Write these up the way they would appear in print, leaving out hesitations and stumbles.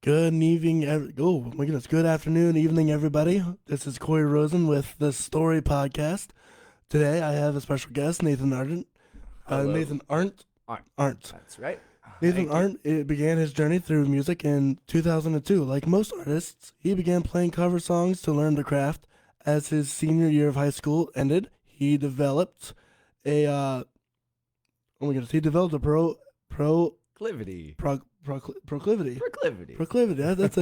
Good evening. Oh my goodness. Good afternoon, evening, everybody. This is Corey Rosen with the Story Podcast. Today, I have a special guest, Nathan Arndt. Hello. Nathan Arndt. Arndt. Arndt. That's right. Nathan Thank you. Arndt began his journey through music in 2002. Like most artists, he began playing cover songs to learn the craft. As his senior year of high school ended, he developed a oh my goodness, he developed a Proclivity. proclivity. Proclivity. Proclivity. That's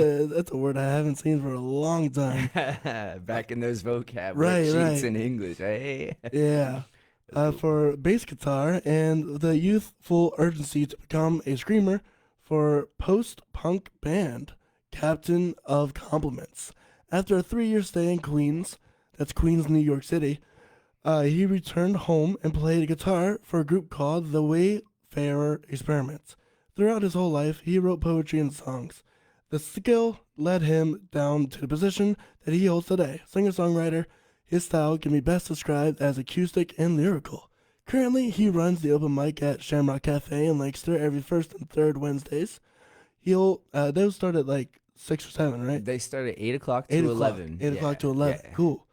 a word I haven't seen for a long time. Back in those vocab Right, worksheets right. in English, hey? Yeah. For bass guitar and the youthful urgency to become a screamer for post-punk band Captain of Compliments. After a 3-year stay in Queens, that's Queens, New York City, he returned home and played guitar for a group called the Wayfarer Experiment. Throughout his whole life, he wrote poetry and songs. The skill led him down to the position that he holds today, singer-songwriter. His style can be best described as acoustic and lyrical. Currently, he runs the open mic at Shamrock Cafe in Lancaster every first and third Wednesdays. Those start at like 6 or 7, right? They start at 8 o'clock 8 to o'clock. 11. 8 o'clock to 11. Yeah. Cool.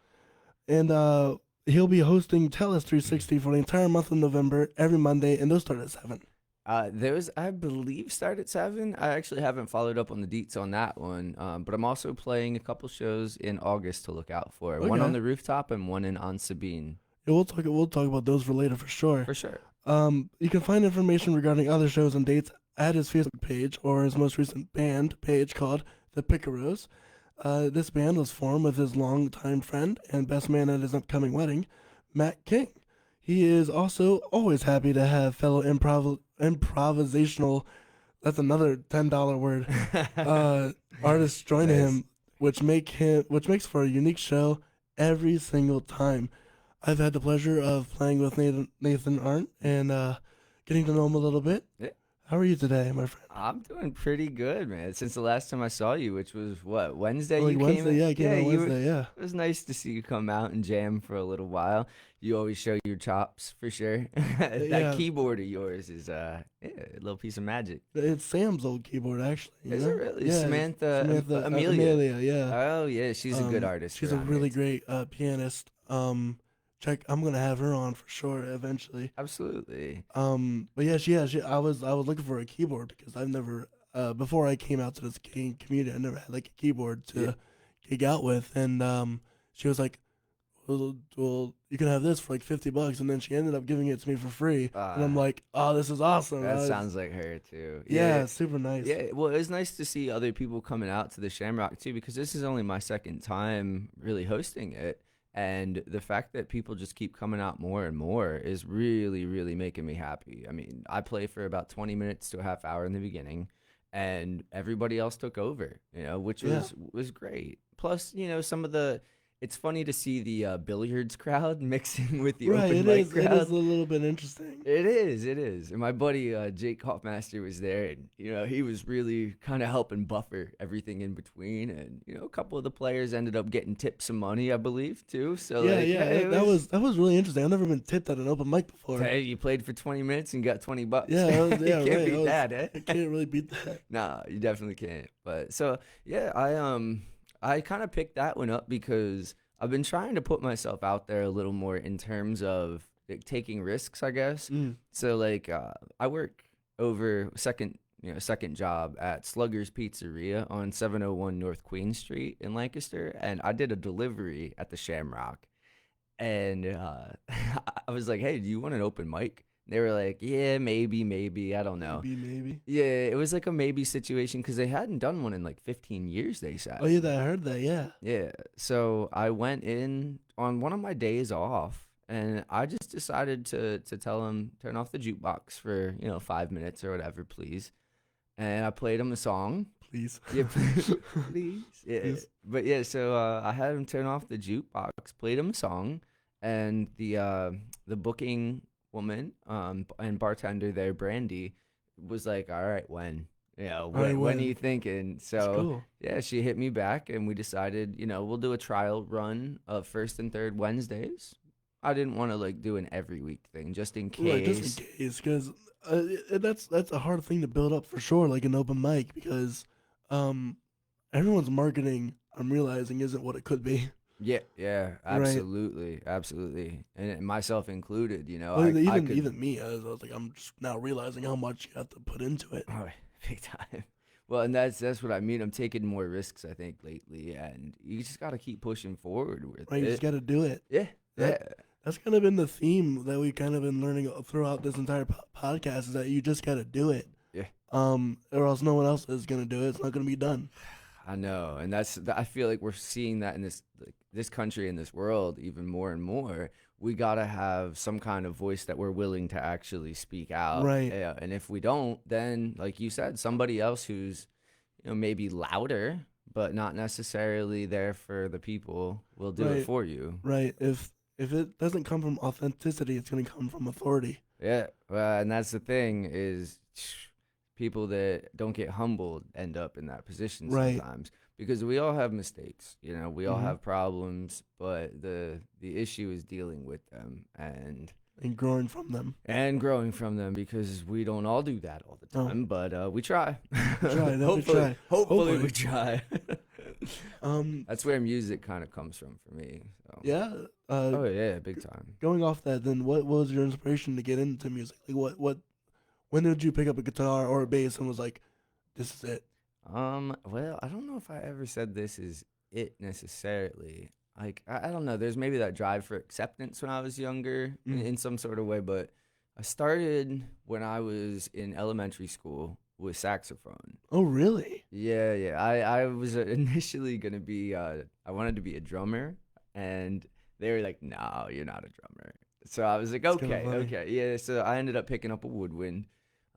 And he'll be hosting Tell Us 360 for the entire month of November every Monday, and those start at 7. Those, I believe, start at 7. I actually haven't followed up on the deets on that one, but I'm also playing a couple shows in August to look out for. One Okay. on the rooftop and one in Sabine. Yeah, we'll talk about those for later for sure. For sure. You can find information regarding other shows and dates at his Facebook page or his most recent band page called The Picaros. This band was formed with his longtime friend and best man at his upcoming wedding, Matt King. He is also always happy to have fellow improvisational, that's another $10 word, artists join Nice. him, which makes for a unique show every single time. I've had the pleasure of playing with Nathan Arndt and getting to know him a little bit. Yeah. How are you today, my friend? I'm doing pretty good, man. Since the last time I saw you, which was what, Wednesday? Like You Wednesday, came in? yeah, I came on you Wednesday, yeah. It was nice to see you come out and jam for a little while. You always show your chops for sure. That Yeah. keyboard of yours is a little piece of magic. It's Sam's old keyboard, actually. Is it really? Yeah, Samantha Amelia. Amelia, yeah. Oh yeah, she's a good artist. She's a around really here. great pianist. I'm gonna have her on for sure eventually. Absolutely. But yeah, I was looking for a keyboard because I've never before I came out to this gigging community, I never had like a keyboard to Yeah. gig out with, and she was like, well, you can have this for like $50, and then she ended up giving it to me for free, and I'm Ah, like, oh, this is awesome. that sounds like her too. Yeah, super nice. Yeah, well, it's nice to see other people coming out to the Shamrock too, because this is only my second time really hosting it. And the fact that people just keep coming out more and more is really, really making me happy. I mean, I play for about 20 minutes to a half hour in the beginning, and everybody else took over, which Yeah. was great. Plus, it's funny to see the billiards crowd mixing with the Right, open mic it crowd. is a little bit interesting. It is. And my buddy Jake Hoffmaster was there, and he was really kind of helping buffer everything in between. And a couple of the players ended up getting tipped some money, I believe, too. So Yeah, like, yeah, it that was really interesting. I've never been tipped at an open mic before. hey, you played for 20 minutes and got $20. Yeah, You yeah, can't right. beat that, eh? I can't really beat that. Nah, you definitely can't. But so yeah, I kind of picked that one up because I've been trying to put myself out there a little more in terms of like, taking risks, I guess. Mm. So like I work over second job at Slugger's Pizzeria on 701 North Queen Street in Lancaster, and I did a delivery at the Shamrock. And I was like, "Hey, do you want an open mic?" They were like, "Yeah, maybe, I don't know." Maybe. Yeah, it was like a maybe situation because they hadn't done one in like 15 years, they said. Oh yeah, I heard that. Yeah. Yeah, so I went in on one of my days off, and I just decided to tell him turn off the jukebox for 5 minutes or whatever, please. And I played him a song. Please. Yeah, please. Yeah, Please. but yeah, so I had him turn off the jukebox, played him a song, and the booking woman and bartender there, Brandy, was like, "All right, when?" right, When are when? you thinking? That's So cool. yeah, she hit me back, and we decided, we'll do a trial run of first and third Wednesdays. I didn't want to like do an every week thing, just in Right, case. just in case, because that's a hard thing to build up for sure, like an open mic, because um, everyone's marketing, I'm realizing, isn't what it could be. Yeah, yeah, Right. absolutely, absolutely, and myself included. You know, Well, I even could, even me, I was like, I'm just now realizing how much you have to put into it. oh, big time. Well, and that's what I mean. I'm taking more risks, I think, lately, and you just got to keep pushing forward with Right, you just it. got to do it. Yeah, That yeah, that's kind of been the theme that we kind of been learning throughout this entire podcast is that you just got to do it. yeah. Or else no one else is gonna do it. It's not gonna be done. I know, and I feel like we're seeing that in this country and this world even more and more. We gotta have some kind of voice that we're willing to actually speak out. Right, Yeah, and if we don't, then like you said, somebody else who's maybe louder but not necessarily there for the people will do it right, for you. right. If it doesn't come from authenticity, it's gonna come from authority. Yeah, well, and that's the thing is people that don't get humbled end up in that position Right. sometimes because we all have mistakes, we all Mm-hmm. have problems, but the issue is dealing with them And growing from them. and growing from them because we don't all do that all the Oh, time, but we try. we try. That we hopefully, try. hopefully we Hopefully. try. Um. That's where music kind of comes from for me. So. Yeah. Oh yeah, big time. Going off that, then what was your inspiration to get into music? Like, what? When did you pick up a guitar or a bass and was like, this is it? Well, I don't know if I ever said this is it necessarily. Like, I don't know. There's maybe that drive for acceptance when I was younger Mm. in some sort of way, but I started when I was in elementary school with saxophone. Oh, really? Yeah, yeah. I was initially gonna be I wanted to be a drummer, and they were like, "No, you're not a drummer." So I was like, It's kind of "Okay, funny. okay, yeah." So I ended up picking up a woodwind,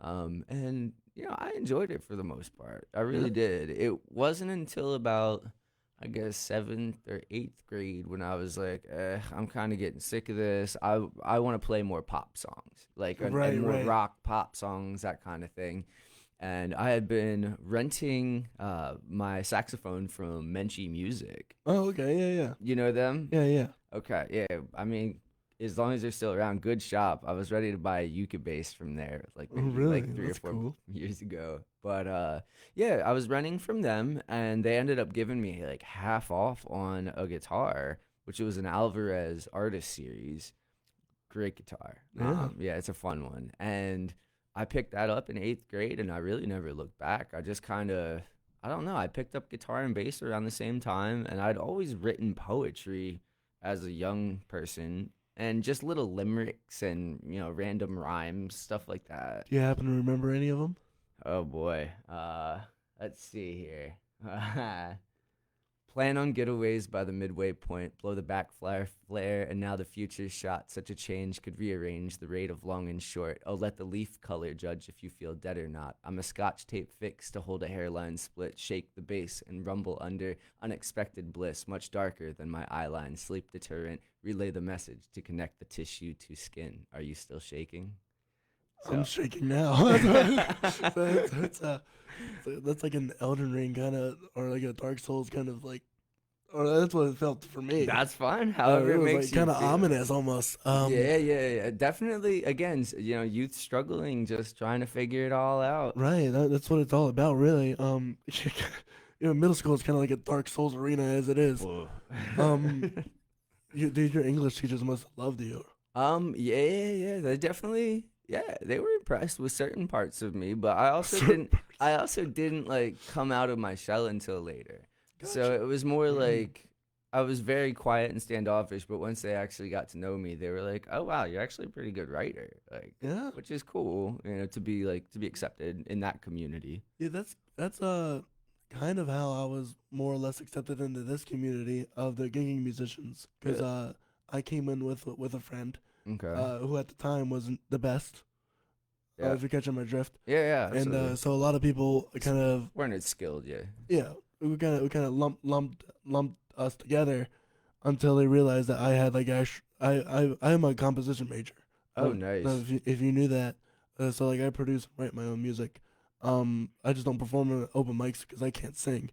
and I enjoyed it for the most part. I Yeah. really did. It wasn't until about I guess seventh or eighth grade when I was like, I'm kind of getting sick of this. I want to play more pop songs, like and Right. more Right. rock pop songs, that kind of thing. And I had been renting my saxophone from Menchie Music. Oh, okay. Yeah. Yeah. You know them? Yeah. Yeah. Okay, yeah. I mean, as long as they're still around, good shop. I was ready to buy a Yuka bass from there, like Oh, maybe really? like three or That's four cool. years ago. But yeah, I was renting from them, and they ended up giving me like half off on a guitar, which was an Alvarez Artist Series. Great guitar. Yeah. Yeah, it's a fun one, and I picked that up in eighth grade, and I really never looked back. I just kind of, I don't know. I picked up guitar and bass around the same time, and I'd always written poetry as a young person, and just little limericks and random rhymes, stuff like that. Do you happen to remember any of them? Oh boy. Let's see here. Plan on getaways by the midway point, blow the flare, and now the future's shot. Such a change could rearrange the rate of long and short. Oh, let the leaf color judge if you feel dead or not. I'm a scotch tape fix to hold a hairline split, shake the base, and rumble under unexpected bliss, much darker than my eyeline. Sleep deterrent, relay the message to connect the tissue to skin. Are you still shaking? I'm So. shaking now. That's like an Elden Ring kind of, or like a Dark Souls kind of like, or that's what it felt for me. That's fine. It However, it was makes like you kind of feel. ominous almost. Yeah, yeah, yeah. Definitely. Again, youth struggling, just trying to figure it all out. Right. That's what it's all about, really. Middle school is kind of like a Dark Souls arena as it is. Whoa. Um, your English teachers must have loved you. Yeah, yeah, yeah. They definitely, yeah, they were impressed with certain parts of me, but I also Certain didn't. I also didn't like come out of my shell until later. So Gotcha. it was more Mhm. like I was very quiet and standoffish, but once they actually got to know me, they were like, "Oh wow, you're actually a pretty good writer." Like, Yeah. which is cool, to be accepted in that community. Yeah. That's kind of how I was more or less accepted into this community of the gigging musicians because Really? I came in with a friend Okay. who at the time wasn't the best. Yeah. If you're catching my drift, Yeah, yeah, and absolutely. so a lot of people kind of Weren't as skilled, yeah. yeah we kind of lumped us together until they realized that I had like I am a composition major. Oh, Don't nice. know if you knew that, so like I produce and write my own music. I just don't perform at open mics because I can't sing.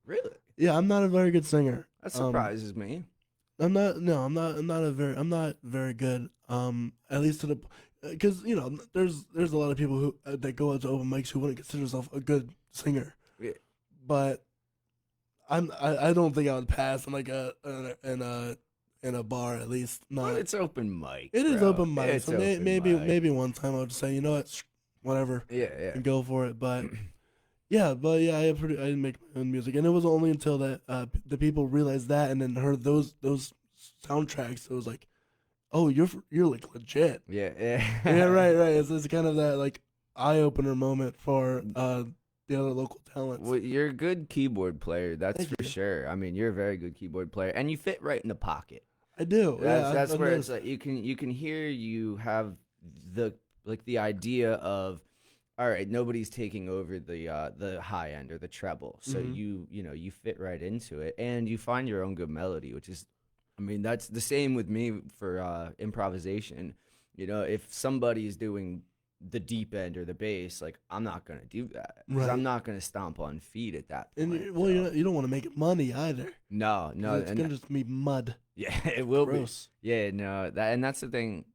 Really? Yeah, I'm not a very good singer. That surprises me. I'm not. No, I'm not very good. At least to the, because there's a lot of people who that go out to open mics who wouldn't consider themselves a good singer. but I don't think I would pass in like in a bar, at least Well, not. it's open mic, It is bro. open mic, It's so open maybe mic. one time I would just say, you know what, whatever, Yeah, and go for it. But yeah, I didn't make my own music, and it was only until that the people realized that, and then heard those soundtracks. It was like, oh, you're like legit. yeah, yeah, Yeah, yeah. right. It's kind of that like eye opener moment for the other local talents. Well, you're a good keyboard player, that's Thank for you. sure. I mean, you're a very good keyboard player, and you fit right in the pocket. I do. That's Yeah, that's I've where it's noticed. like you can hear you have the the idea of, all right, nobody's taking over the high end or the treble, so Hmm. you fit right into it, and you find your own good melody, which is, I mean, that's the same with me for improvisation. If somebody's doing the deep end or the bass, like, I'm not gonna do that because I'm Right. not gonna stomp on feet at that And point. well, So you don't want to make it money either, no, because no, it's and gonna just be mud. yeah, it will be. Gross. Yeah, no, that's the thing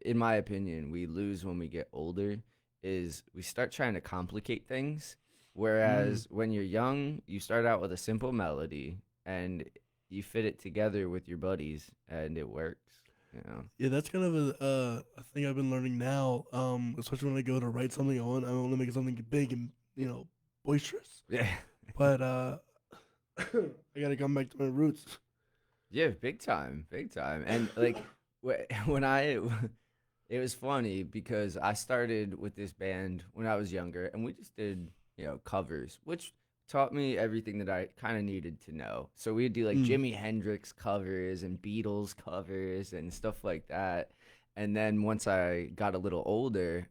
in my opinion, we lose when we get older is we start trying to complicate things. Mm. Whereas when you're young, you start out with a simple melody and you fit it together with your buddies and it works, you know. Yeah, that's kind of a thing I've been learning now. Especially when I go to write something, I want to make something big and boisterous. Yeah. But I gotta come back to my roots. Yeah, big time, big time. And like when I it was funny because I started with this band when I was younger and we just did, covers, which taught me everything that I kind of needed to know. So we'd do like Mm. Jimi Hendrix covers and Beatles covers and stuff like that. And then once I got a little older,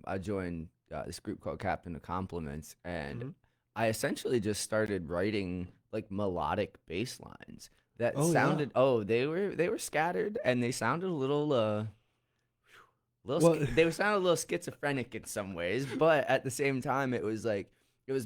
I joined this group called Captain of Compliments, and Hmm. I essentially just started writing like melodic bass lines that Oh yeah. sounded, they were scattered and they sounded a little Well, they sounded a little schizophrenic in some ways, but at the same time it was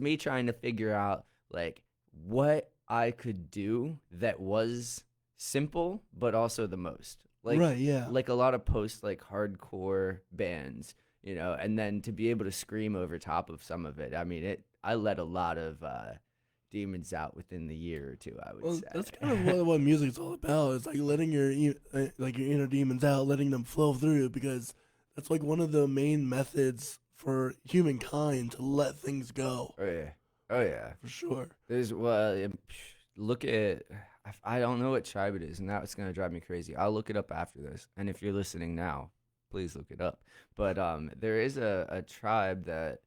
me trying to figure out like what I could do that was simple but also the most right. Yeah. like a lot of post like hardcore bands, and then to be able to scream over top of some of it. I mean, I let a lot of demons out within the year or two, I would Well, say. that's kind of what music's all about. It's like letting like your inner demons out, letting them flow through, because that's like one of the main methods for humankind to let things go, Oh yeah. Oh yeah. for sure. There's look at, I don't know what tribe it is, and now it's gonna drive me crazy. I'll look it up after this, and if you're listening now, please look it up. But there is a tribe that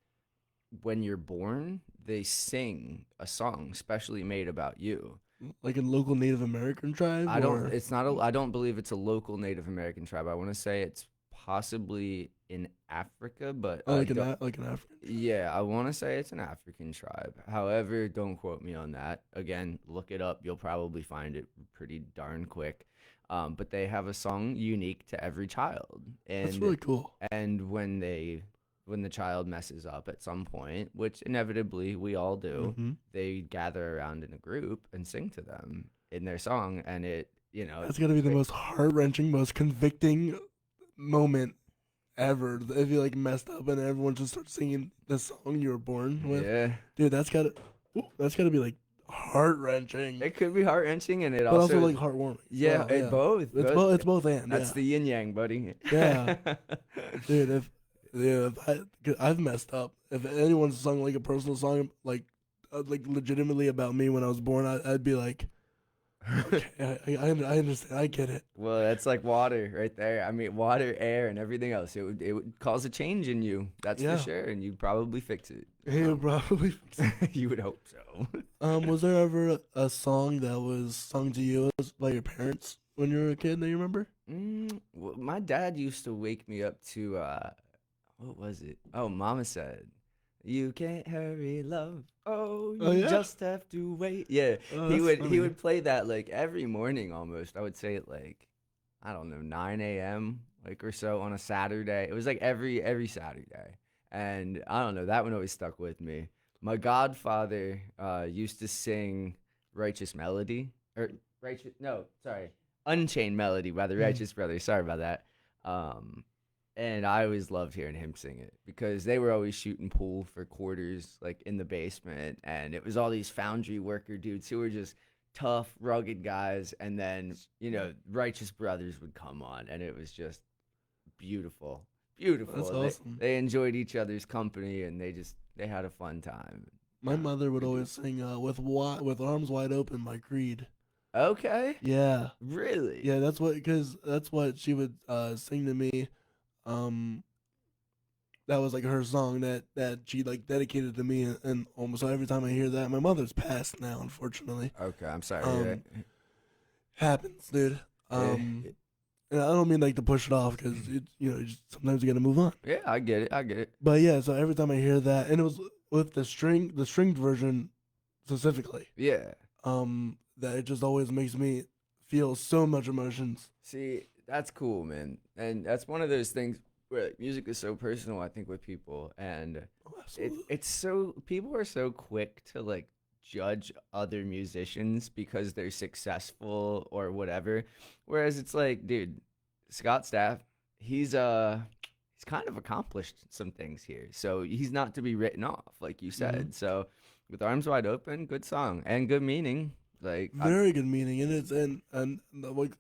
when you're born, they sing a song specially made about you. Like a local Native American tribe, I don't. or It's not a. I don't believe it's a local Native American tribe. I want to say it's possibly in Africa, but oh, I don't. like an African. Yeah, I want to say it's an African tribe. However, don't quote me on that. Again, look it up. You'll probably find it pretty darn quick. But they have a song unique to every child, That's really and cool. when the child messes up at some point, which inevitably we all do, Hmm. they gather around in a group and sing to them in their song, and That's gotta be the most heart wrenching, most convicting moment ever. If you like messed up and everyone just starts singing the song you were born with, yeah, dude, that's gotta be like heart wrenching, it could be heart wrenching, and it but also also, like heartwarming as yeah, well. it Yeah, both, it's both and that's yeah, the yin yang, buddy. yeah, dude. Cause I've messed up. If anyone sung like a personal song like legitimately about me when I was born, I'd be like, okay, I understand, I get it. Well, that's like water right there. I mean, water, air, and everything else. It would cause a change in you. That's for Yeah, sure, and you'd probably fix it. he'll probably. You would hope so. Was there ever a song that was sung to you by your parents when you were a kid that you remember? Well, my dad used to wake me up to what was it? Oh, Mama said, "You can't hurry, love. Oh, Oh you yeah. just have to wait." Yeah, Oh, he that's would he funny. would play that like every morning almost. I would say at like, I don't know, 9 a.m. like or so on a Saturday. It was like every Saturday, and I don't know, that one always stuck with me. My godfather used to sing "Righteous Melody" or righteous. No, sorry, "Unchained Melody" by the Mm. Righteous Brothers. Sorry about that. Um, And I always loved hearing him sing it because they were always shooting pool for quarters, like in the basement. And it was all these foundry worker dudes who were just tough, rugged guys. And then, Righteous Brothers would come on, and it was just beautiful. That's Beautiful. awesome. They enjoyed each other's company, and they had a fun time. My mother would Good always sing with Arms Wide Open by Creed. Okay. Yeah. Really? Yeah, that's what she would sing to me. Um that was like her song that she like dedicated to me, and almost every time I hear that, my mother's passed now, unfortunately. Okay, I'm sorry. to hear Happens, dude. that. And I don't mean like to push it off because sometimes you gotta move on. Yeah, I get it. I get it. But yeah, so every time I hear that, and it was with the stringed version specifically, Yeah. that it just always makes me feel so much emotions. See, that's cool, man. And that's one of those things where like, music is so personal, I think, with people. And Oh, absolutely. it's so, people are so quick to like judge other musicians because they're successful or whatever. Whereas it's like, dude, Scott Staff, he's kind of accomplished some things here. So he's not to be written off, like you said. Mhm. So with Arms Wide Open, good song and good meaning. Like, Very good meaning, and and like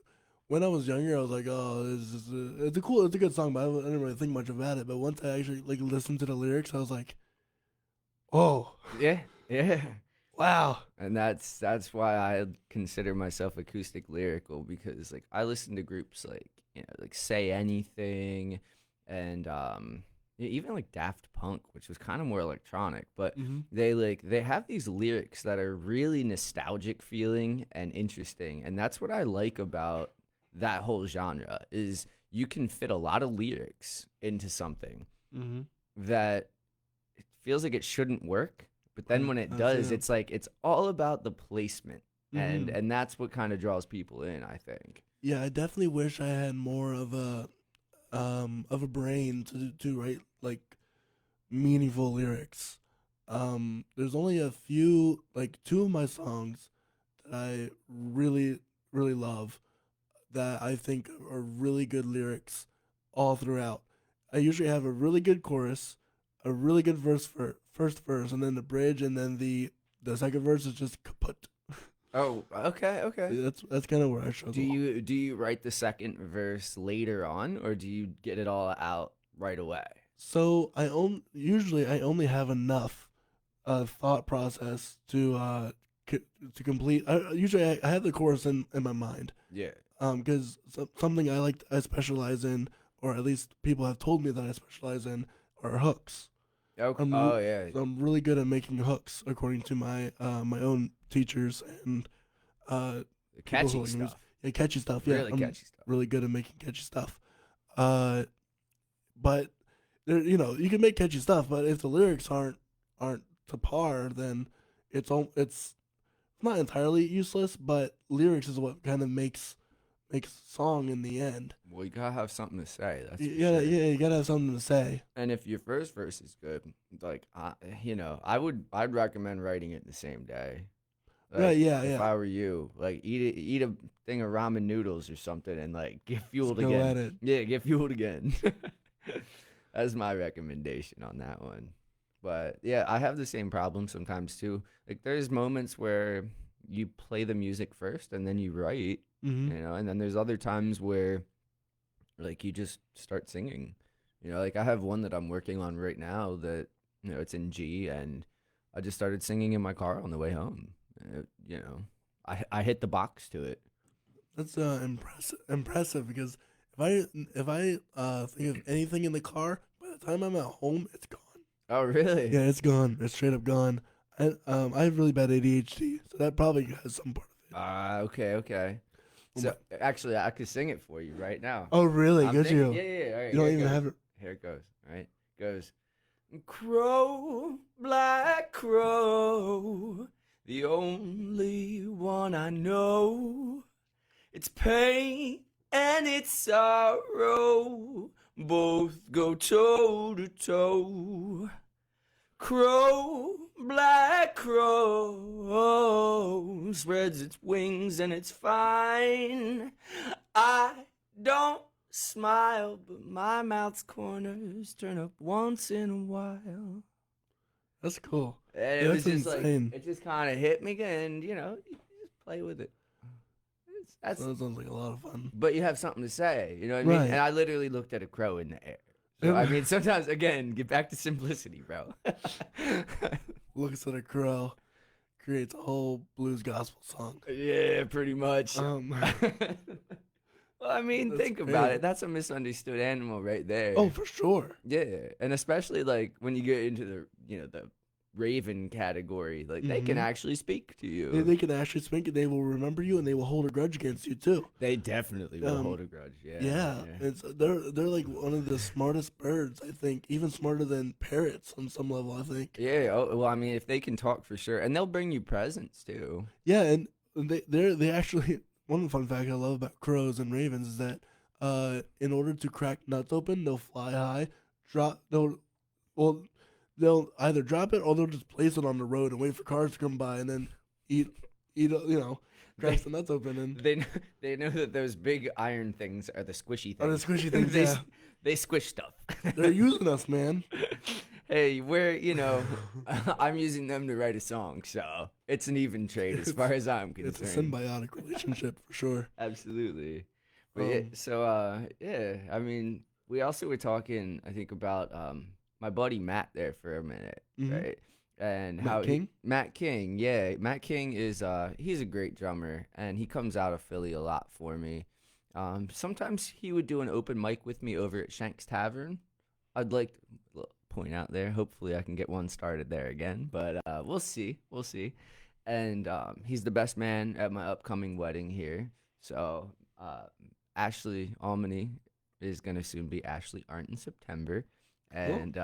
when I was younger, I was like, oh, it's a good song, but I didn't really think much about it. But once I actually like listened to the lyrics, I was like, oh, yeah, yeah. wow. And that's why I consider myself acoustic lyrical because like I listen to groups like like Say Anything and even like Daft Punk, which was kind of more electronic, but Mm-hmm. they have these lyrics that are really nostalgic feeling and interesting, and that's what I like about that whole genre is you can fit a lot of lyrics into something Mm-hmm. that it feels like it shouldn't work, but then when it does, Yeah. it's like it's all about the placement, and Mm-hmm. and that's what kind of draws people in, I think. Yeah, I definitely wish I had more of a brain to write like meaningful lyrics. There's only a few, like two of my songs that I really really love that I think are really good lyrics all throughout. I usually have a really good chorus, a really good first verse, and then the bridge, and then the second verse is just kaput. Oh, okay, okay. That's kind of where I Do struggle. you write the second verse later on, or do you get it all out right away? So usually I only have enough thought process to complete. Usually I have the chorus in my mind. Yeah. Because something I specialize in, or at least people have told me that I specialize in, are hooks. Okay. I'm Oh re- yeah. I'm really good at making hooks, according to my own teachers and The people who catchy like music. stuff. Yeah, catchy stuff. Yeah, Really I'm catchy stuff. really good at making catchy stuff. Uh, but you can make catchy stuff, but if the lyrics aren't to par, then it's not entirely useless. But lyrics is what kind of makes song in the end. Well, you gotta have something to say. That's You for gotta, sure. yeah, you gotta have something to say. And if your first verse is good, like I'd recommend writing it the same day. Right? Like Yeah, if yeah. I were you, like eat a thing of ramen noodles or something, and like get Just fueled go again. at it. Yeah, get fueled again. That's my recommendation on that one. But yeah, I have the same problem sometimes too. Like there's moments where you play the music first and then you write, Mm-hmm. and then there's other times where like you just start singing. Like I have one that I'm working on right now that it's in G, and I just started singing in my car on the way home. I hit the box to it. That's impressive because if I think of anything in the car, by the time I'm at home, it's gone. Oh, really? Yeah, it's gone. It's straight up gone. I have really bad ADHD, so that probably has some part of it. Okay, okay. Oh, So actually, I could sing it for you right now. oh really? I'm Could thinking, you? yeah, yeah. All right, You here don't it even goes. have it. Here it goes. All right, goes. Crow, black crow, the only one I know. It's pain and it's sorrow, both go toe to toe. Crow, black crow, spreads its wings and it's fine. I don't smile, but my mouth's corners turn up once in a while. That's cool. And it Yeah, was that's just like, insane. it just kind of hit me, and you know, you just play with it. That's, That sounds like a lot of fun. but you have something to say, you know what I mean? Right. And I literally looked at a crow in the air. So I mean, sometimes again, get back to simplicity, bro. Looks at a crow, creates a whole blues gospel song. Yeah, pretty much. Well, I mean, That's think about great. it. That's a misunderstood animal right there. Oh, for sure. Yeah, and especially like when you get into the raven category, like they can Mhm. actually speak to you. They can actually speak it. They will remember you, and they will hold a grudge against you too. They definitely will Um, hold a grudge. Yeah, Yeah, they're like one of the smartest birds. I think even smarter than parrots on some level. I think. yeah. Oh, well, I mean, if they can talk for sure, and they'll bring you presents too. Yeah, and they actually one fun fact I love about crows and ravens is that in order to crack nuts open, they'll fly high, well they'll either drop it or they'll just place it on the road and wait for cars to come by and then They cracks the nuts open and they know that those big iron things are the squishy oh, the things. squishy things. Yeah, They squish stuff. they're using us, man. Hey, I'm using them to write a song, so it's an even trade as far as I'm It's a concerned. symbiotic relationship for sure. Absolutely. But yeah, Um, so yeah, I mean, we also were talking, I think, about my buddy Matt there for a minute, Mhm. right? And Matt how King? Matt King, yeah, Matt King is he's a great drummer, and he comes out of Philly a lot for me. Sometimes he would do an open mic with me over at Shank's Tavern. I'd like to point out there. Hopefully, I can get one started there again, but we'll see. We'll see. And he's the best man at my upcoming wedding here. So Ashley Almany is going to soon be Ashley Arndt in September. Cool. And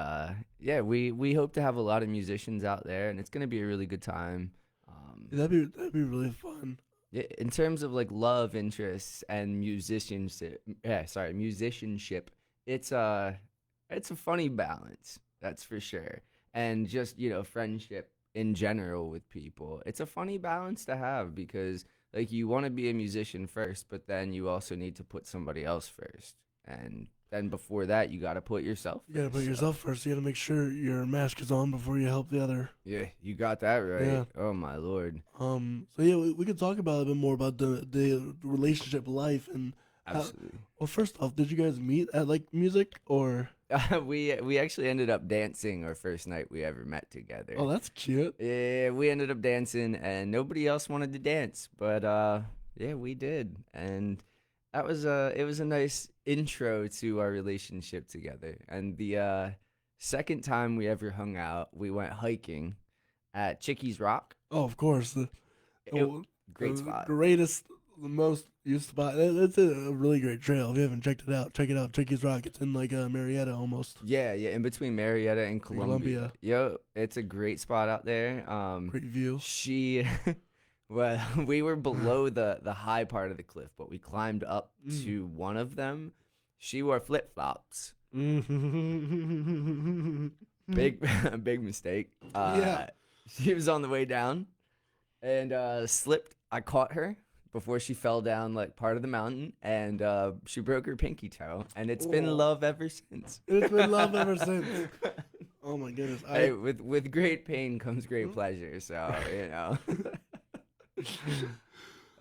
yeah, we hope to have a lot of musicians out there, and it's going to be a really good time. That'd be really fun. Yeah, in terms of like love interests and musicianship, musicianship, it's a funny balance, that's for sure. And just, friendship in general with people. It's a funny balance to have because like you want to be a musician first, but then you also need to put somebody else first. And then before that, you got to put yourself You gotta first. put So, yourself first. You gotta make sure your mask is on before you help the other. yeah, you got that right. Yeah. Oh my lord. So yeah, we could talk about a bit more about the relationship life and how. Absolutely. Well, first off, did you guys meet at like music or? We actually ended up dancing our first night we ever met together. Oh, that's cute. Yeah, we ended up dancing and nobody else wanted to dance, but yeah, we did. And that was it was a nice intro to our relationship together. And the second time we ever hung out, we went hiking at Chickies Rock. Oh, of course. It, Oh, great the spot. Greatest, the most used spot. It's a really great trail. If you haven't checked it out, check it out. Chickies Rock. It's in like Marietta almost. Yeah, in between Marietta and Columbia. Columbia. Yo, it's a great spot out there. Great view. She well, we were below the high part of the cliff, but we climbed up to one of them. She wore flip-flops. Big big mistake. Yeah. She was on the way down and slipped. I caught her before she fell down like part of the mountain, and she broke her pinky toe, and it's been Oh. love ever since. It's been love ever since. Oh my goodness. Hey, with great pain comes great pleasure. So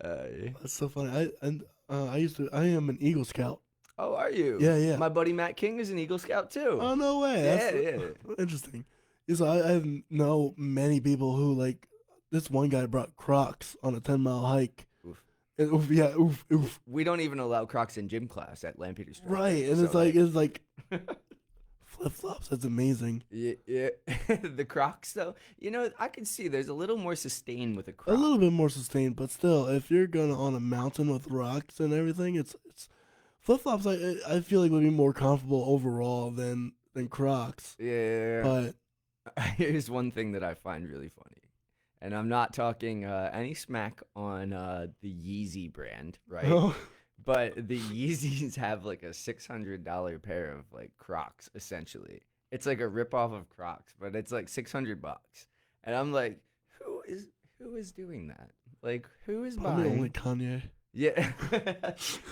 That's so funny. I am an Eagle Scout. Oh, are you? Yeah, yeah. My buddy Matt King is an Eagle Scout too. Oh no way. Yeah. Interesting. Yeah, so I know many people who like this one guy brought Crocs on a 10-mile hike. Oof. And, oof, yeah, oof, oof. We don't even allow Crocs in gym class at Lampeter Street. Right, and So, it's like flip flops. That's amazing. yeah. The Crocs though, I could see there's a little more sustain with a A Croc. little bit more sustained, but still, if you're going on a mountain with rocks and everything, it's flip flops. I feel like would be more comfortable overall than Crocs. Yeah. But Here's one thing that I find really funny, and I'm not talking any smack on the Yeezy brand, right? oh, But the Yeezys have like a $600 pair of like Crocs, essentially. It's like a ripoff of Crocs, but it's like $600. And I'm like, who is doing that? Like, who is probably only buying? Kanye. Yeah,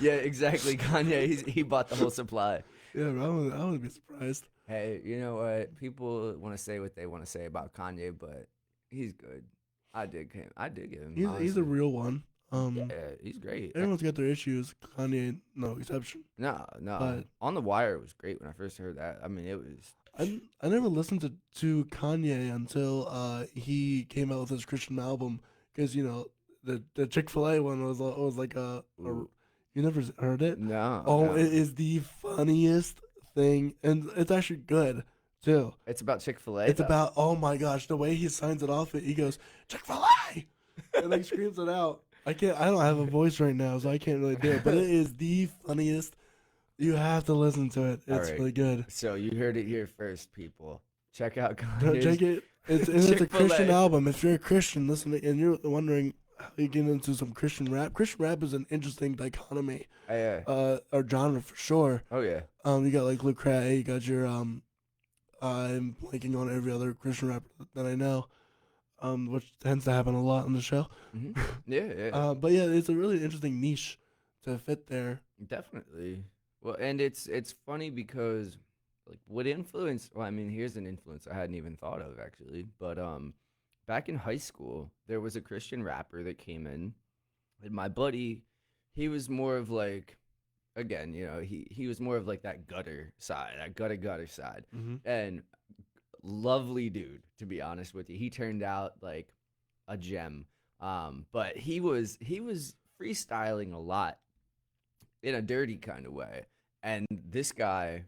yeah, exactly. Kanye, he bought the whole supply. Yeah, bro, I wouldn't be surprised. Hey, you know what? People want to say what they want to say about Kanye, but he's good. I dig him. I dig him, He's a honestly. real one. Yeah, he's great. Everyone's got their issues. Kanye, no exception. No, no. But On the Wire was great when I first heard that. I mean, it was. I never listened to Kanye until he came out with his Christian album because the Chick-fil-A one was like a Ooh, you never heard it? no, Oh, no. it is the funniest thing, and it's actually good too. It's about Chick-fil-A, It's though. about, oh my gosh, the way he signs it off. He goes Chick-fil-A and like screams it out. I can't. I don't have a voice right now, so I can't really do it. But it is the funniest. You have to listen to it. All It's right. really good. So you heard it here first, people. Check out Don't check Kanye's it. It's a Christian Chick-fil-A. album. If you're a Christian listening and you're wondering how you get into some Christian rap, Christian rap is an interesting dichotomy, Yeah. or genre for sure. Oh yeah. You got like Luke Cray, you got your I'm blanking on every other Christian rapper that I know, which tends to happen a lot on the show. hmm Yeah, yeah. But yeah, it's a really interesting niche to fit there. Definitely. Well, and it's funny because like what influence, well, I mean, here's an influence I hadn't even thought of actually. But back in high school, there was a Christian rapper that came in, and my buddy, he was more of like, again, he was more of like that gutter side, that gutter side. Mm-hmm. And lovely dude, to be honest with you. He turned out like a gem. But he was freestyling a lot in a dirty kind of way. And this guy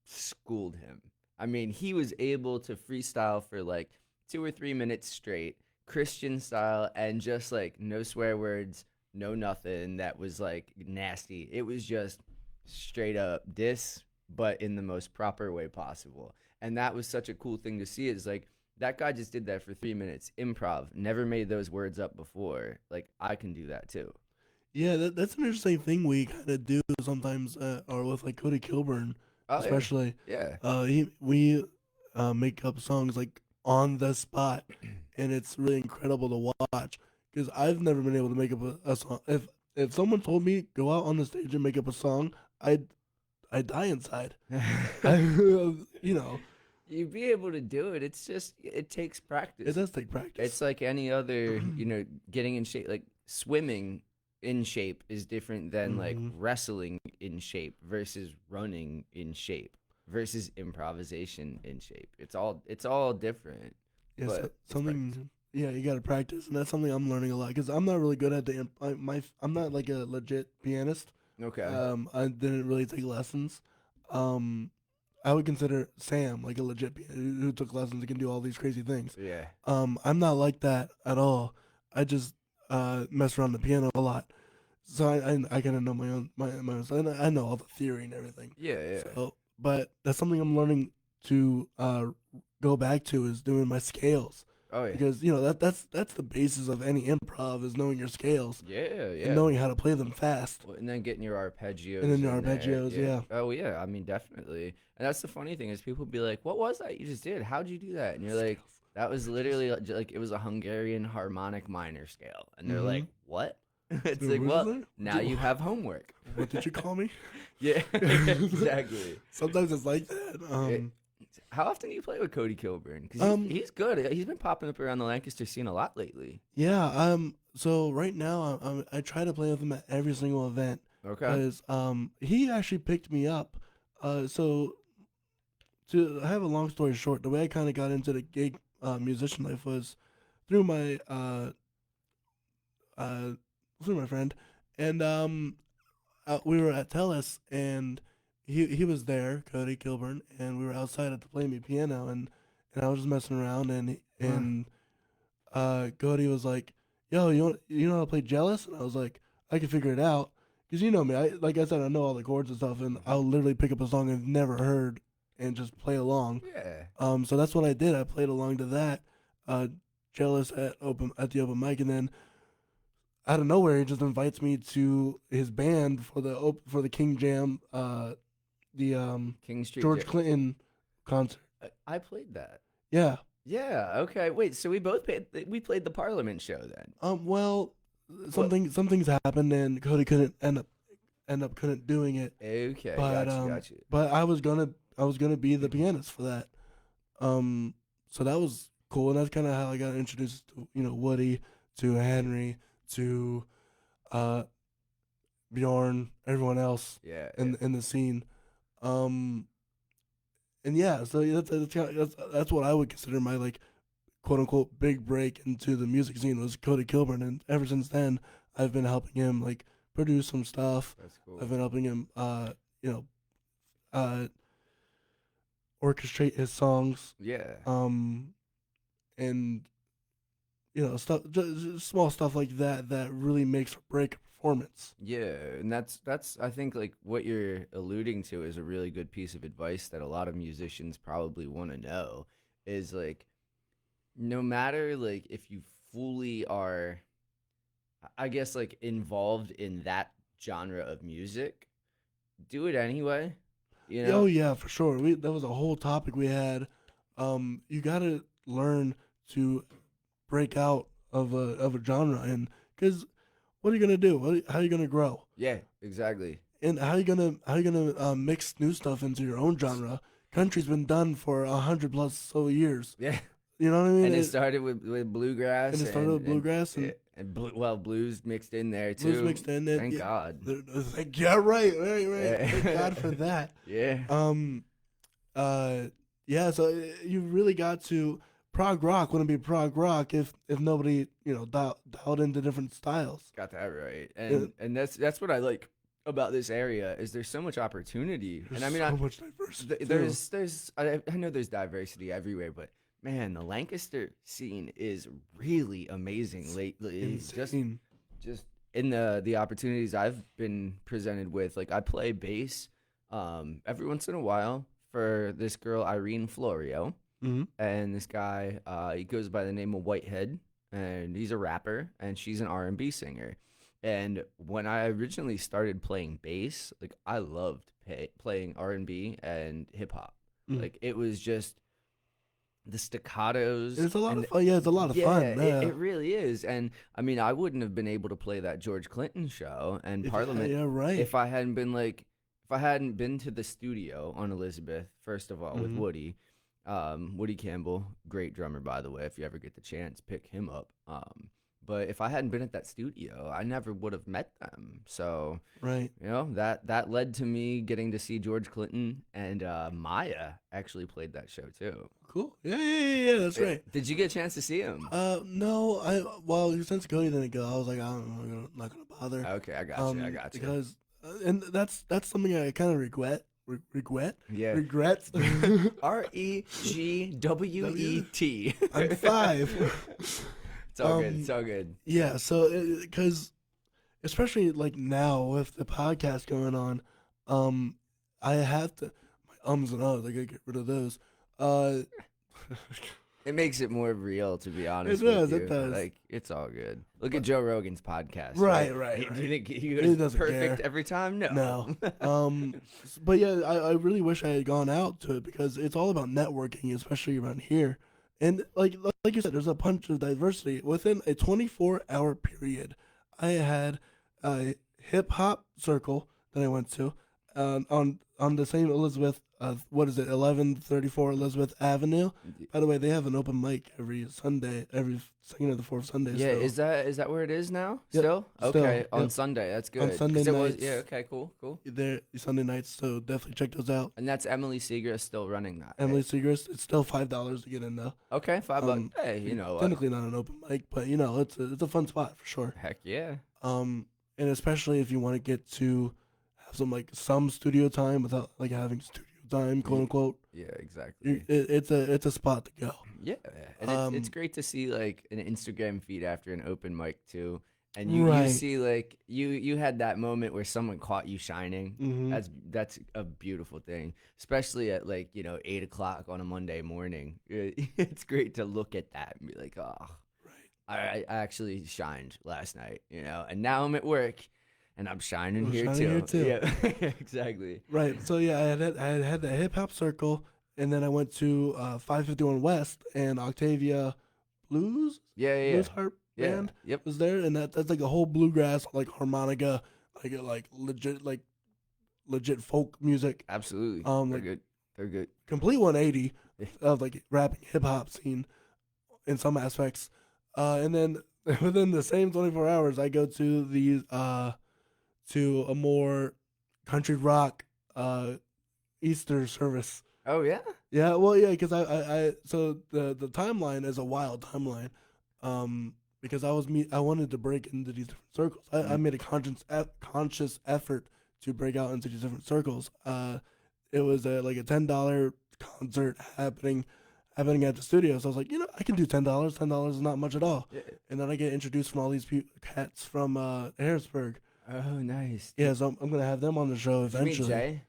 schooled him. I mean, he was able to freestyle for like 2 or 3 minutes straight, Christian style, and just like no swear words, no nothing that was like nasty. It was just straight up diss, but in the most proper way possible. And that was such a cool thing to see. Is like that guy just did that for 3 minutes, improv, never made those words up before. Like I can do that too. Yeah, that's an interesting thing we kind of do sometimes, or with like Cody Kilburn, Oh yeah, especially. yeah. We make up songs like on the spot, and it's really incredible to watch because I've never been able to make up a song. If someone told me go out on the stage and make up a song, I'd die inside. I, you know, You'd be able to do it. It's just it takes it practice. does take practice. It's like any other, getting in shape. Like swimming in shape is different than like hmm wrestling in shape versus running in shape versus improvisation in shape. It's all different. Yeah, But it's practice. something. Yeah, you got to practice, and that's something I'm learning a lot because I'm not really good at I'm not like a legit pianist. Okay. I didn't really take lessons. Um, I would consider Sam like a legit pianist who took lessons and can do all these crazy things. Yeah. I'm not like that at all. I just mess around the piano a lot, so I kind of know my own. So I know all the theory and everything. Yeah. Yeah. So, but that's something I'm learning to go back to is doing my scales Oh yeah. because that's the basis of any improv is knowing your scales Yeah. and Yeah. knowing how to play them fast Well, and then getting your arpeggios and then your in there. arpeggios. Yeah. Yeah, Oh yeah. I mean, definitely. And that's the funny thing is people be like, "What was that you just did? How'd you do that?" And you're like, scales. "That was literally like it was a Hungarian harmonic minor scale." And they're like, Mhm. "What?" It's Dude, like, what is "Well, that? now you have homework." What did you call me? Yeah. Exactly. Sometimes it's like that. How often do you play with Cody Kilburn? Because Um, he's good. He's been popping up around the Lancaster scene a lot lately. yeah. So right now, I try to play with him at every single event Okay. because he actually picked me up. So to have a long story short, the way I kind of got into the gig musician life was through my uh through my friend, and we were at Telus, and he was there, Cody Kilburn, and we were outside at the Play Me piano, and I was just messing around, and Cody was like, "Yo, you know how to play Jealous?" And I was like, "I can figure it out." Because you know me, like I said, I know all the chords and stuff, and I'll literally pick up a song I've never heard and just play along. Yeah. So that's what I did. I played along to that, Jealous at the open mic, and then out of nowhere, he just invites me to his band for the King Jam, the King Street. George Clinton concert. I played that. Yeah. Yeah. Okay. Wait. So we played the Parliament show then. Well, Something's happened, and Cody couldn't end up couldn't doing it. Okay, But got you. but I was gonna be the pianist for that. So that was cool, and that's kind of how I got introduced to Woody, to Henry, to uh Bjorn, everyone else Yeah, in the scene. And yeah, so that's what I would consider my like quote unquote big break into the music scene was Cody Kilburn, and ever since then I've been helping him like produce some stuff. that's cool. I've been helping him you know orchestrate his songs, Yeah. and stuff, just small stuff like that that really makes or break a performance. Yeah, and that's I think like what you're alluding to is a really good piece of advice that a lot of musicians probably want to know is like no matter like if you fully are I guess like involved in that genre of music, do it anyway, you know? Oh yeah, for sure. That was a whole topic we had. You gotta learn to break out of a genre, and because what are you gonna do? How are you gonna grow? Yeah, exactly. And how you gonna mix new stuff into your own genre? Country's been done for 100 plus so years. Yeah. You know what I mean? And it started with bluegrass. And it started with bluegrass well, blues mixed in there too. Blues mixed in there. Thank God. Yeah, right. Yeah. Thank God for that. Yeah. Yeah. So you really got to prog rock. Wouldn't be prog rock if nobody dialed into different styles. Got that right. And that's what I like about this area is there's so much opportunity. There's and I mean, so much diversity. There's I know there's diversity everywhere, but man, the Lancaster scene is really amazing lately. Insane. Just in the opportunities I've been presented with, like I play bass every once in a while for this girl Irene Florio, and this guy he goes by the name of Whitehead, and he's a rapper, and she's an R&B singer. And when I originally started playing bass, like I loved playing R&B and hip hop. Like it was just the staccatos. It's a lot of fun. Yeah, it's a lot of fun. Yeah. It really is. And I mean, I wouldn't have been able to play that George Clinton show and Parliament right. if I hadn't been to the studio on Elizabeth, first of all, with Woody. Woody Campbell, great drummer, by the way. If you ever get the chance, pick him up. But if I hadn't been at that studio, I never would have met them. So, right, that led to me getting to see George Clinton, and Maya actually played that show too. Cool. Yeah. That's right. Did you get a chance to see him? No. Well, since Cody didn't go, I was like, I'm not gonna bother. Okay, I got you. Because, and that's something I kind of regret. Yeah. Regrets. REGWET. I'm 5. It's all good. It's all good. Yeah. So, because especially like now with the podcast going on, I have to my ums and ahs. I gotta get rid of those. It makes it more real, to be honest. It does. Like it's all good. Look at Joe Rogan's podcast. Right. Do you think he was perfect every time? No. But yeah, I really wish I had gone out to it because it's all about networking, especially around here. And like you said, there's a bunch of diversity within a 24-hour period. I had a hip hop circle that I went to on the same Elizabeth. What is it? 1134 Elizabeth Avenue. By the way, they have an open mic every Sunday, every second or the fourth Sunday. Yeah, still. is that where it is now? Yep, Still? still, Okay, yep. on Sunday. That's good. On Sunday nights. Okay, cool. They're Sunday nights, so definitely check those out. And that's Emily Segrist still running that. Emily Segrist. It's still $5 to get in though. Okay, $5. Hey, technically not an open mic, but it's a fun spot for sure. Heck yeah. And especially if you want to get to have some studio time without like having studio time, quote unquote. Yeah, exactly. It's a spot to go. Yeah, and it's great to see like an Instagram feed after an open mic too, and you see like you had that moment where someone caught you shining. That's a beautiful thing, especially at 8:00 on a Monday morning. It's great to look at that and be like, oh, right, I actually shined last night, and now I'm at work. And I'm shining here too. Yeah, exactly. Right. So yeah, I had the hip hop circle, and then I went to 551 West and Octavia Blues. Yeah. Blues Harp. Yeah. band Yep. was there, and that's like a whole bluegrass, like harmonica, like legit folk music. Absolutely. They're Like good. They're good. complete 180 Yeah. of like rapping hip hop scene in some aspects. And then within the same 24 hours, I go to a more country rock Easter service. Oh yeah. Yeah, well, yeah, because I so the timeline is a wild timeline, because I wanted to break into these different circles. I made a conscious effort to break out into these different circles. It was like a $10 concert happening at the studio. So I was like, I can do $10. $10 is not much at all. Yeah. And then I get introduced from all these cats from Harrisburg. Oh, nice. Yeah, so I'm gonna have them on the show Did you meet eventually.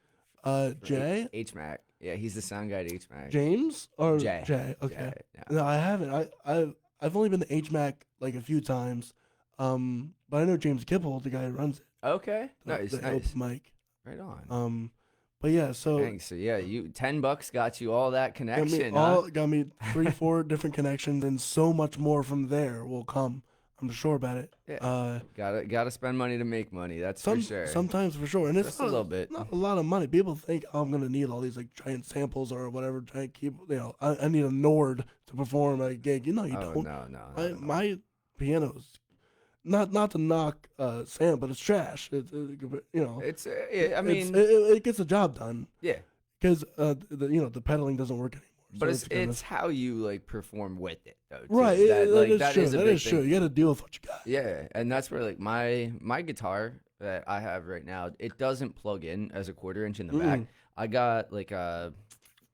Jay? Jay, H-Mac. Yeah, he's the sound guy to H-Mac. James, or Jay. Jay? Okay. Jay, yeah. No, I haven't. I've only been to HMAC like a few times. But I know James Kipple, the guy who runs it. Okay. The, Nice. the Nice. open mic. Right on. But yeah, so Dang, so yeah, you $10 got you all that connection. got me 3-4 different connections, and so much more from there will come. I'm sure about it. Yeah. Gotta spend money to make money. That's for sure. Sometimes for sure, and it's Just a little bit. not a lot of money. People think, oh, I'm gonna need all these like giant samples or whatever, giant keyboard. I need a Nord to perform at a gig. You Oh don't. no. My piano's not to knock Sam, but it's trash. It's I mean, it gets the job done yeah. because the pedaling doesn't work anymore. But So it's how you like perform with it though. Too. right. That is a big true. thing. You got to deal with what you got. Yeah, and that's where like my guitar that I have right now, it doesn't plug in as a 1/4 inch in the back. I got like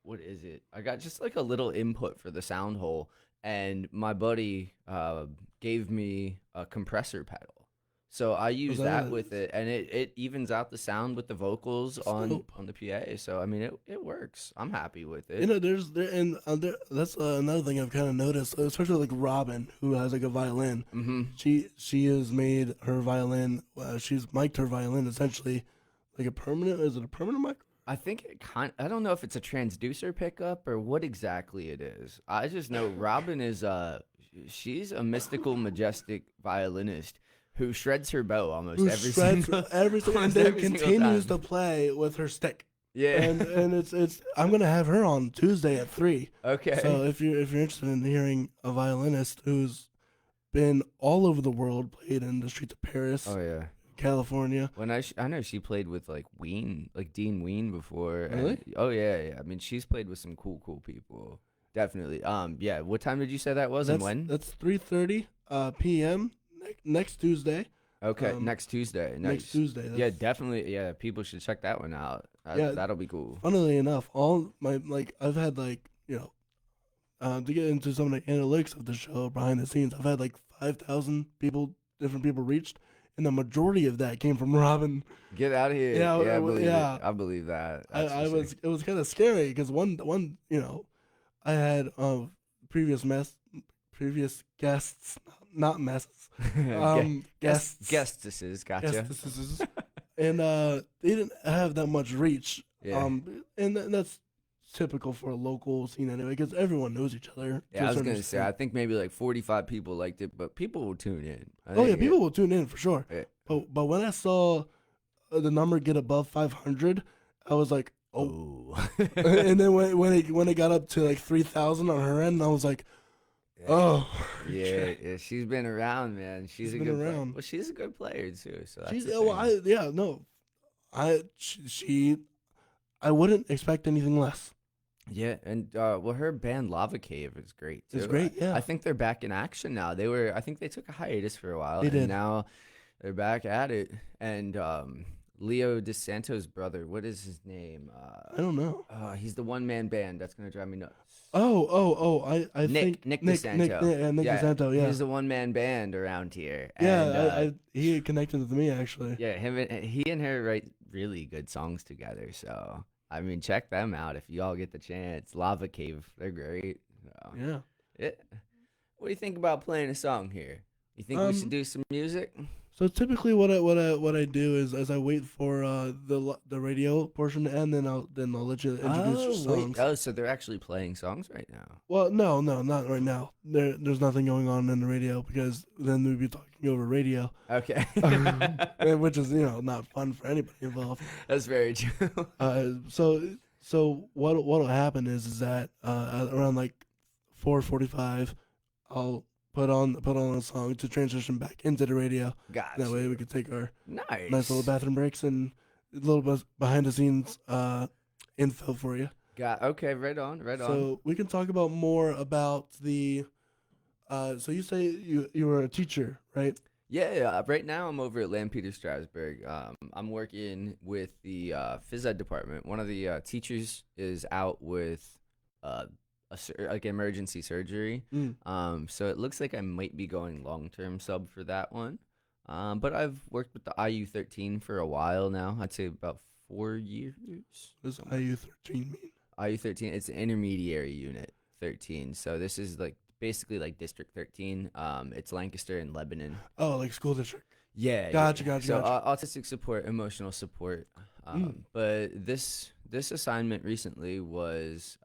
what is it? I got just like a little input for the sound hole, and my buddy gave me a compressor pedal. So I use that with it, and it evens out the sound with the vocals on the PA. So I mean, it works. I'm happy with it. That's another thing I've kind of noticed, especially like Robin, who has like a violin. Mm-hmm. She has made her violin. She's mic'd her violin essentially like a permanent. Is it a permanent mic? I think I don't know if it's a transducer pickup or what exactly it is. I just know Robin is she's a mystical, majestic violinist who shreds her bow almost every single and then continues to play with her stick. Yeah, and it's I'm gonna have her on Tuesday at 3. Okay. So if you're interested in hearing a violinist who's been all over the world, played in the streets of Paris, Oh yeah, California. when I know she played with like Ween, like Dean Ween before. Really? Oh yeah. I mean, she's played with some cool people. Definitely. Yeah. What time did you say that was and when? That's 3:30 p.m. Next Tuesday. Okay, next Tuesday. Nice. Next Tuesday. Yeah, definitely. Yeah, people should check that one out. That'll be cool. Funnily enough, all my I've had to get into some of the analytics of the show behind the scenes. I've had like 5,000 different people reached, and the majority of that came from Robin. Get out of here. Yeah, I believe yeah. it. I believe that. It was kind of scary because one I had previous guests, not messes. Guests. Guestesses, gotcha. Guestesses. And they didn't have that much reach. Yeah. And that's typical for a local scene anyway, because everyone knows each other. Yeah, I was gonna say, I think maybe like 45 people liked it, but people will tune in. People will tune in for sure. Yeah. But when I saw the number get above 500, I was like, oh. And then when it got up to like 3,000 on her end, I was like, oh. Yeah, she's been around, man. She's a good player. Well, she's a good player too. So I wouldn't expect anything less. Yeah, and her band Lava Cave is great too. It's great, yeah. I think they're back in action now. I think they took a hiatus for a while, They and did. now they're back at it. And Leo DeSanto's brother, what is his name? I don't know. He's the one-man band that's gonna drive me nuts. I think Nick DeSanto. Nick DeSanto, yeah. He's the one-man band around here. Yeah, And, he connected with me actually. yeah, he and her write really good songs together. So I mean, check them out if you all get the chance. Lava Cave, they're great. So, Yeah. What do you think about playing a song here? You think we should do some music? So typically, what I do is as I wait for the radio portion to end, then I'll let you introduce your Oh, wait. songs. Oh, so they're actually playing songs right now. Well, no, not right now. There's nothing going on in the radio because then we'd be talking over radio, Okay. which is not fun for anybody involved. That's very true. So what'll happen is that around like 4:45, I'll put on a song to transition back into the radio. That way we Gotcha. can take our nice little Nice. bathroom breaks and a little bit behind the scenes info for you. Okay, right on, right on. So we can talk about more about the. So you say you were a teacher, right? Yeah, yeah, right now I'm over at Lampeter Strasbourg. I'm working with the phys ed department. One of the teachers is out with uh, like emergency surgery. Mm. So it looks like I might be going long-term sub for that one. But I've worked with the IU13 for a while now. I'd say about 4 years. What does something. IU13 mean? IU13, it's an intermediary unit 13. So this is like basically like District 13. It's Lancaster and Lebanon. Oh, like school district. Yeah, Gotcha, yeah. gotcha, So gotcha. autistic support, emotional support. But this assignment recently was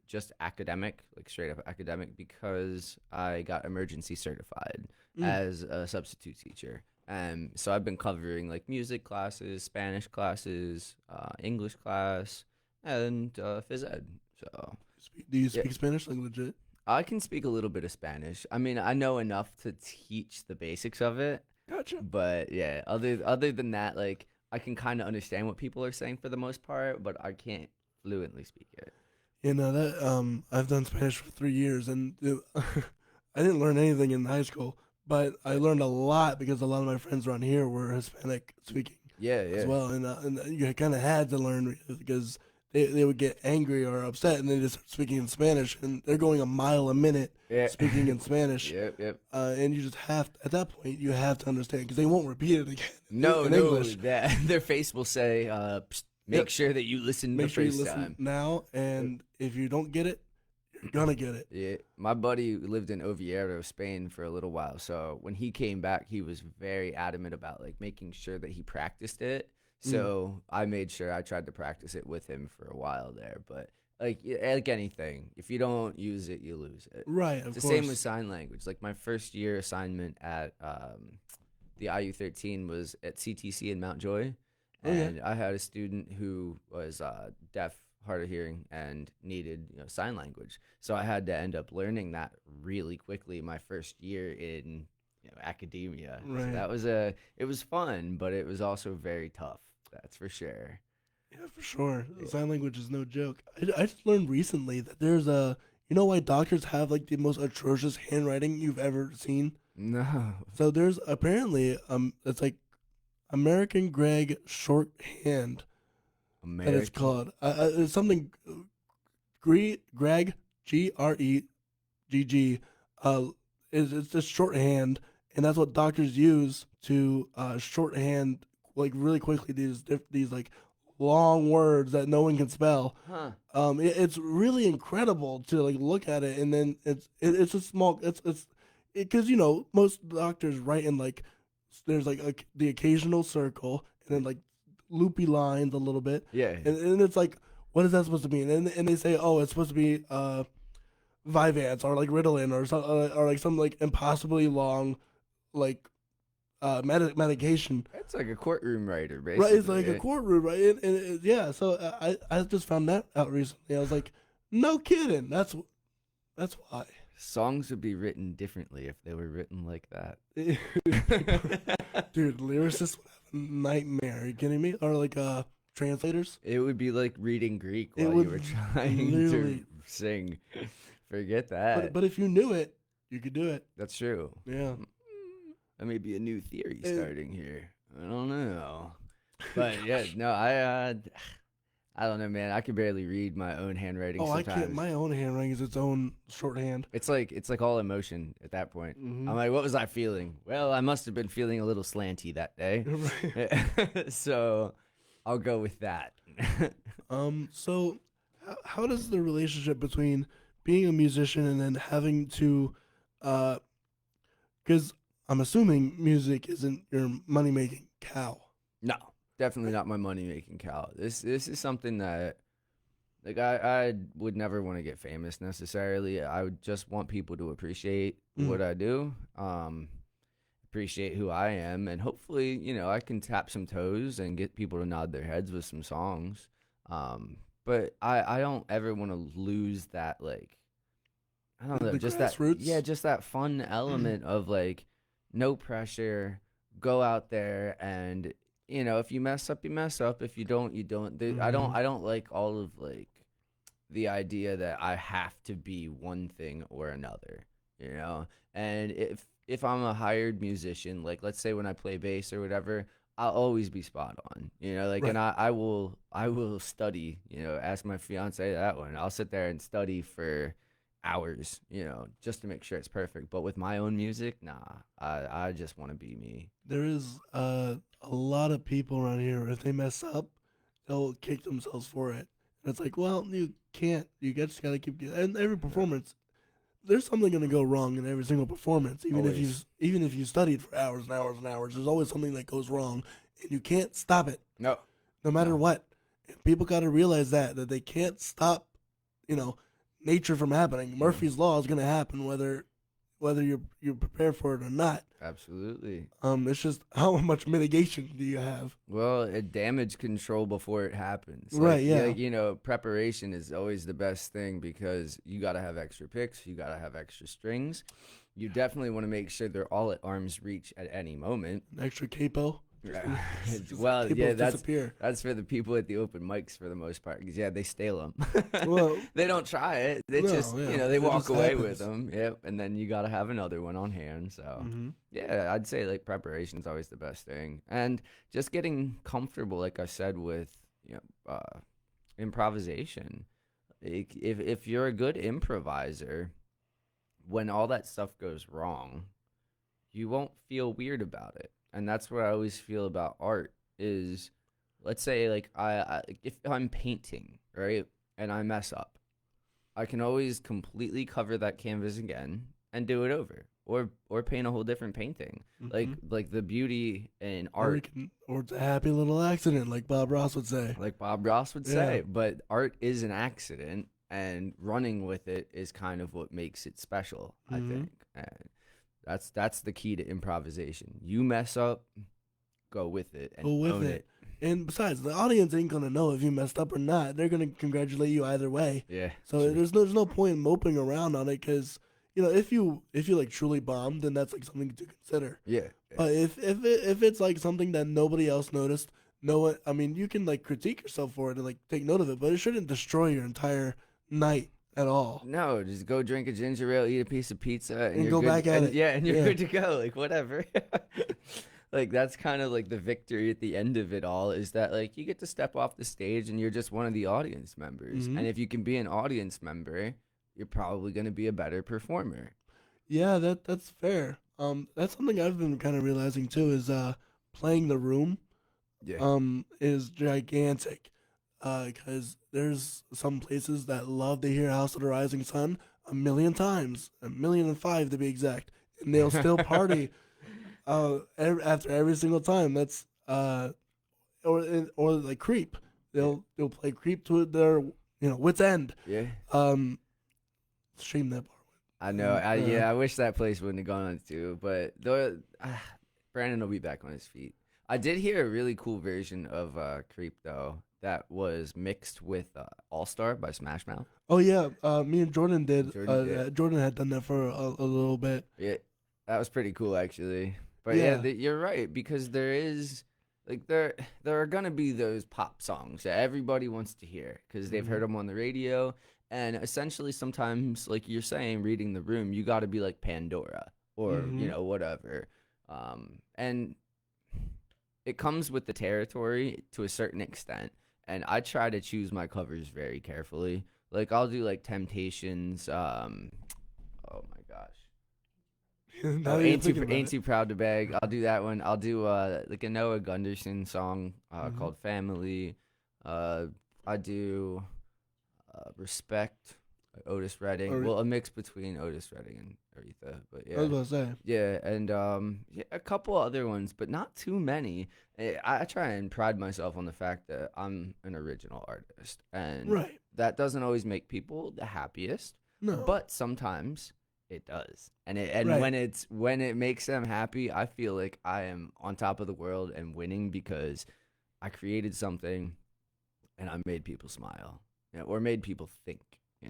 just academic, like straight up academic, because I got emergency certified as a substitute teacher. So I've been covering like music classes, Spanish classes, English class, and phys ed. So Do you yeah, speak Spanish like legit? I can speak a little bit of Spanish. I mean, I know enough to teach the basics of it. Gotcha. But yeah, other than that, like I can kind of understand what people are saying for the most part, but I can't fluently speak it. That I've done Spanish for 3 years, and I didn't learn anything in high school, but I learned a lot because a lot of my friends around here were Hispanic speaking Yeah, as yeah, well, and you kind of had to learn because they would get angry or upset, and they just start speaking in Spanish, and they're going a mile a minute yeah. speaking in Spanish, Yep, yep. and you just at that point you have to understand because they won't repeat it again No, in no, English. that their face will say, "Psst, make Yep. sure that you listen Make the sure you first listen time." now, and if you don't get it, you're gonna get it. Yeah, my buddy lived in Oviedo, Spain for a little while. So when he came back, he was very adamant about like making sure that he practiced it. So I made sure I tried to practice it with him for a while there. But like anything, if you don't use it, you lose it. Right, It's of the course. same with sign language. Like my first year assignment at the IU13 was at CTC in Mount Joy, Oh, yeah. and I had a student who was deaf, hard of hearing, and needed sign language. So I had to end up learning that really quickly my first year in academia. So Right. that was it was fun, but it was also very tough. That's for sure. Yeah, for sure. Yeah. Sign language is no joke. I just learned recently that there's why doctors have like the most atrocious handwriting you've ever seen? No. So there's apparently it's like American Greg shorthand that it's American. called. It's something Greg GREGG. It's just shorthand, and that's what doctors use to shorthand like really quickly these like long words that no one can spell. Huh. It's really incredible to like look at it, and then it's a small it's because most doctors write in like there's like the occasional circle and then like loopy lines a little bit, Yeah. and it's like what is that supposed to mean? And they say oh it's supposed to be Vyvanse or like Ritalin or some or like some like impossibly long like medication. It's like a courtroom writer, basically. Right, it's like a courtroom, right? Yeah, so I just found that out recently. I was like, no kidding. That's why. Songs would be written differently if they were written like that. Dude, lyricists would have a nightmare. Are you kidding me? Or like translators. It would be like reading Greek It while you would were trying literally- to sing. Forget that. But if you knew it, you could do it. That's true. Yeah. That may be a new theory Eh. starting here. I don't know. But yeah, no, I don't know, man. I can barely read my own handwriting Oh, I sometimes. can't. My own handwriting is its own shorthand. It's like all emotion at that point. Mhm. I'm like, what was I feeling? Well, I must have been feeling a little slanty that day. Right. So I'll go with that. So how does the relationship between being a musician and then having to, because I'm assuming music isn't your money making cow. No, definitely not my money making cow. This is something that like I would never want to get famous necessarily. I would just want people to appreciate Mm. what I do, appreciate who I am, and hopefully, I can tap some toes and get people to nod their heads with some songs. But I don't ever want to lose that, like, I don't know, The just that, yeah, grassroots. just that fun element of like no pressure, go out there and if you mess up, you mess up. If you don't, you don't. Hmm. I don't like all of like the idea that I have to be one thing or another, you know? And if I'm a hired musician, like let's say when I play bass or whatever, I'll always be spot on, like, and Right. I will study, ask my fiance that one. I'll sit there and study for hours, just to make sure it's perfect. But with my own music, nah, I just want to be me. There is a lot of people around here. If they mess up, they'll kick themselves for it. And it's like, well, you can't. You just gotta keep. And every Yeah. performance, there's something gonna go wrong in every single performance. Always. Even if you studied for hours and hours and hours, there's always something that goes wrong, and you can't stop it, No, no matter no. what. And people gotta realize that they can't stop, you know, nature from happening. Yeah, Murphy's law is gonna happen whether you're prepared for it or not. absolutely. It's just how much mitigation do you have? Well, damage control before it happens. Like, Right, yeah, yeah. preparation is always the best thing because you got to have extra picks, you got to have extra strings. You definitely want to make sure they're all at arm's reach at any moment. An extra capo. Yeah. Just Well, yeah, capos disappear. that's for the people at the open mics for the most part because yeah, they steal them. Well, They don't try it. They just, no, yeah. they It walk just away with happens. them. Yep, and then you got to have another one on hand. So, Hmm. yeah, I'd say like preparation is always the best thing, and just getting comfortable, like I said, with improvisation. Like, if you're a good improviser, when all that stuff goes wrong, you won't feel weird about it. And that's what I always feel about art is let's say like if I'm painting, right? And I mess up, I can always completely cover that canvas again and do it over or paint a whole different painting. Hmm. Like the beauty in Or art, or it's a happy little accident, like Bob Ross would say. like Bob Ross would Yeah. say, but art is an accident and running with it is kind of what makes it special, I Hmm. think. And that's the key to improvisation. You mess up, go with it and Go with own it. it. And besides, the audience ain't gonna know if you messed up or not. They're gonna congratulate you either way. Yeah, So true. there's no point in moping around on it because if you like truly bombed, then that's like something to consider. Yeah, yeah. But if it's like something that nobody else noticed, no one. I mean, you can like critique yourself for it and like take note of it, but it shouldn't destroy your entire night at all. No, just go drink a ginger ale, eat a piece of pizza, and And you're go good. back at And it. yeah, and you're Yeah. good to go. Like whatever. Like that's kind of like the victory at the end of it all is that like you get to step off the stage and you're just one of the audience members. Hmm. And if you can be an audience member, you're probably going to be a better performer. Yeah, that's fair. That's something I've been kind of realizing too is playing the room Yeah. is gigantic. Because there's some places that love to hear House of the Rising Sun a million times, 1,000,005 to be exact, and they'll still party after every single time. That's or like Creep. Yeah. They'll play Creep to their wits end. Yeah. Um, Stream that part. I know. And, Yeah, I wish that place wouldn't have gone on too, but Brandon will be back on his feet. I did hear a really cool version of Creep though that was mixed with All Star by Smash Mouth. oh yeah, me and Jordan did. Jordan, yeah, Jordan had done that for a little bit. yeah, that was pretty cool actually. But yeah, Yeah. you're right because there is like there are gonna be those pop songs that everybody wants to hear because they've Hmm. heard them on the radio, and essentially sometimes like you're saying, reading the room, you got to be like Pandora or Hmm. whatever, and it comes with the territory to a certain extent. And I try to choose my covers very carefully. Like I'll do like Temptations. Oh my gosh. Now Oh, that you're thinking about ain't it. too proud to beg. I'll do that one. I'll do like a Noah Gunderson song Hmm. called Family. Uh, I do Respect. Otis Redding. Or- Well, a mix between Otis Redding and Aretha, but I was yeah. about to say. Yeah, and yeah, a couple other ones, but not too many. I try and pride myself on the fact that I'm an original artist, and Right. that doesn't always make people the happiest, No. but sometimes it does. And Right. when it makes them happy, I feel like I am on top of the world and winning because I created something and I made people smile, or made people think.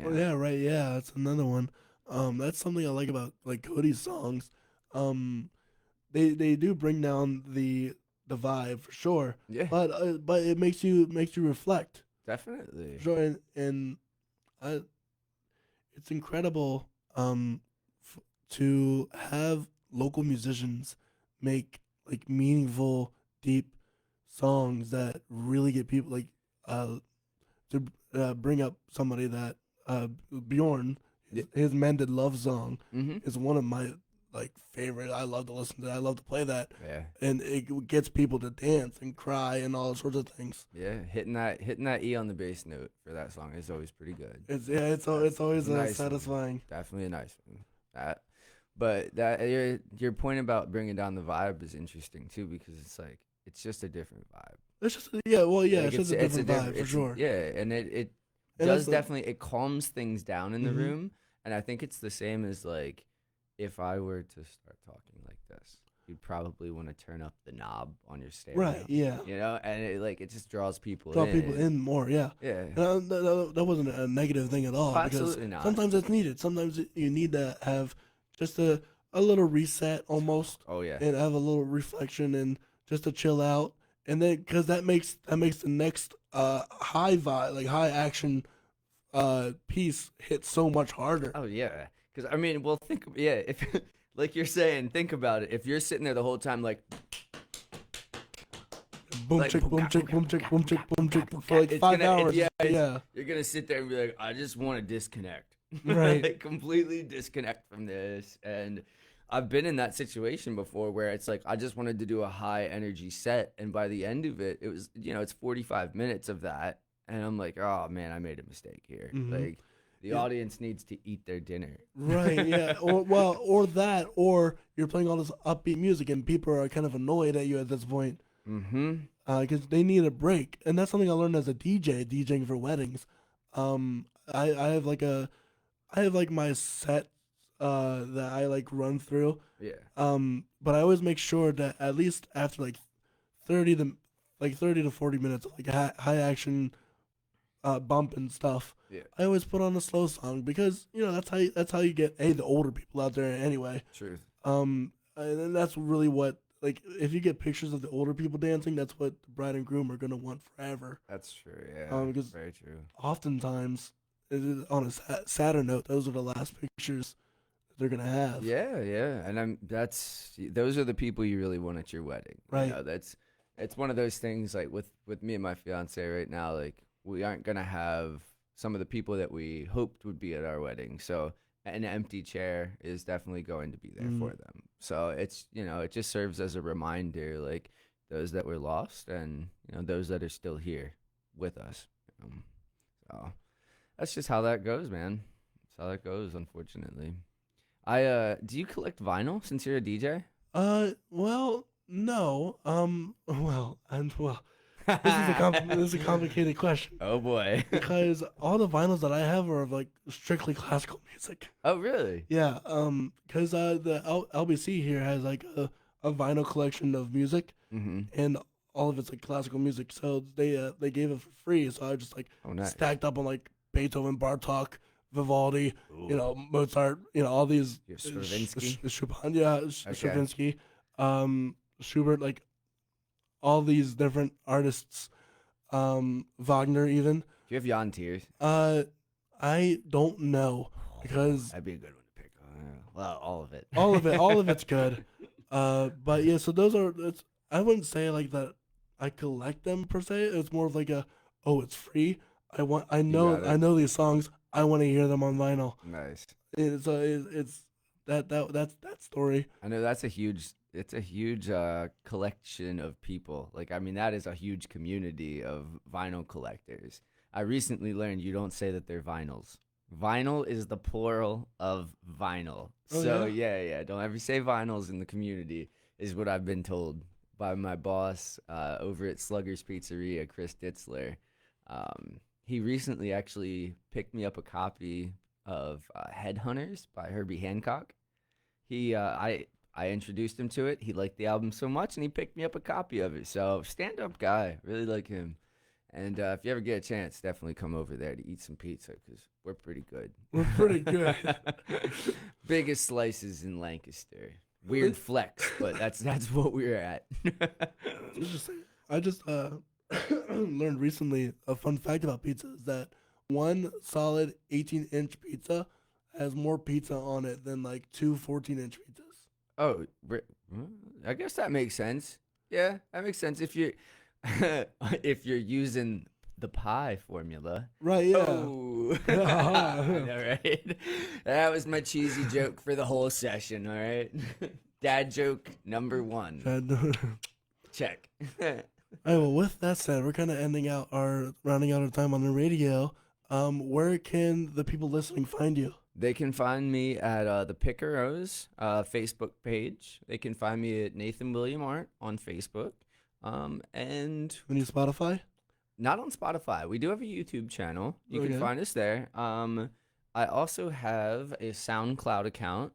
Oh, yeah, right. Yeah, that's another one. That's something I like about like Cody's songs. Um, they do bring down the vibe for sure, Yeah, but it makes you reflect. definitely. For sure, and I, it's incredible to have local musicians make like meaningful, deep songs that really get people like uh to bring up somebody that Bjorn, Yeah. his Mended Love song Mm-hmm. is one of my like favorite. I love to listen to that. I love to play that, Yeah. and it gets people to dance and cry and all sorts of things. Yeah, hitting that E on the bass note for that song is always pretty good. It's always a nice one. satisfying. Definitely a nice one. But your point about bringing down the vibe is interesting too because it's just a different vibe. It's just Like, it's just a different vibe for sure. Yeah, and it And does that's definitely it calms things down in the Mhm. room, and I think it's the same as like if I were to start talking like this, you'd probably want to turn up the knob on your stereo. Right, yeah. And it just draws people Draw in. people in more, yeah. Yeah. And that wasn't a negative thing at all. Oh, Because absolutely not. sometimes it's needed. Sometimes you need to have just a little reset almost, Oh yeah. and have a little reflection and just to chill out. And then because that makes the next high vibe, like high action piece hit so much harder. Oh yeah. Because I mean, well, if like you're saying, think about it. If you're sitting there the whole time, like Boom like, chick, boom chick, boom chick, boom chick, boom chick for like it's 5 gonna- hours. yeah, you're gonna sit there and be like, I just want to disconnect, Right. Like, completely disconnect from this. And I've been in that situation before where it's like I just wanted to do a high energy set, and by the end of it, it was it's 45 minutes of that, and I'm like, oh man, I made a mistake here. Mhm. Like the Yeah. audience needs to eat their dinner. Right, yeah, or you're playing all this upbeat music and people are kind of annoyed at you at this point Mm-hmm. because they need a break, and that's something I learned as a DJ, DJing for weddings. I have like my set that I like run through, Yeah. but I always make sure that at least after like 30 to 40 minutes of like high action bump and stuff. Yeah. I always put on a slow song because that's how you get the older people out there anyway. Truth. And that's really what like if you get pictures of the older people dancing, that's what the bride and groom are gonna want forever. That's true. Yeah. Because Very true. oftentimes, on a sadder note, those are the last pictures that they're gonna have. Yeah, yeah, and those are the people you really want at your wedding, Right. It's one of those things like with me and my fiance right now, like we aren't gonna have some of the people that we hoped would be at our wedding, so an empty chair is definitely going to be there for them. So it's it just serves as a reminder, like those that were lost and those that are still here with us. So that's just how that goes, man. That's how that goes, unfortunately. Do you collect vinyl since you're a DJ? Well, no. This is a complicated question Oh boy. because all the vinyls that I have are of like strictly classical music. Oh really? Yeah. Because the LBC here has like a vinyl collection of music, Mm-hmm. and all of it's like classical music. So they gave it for free. So I just like Oh nice. stacked up on like Beethoven, Bartok, Vivaldi, Ooh. Mozart, all these. You have Stravinsky? Chopin, yeah, Okay. Stravinsky, Schubert, like all these different artists, Wagner even. Do you have Jan Tears? I don't know because That'd be a good one to pick. Well, all of it. all of it's good. But yeah, so I wouldn't say like that I collect them per se. It's more of like it's free. I got it. know these songs. I want to hear them on vinyl. Nice. It's that's that story. I know it's a huge collection of people. Like, I mean, that is a huge community of vinyl collectors. I recently learned you don't say that they're vinyls. Vinyl is the plural of vinyl. Oh, So yeah? yeah. Don't ever say vinyls in the community, is what I've been told by my boss over at Slugger's Pizzeria, Chris Ditzler. He recently actually picked me up a copy of Headhunters by Herbie Hancock. I introduced him to it. He liked the album so much, and he picked me up a copy of it. So stand-up guy, really like him. And if you ever get a chance, definitely come over there to eat some pizza because we're pretty good. We're pretty good. Biggest slices in Lancaster. Weird flex, but that's what we're at. Interesting. I just learned recently a fun fact about pizza is that one solid 18-inch pizza has more pizza on it than like two 14-inch pizzas. Oh, I guess that makes sense. Yeah, that makes sense if you're if you're using the pie formula. Right, yeah. Oh. I know, right? That was my cheesy joke for the whole session, all right? Dad joke number 1. Check. All right, well, with that said, we're kind of rounding out our time on the radio. Where can the people listening find you? They can find me at the Picaros Facebook page. They can find me at Nathan William Arndt on Facebook. And Any Spotify? not on Spotify. We do have a YouTube channel. You can Okay. find us there. I also have a SoundCloud account.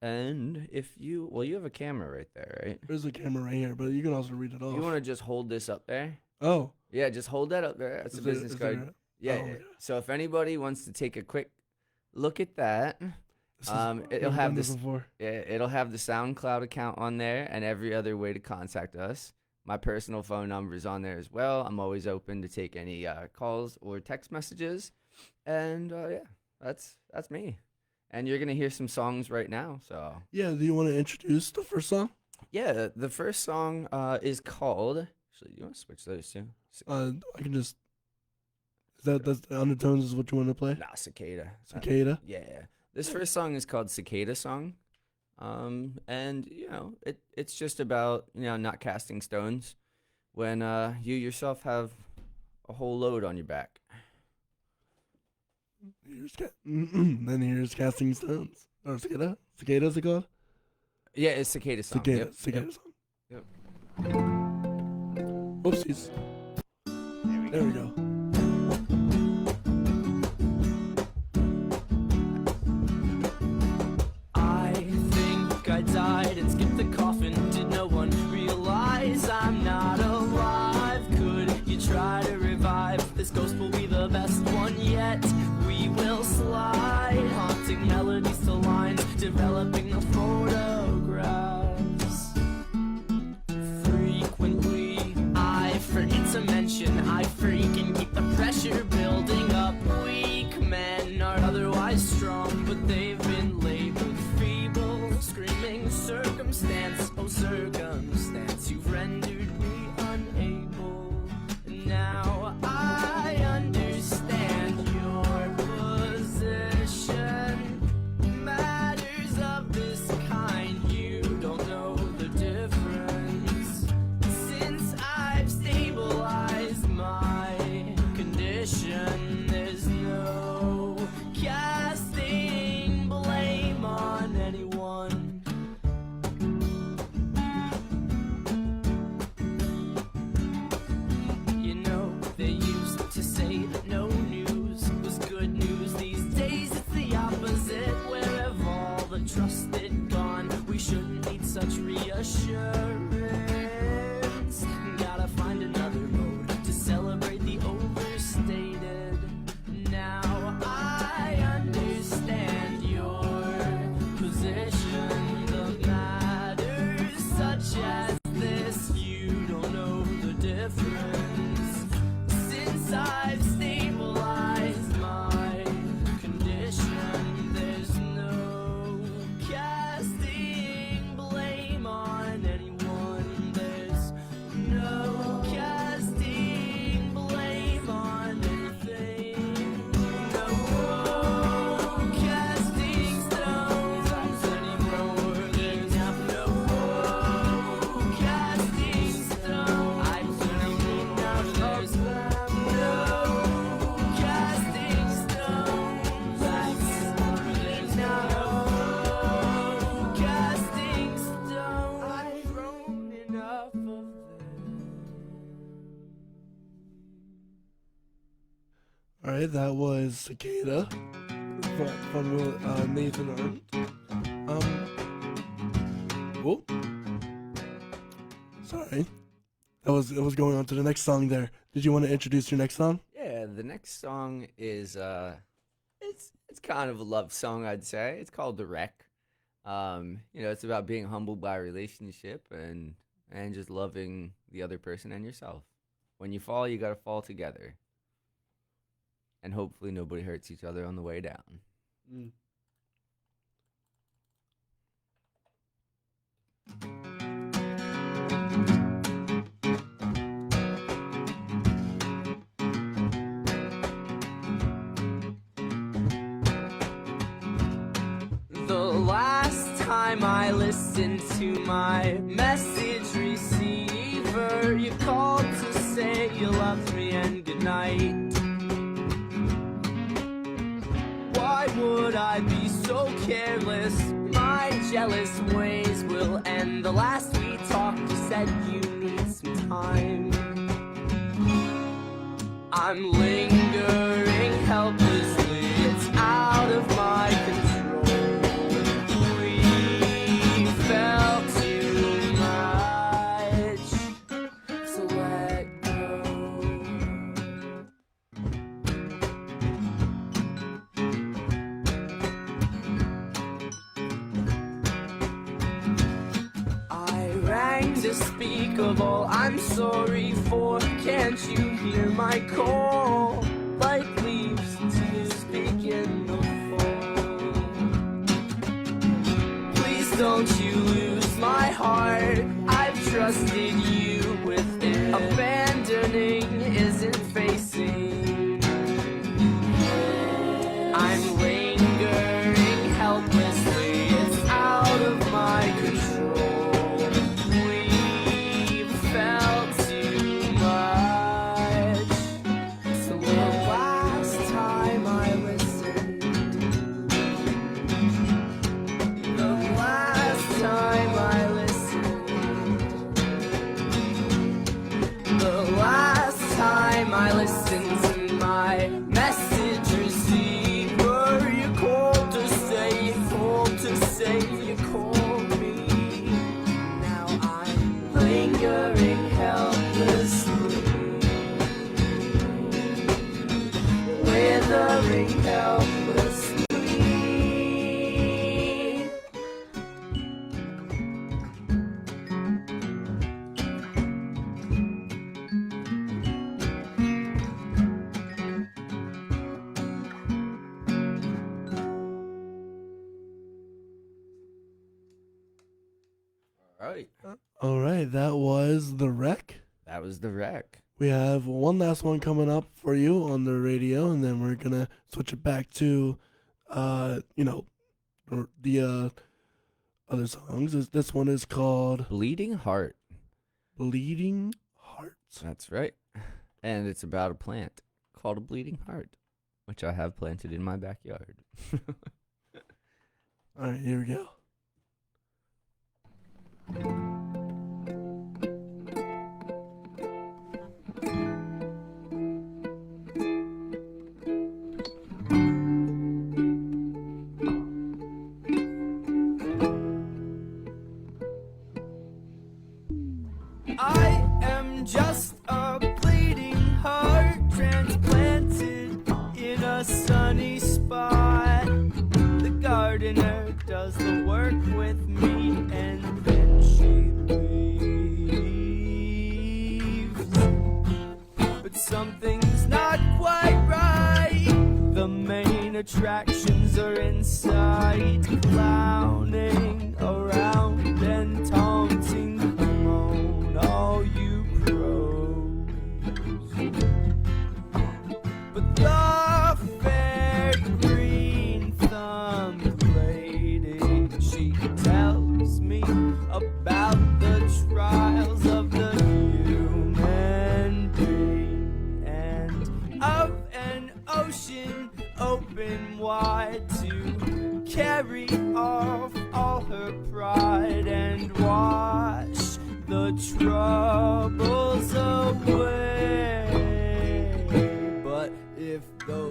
And you have a camera right there, right? There's a camera right here, but you can also read it off. You want to just hold this up there? Oh. Yeah, just hold that up there. That's Is a there- business is card. there- Yeah, oh, yeah. yeah. So if anybody wants to take a quick look at that, This is- it'll I've have done this. before. It'll have the SoundCloud account on there and every other way to contact us. My personal phone number is on there as well. I'm always open to take any calls or text messages. And yeah, that's me. And you're gonna hear some songs right now. So Yeah, do you want to introduce the first song? yeah, the first song is called. Actually, you want to switch those two? I can just. That's the undertones is what you want to play? Nah, Cicada. Cicada? Yeah. This first song is called Cicada Song. And it's just about, not casting stones when you yourself have a whole load on your back. Then here's Casting Stones. Or Cicada? Cicada is it called? Yeah, it's Cicada Song. Cicada. Yep, Cicada yep. song. Yep. Whoopsies. There we go. I think I died and skipped the coffin. Did no one realize I'm not alive? Could you try to revive? This ghost will be the best one yet. We will slide, haunting melodies to lines, developing the photographs. Frequently, I forget to mention I freaking keep the pressure building up. Weak men are otherwise strong, but they've been labeled feeble. Screaming circumstance, oh circumstance, you've rendered me unable. Now I understand your position. Matters of this kind, you don't know the difference. Since I've stabilized my condition, there's no casting blame on anyone. You know, they used to say that no news was good news. These days it's the opposite. Where have all the trusted gone? We shouldn't need such reassurance. Gotta find another mode to celebrate the overstated. Now I understand your position. The matters such as this, you don't know the difference. Since I've stabilized my condition, there's no casting blame on anyone. There's no casting All right, that was Cicada from Nathan Arndt. Whoa. Sorry. It was going on to the next song there. Did you want to introduce your next song? Yeah, the next song is it's kind of a love song, I'd say. It's called The Wreck. It's about being humbled by a relationship and just loving the other person and yourself. When you fall, you got to fall together. And hopefully nobody hurts each other on the way down. Mm. The last time I listened to my message receiver, you called to say you loved me and goodnight. Why would I be so careless? My jealous ways will end. The last we talked, you said you need some time. I'm lingering helplessly, it's out of my control. We felt too much, so let go. I rang to speak of all I'm sorry for. Can't you hear my call? Like leaves to speak in the fall. Please don't you lose my heart. I've trusted you with it. Abandoning isn't facing. I'm lingering helplessly. It's out of my control. We felt too much. So the last time I listened, the last time I listened, the last time I listened to my message receiver, you called to say, you called me. Now I'm lingering helplessly, withering helplessly. All right. All right, that was The Wreck. That was The Wreck. We have one last one coming up for you on the radio, and then we're gonna switch it back to, the other songs. This one is called Bleeding Heart. "Bleeding Hearts." That's right. And it's about a plant called a bleeding heart, which I have planted in my backyard. All right, here we go. I am just a bleeding heart transplanted in a sunny spot. The gardener does the work with me and then she leaves. But something's not quite right. The main attractions are inside, clowning around and taunting. Come on, all you pros. But the fair green thumbed lady, she tells me about the trials of the human being and of an ocean open wide to carry off all her pride and wash the troubles away. But if those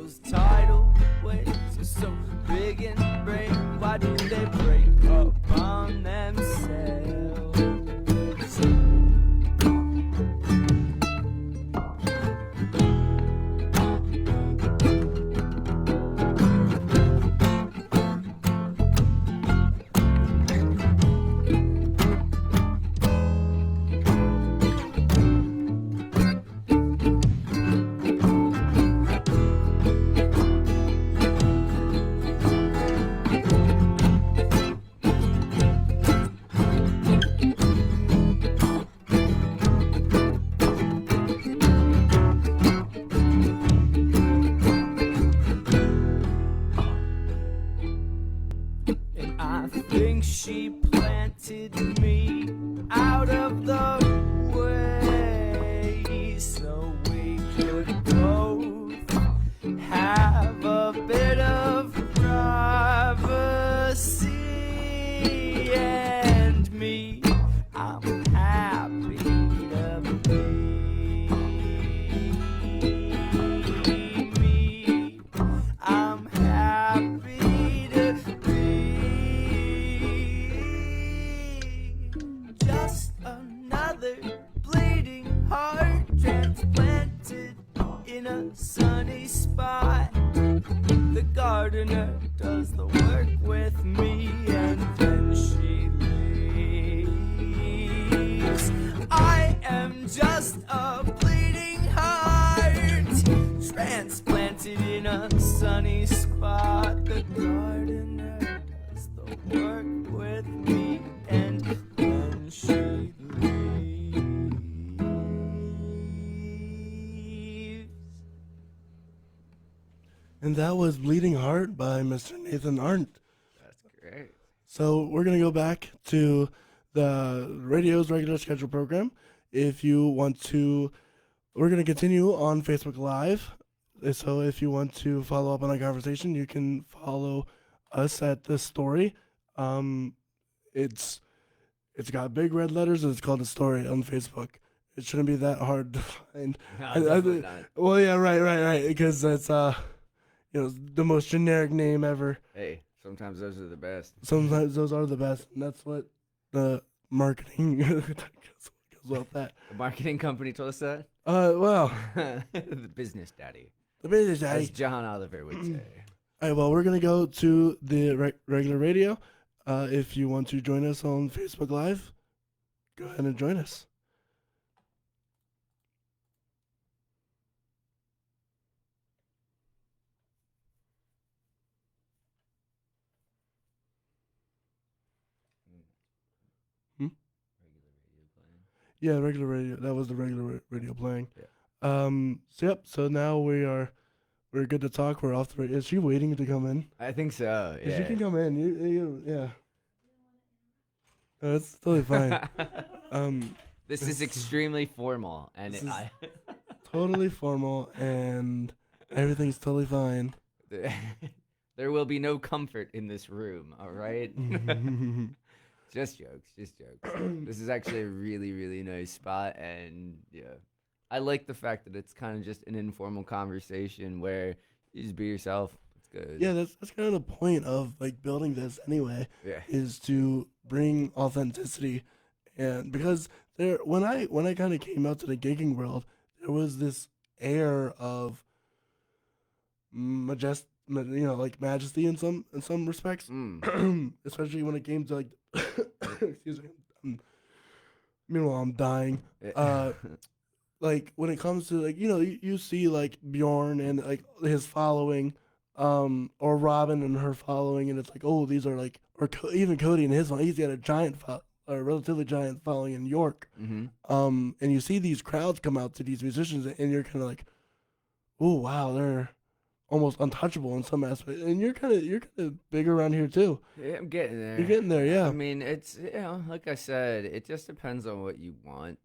me out of the way so we could both have a bit of privacy. And me, I'm happy to be me. I'm happy to be just another bleeding heart transplanted in a sunny spot. The gardener does the work with me and then she leaves. I am just a bleeding heart transplanted in a sunny spot. The gardener does the work with me and then she leaves. And that was Bleeding Heart by Mr. Nathan Arndt. That's great. So we're going to go back to the radio's regular schedule program. If you want to, we're going to continue on Facebook Live. So if you want to follow up on our conversation, you can follow us at this story. It's got big red letters and it's called A Story on Facebook. It shouldn't be that hard to find. No, definitely not. Well, yeah, right. Because that's the most generic name ever. Hey, sometimes those are the best. Sometimes those are the best, and that's what the marketing goes with that. The marketing company told us that? Well, The business daddy. the business As daddy. John Oliver would say. All right, well, we're going to go to the regular radio. If you want to join us on Facebook Live, go ahead and join us. Yeah, regular radio. That was the regular radio playing. Yeah. So now we're good to talk. We're off the radio. Is she waiting to come in? I think so, If yeah. you can come in. Yeah. That's totally fine. This is extremely formal, and This is- Totally formal, and everything's totally fine. there will be no comfort in this room, all right? Just jokes. This is actually a really, really nice spot, and yeah, I like the fact that it's kind of just an informal conversation where you just be yourself. It's good. Yeah, that's kind of the point of like building this anyway, Yeah. is to bring authenticity, and because when I kind of came out to the gigging world, there was this air of like majesty in some respects, especially when it came to like, excuse me. Meanwhile, I'm dying. Like when it comes to like you see like Bjorn and like his following, or Robin and her following, and it's like, oh, these are like, or even Cody and his one, he's got a relatively giant following in York. Mm-hmm. And you see these crowds come out to these musicians, and you're kind of like, oh wow, they're almost untouchable in some aspects, and you're kind of big around here too. Yeah, I'm getting there. You're getting there, yeah. I mean, it's like I said, it just depends on what you want.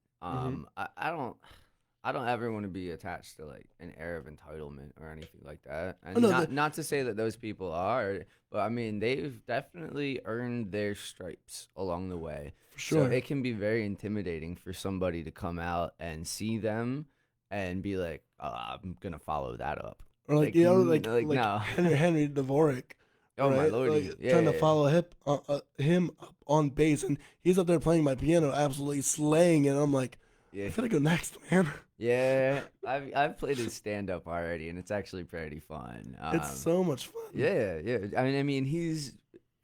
I don't ever want to be attached to like an air of entitlement or anything like that. And not to say that those people are, but I mean they've definitely earned their stripes along the way. For sure. So it can be very intimidating for somebody to come out and see them and be like, oh, I'm gonna follow that up. Or like no. Henry Dvorak. Oh my right? lordy. Like, Yeah, trying to yeah. follow him up on bass, and he's up there playing my piano, absolutely slaying it. I'm like, Yeah. I gotta go next, man. Yeah, I've played his stand up already, and it's actually pretty fun. It's so much fun. Yeah. I mean,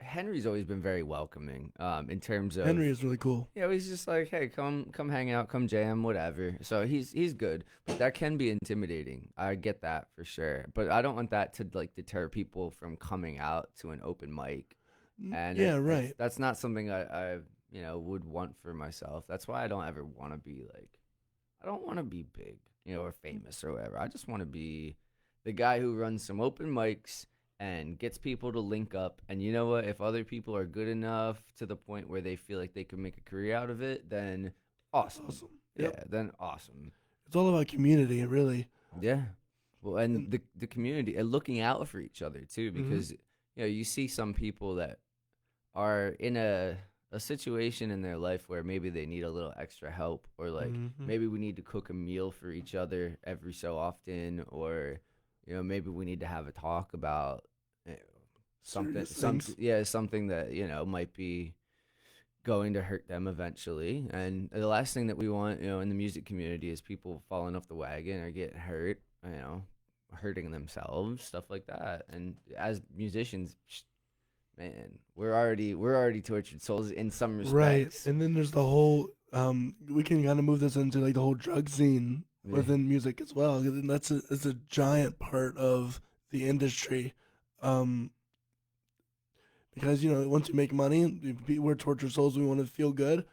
Henry's always been very welcoming. In terms of Henry is really cool. Yeah, he's just like, hey, come hang out, come jam, whatever. So he's good, but that can be intimidating. I get that for sure, but I don't want that to like deter people from coming out to an open mic. And Yeah, right. That's not something I would want for myself. That's why I don't ever want to be like, I don't want to be big, or famous or whatever. I just want to be the guy who runs some open mics and gets people to link up. And you know what? If other people are good enough to the point where they feel like they can make a career out of it, then awesome. Yep. Yeah, then awesome. It's all about community, really. Yeah. Well, and the community and looking out for each other too, because you see some people that are in a situation in their life where maybe they need a little extra help, or like maybe we need to cook a meal for each other every so often, or maybe we need to have a talk about something that might be going to hurt them eventually. And the last thing that we want in the music community is people falling off the wagon or getting hurt, hurting themselves, stuff like that. And as musicians, man, we're already tortured souls in some respects. Right. And then there's the whole we can kind of move this into like the whole drug scene within music as well. And it's a giant part of the industry. Because once you make money, we're tortured souls. We want to feel good,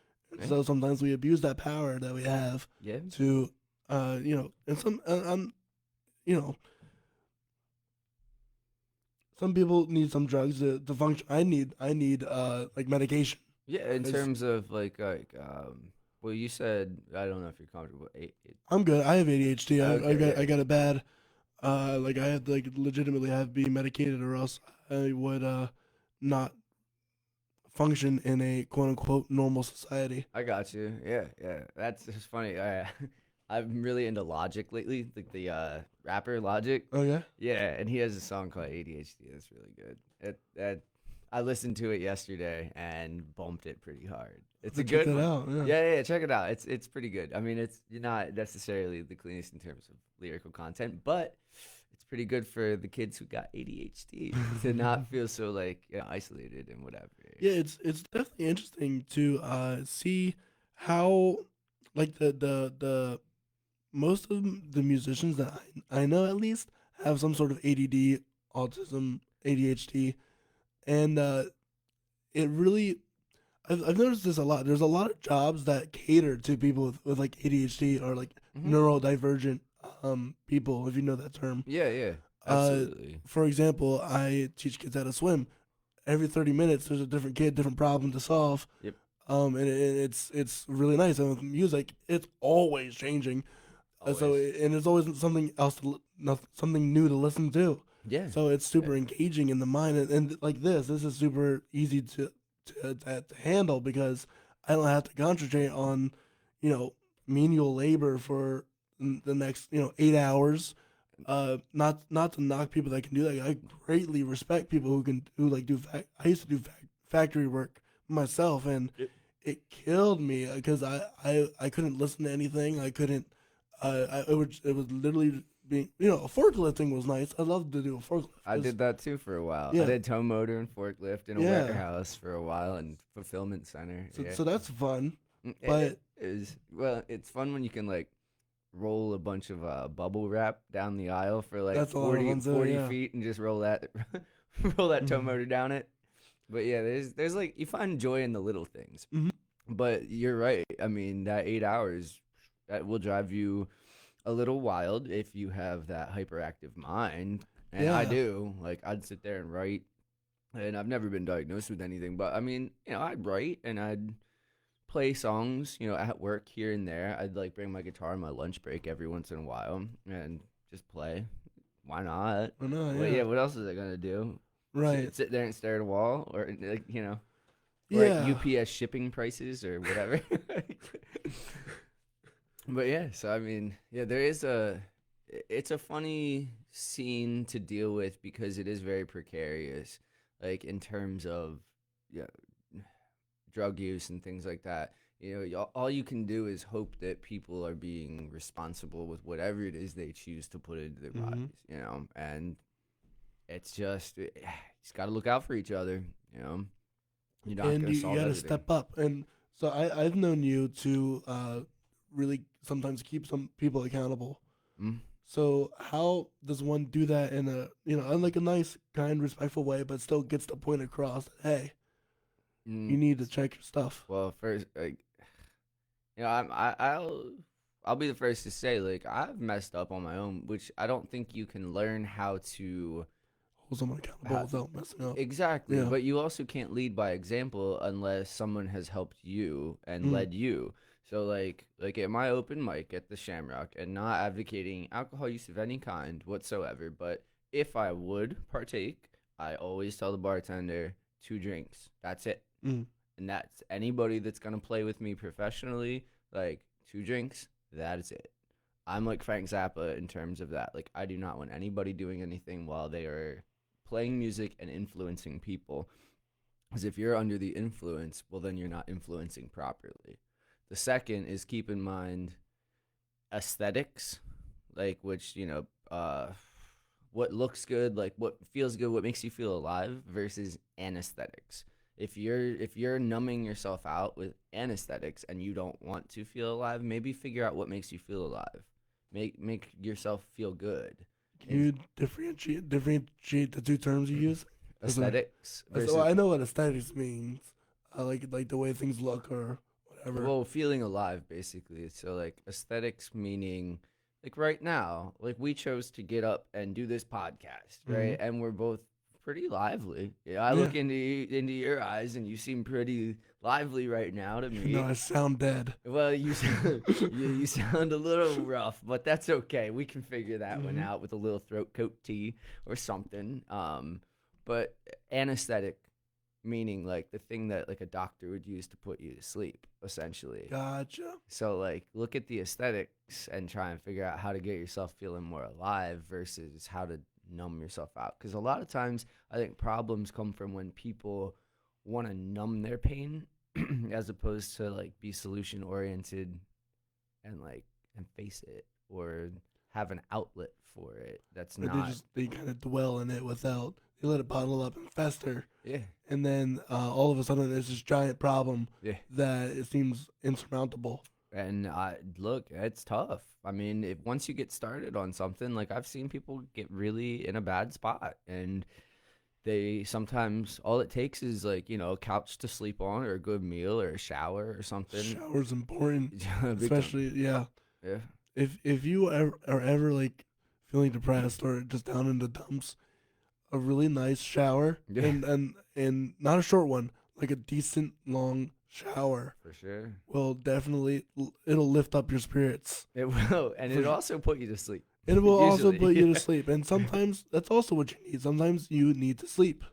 so sometimes we abuse that power that we have. Yeah. To, and some people need some drugs to function. I need like medication. Yeah, in terms of well, you said, I don't know if you're comfortable. I'm good. I have ADHD. Okay, I got it bad. Like I have to legitimately have to be medicated, or else I would not function in a quote unquote normal society. I got you. Yeah. That's just funny. I'm really into Logic lately, like the rapper Logic. Oh yeah. Yeah, and he has a song called ADHD. That's really good. I listened to it yesterday and bumped it pretty hard. It's a good Check one. that out. Yeah, check it out. It's pretty good. I mean, it's not necessarily the cleanest in terms of lyrical content, but it's pretty good for the kids who got ADHD to not feel so isolated and whatever. Yeah, it's definitely interesting to see how like the most of the musicians that I know at least have some sort of ADD, autism, ADHD, and it really I've noticed this a lot. There's a lot of jobs that cater to people with like ADHD or like neurodivergent people, if you know that term. Yeah, absolutely. For example, I teach kids how to swim. Every 30 minutes, there's a different kid, different problem to solve. Yep. And it's really nice. And with music, it's always changing. Always. And there's always something else something new to listen to. Yeah. So it's super engaging in the mind, and like this is super easy to handle because I don't have to concentrate on, menial labor for the next 8 hours. Not to knock people that can do that. I greatly respect people who do I used to do factory work myself, and it killed me because I couldn't listen to anything. I couldn't. It was literally being, forklifting was nice. I loved to do a forklift. I did that too for a while. Yeah. I did tow motor and forklift in a warehouse for a while and fulfillment center. So that's fun. But it's fun when you can roll a bunch of bubble wrap down the aisle for That's 40 yeah. feet and just roll that tow motor down it. But yeah, there's you find joy in the little things. But you're right. I mean, that 8 hours, that will drive you a little wild if you have that hyperactive mind. And I do. I'd sit there and write. And I've never been diagnosed with anything. But, I mean, I'd write and I'd play songs, at work here and there. I'd, bring my guitar on my lunch break every once in a while and just play. Why not? Why not? But, yeah, what else is I going to do? Right. Sit there and stare at a wall? Or, UPS shipping prices or whatever. But yeah, so I mean, yeah, it's a funny scene to deal with because it is very precarious, in terms of drug use and things like that. All you can do is hope that people are being responsible with whatever it is they choose to put into their bodies, and it's just, you just got to look out for each other, You're not going to solve you got to everything. step up. And so I've known you to really sometimes keep some people accountable. So how does one do that in a nice, kind, respectful way, but still gets the point across that, hey, you need to check your stuff? Well, first, I'll be the first to say, I've messed up on my own, which I don't think you can learn how to hold someone accountable without messing up. Exactly. Yeah. But you also can't lead by example unless someone has helped you and led you. So like at my open mic at the Shamrock, and not advocating alcohol use of any kind whatsoever, but if I would partake, I always tell the bartender 2 drinks. That's it. Mm. And that's anybody that's going to play with me professionally, like 2 drinks, that is it. I'm like Frank Zappa in terms of that. Like, I do not want anybody doing anything while they are playing music and influencing people. Because if you're under the influence, well, then you're not influencing properly. The second is keep in mind aesthetics, like which, what looks good, like what feels good, what makes you feel alive versus anesthetics. If you're numbing yourself out with anesthetics and you don't want to feel alive, maybe figure out what makes you feel alive. Make yourself feel good. Can you differentiate the 2 terms you use? Aesthetics. So I know what aesthetics means. I like the way things look or whatever. Well, feeling alive, basically. So, like, aesthetics meaning, like, right now, like, we chose to get up and do this podcast, right? And we're both pretty lively. Yeah, I look into your eyes, and you seem pretty lively right now to me. No, I sound dead. Well, you sound a little rough, but that's okay. We can figure that one out with a little throat coat tea or something. But anesthetic meaning like the thing that like a doctor would use to put you to sleep, essentially. Gotcha. So like look at the aesthetics and try and figure out how to get yourself feeling more alive versus how to numb yourself out. Because a lot of times I think problems come from when people want to numb their pain as opposed to like be solution oriented and face it or have an outlet for it. That's not. They kind of dwell in it without. They let it bottle up and fester. Yeah. And then all of a sudden there's this giant problem that it seems insurmountable. And look, it's tough. I mean, once you get started on something, like I've seen people get really in a bad spot, and they sometimes all it takes is like a couch to sleep on, or a good meal, or a shower, or something. Shower's important, especially yeah. If you are ever like feeling depressed or just down in the dumps, a really nice shower and not a short one, like a decent long shower for sure will definitely it'll lift up your spirits. It will, and it'll also put you to sleep. It will also put you to sleep, and sometimes that's also what you need. Sometimes you need to sleep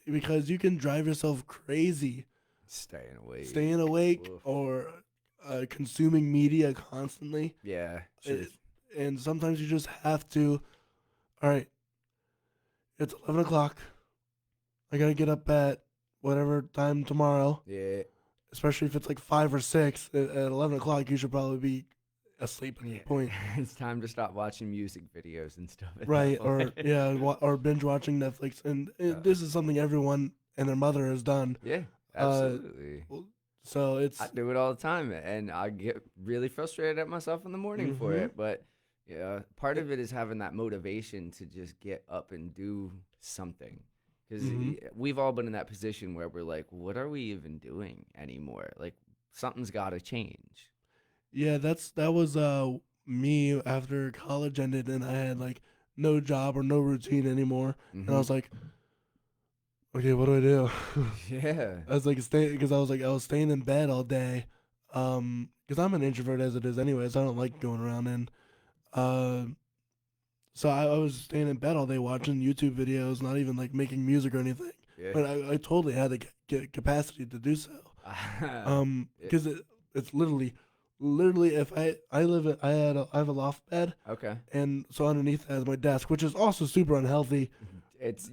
because you can drive yourself crazy staying awake Oof. or consuming media constantly. Yeah, and sometimes you just have to. All right, it's 11 o'clock. I gotta get up at whatever time tomorrow. Yeah. Especially if it's like 5 or 6 at 11 o'clock, you should probably be asleep at that point. It's time to stop watching music videos and stuff. Right, or binge watching Netflix. And this is something everyone and their mother has done. Yeah, absolutely. So I do it all the time, and I get really frustrated at myself in the morning for it. But yeah, part of it is having that motivation to just get up and do something. Because we've all been in that position where we're like, what are we even doing anymore? Like, something's got to change. Yeah, that was me after college ended, and I had like no job or no routine anymore. And I was like, okay, what do I do? Yeah. I was like, because I was staying in bed all day. Because I'm an introvert as it is anyway, so I don't like going around. And so I was staying in bed all day watching YouTube videos, not even like making music or anything. Yeah. But I totally had the capacity to do so. Because it's literally if I have a loft bed. Okay. And so underneath that is my desk, which is also super unhealthy.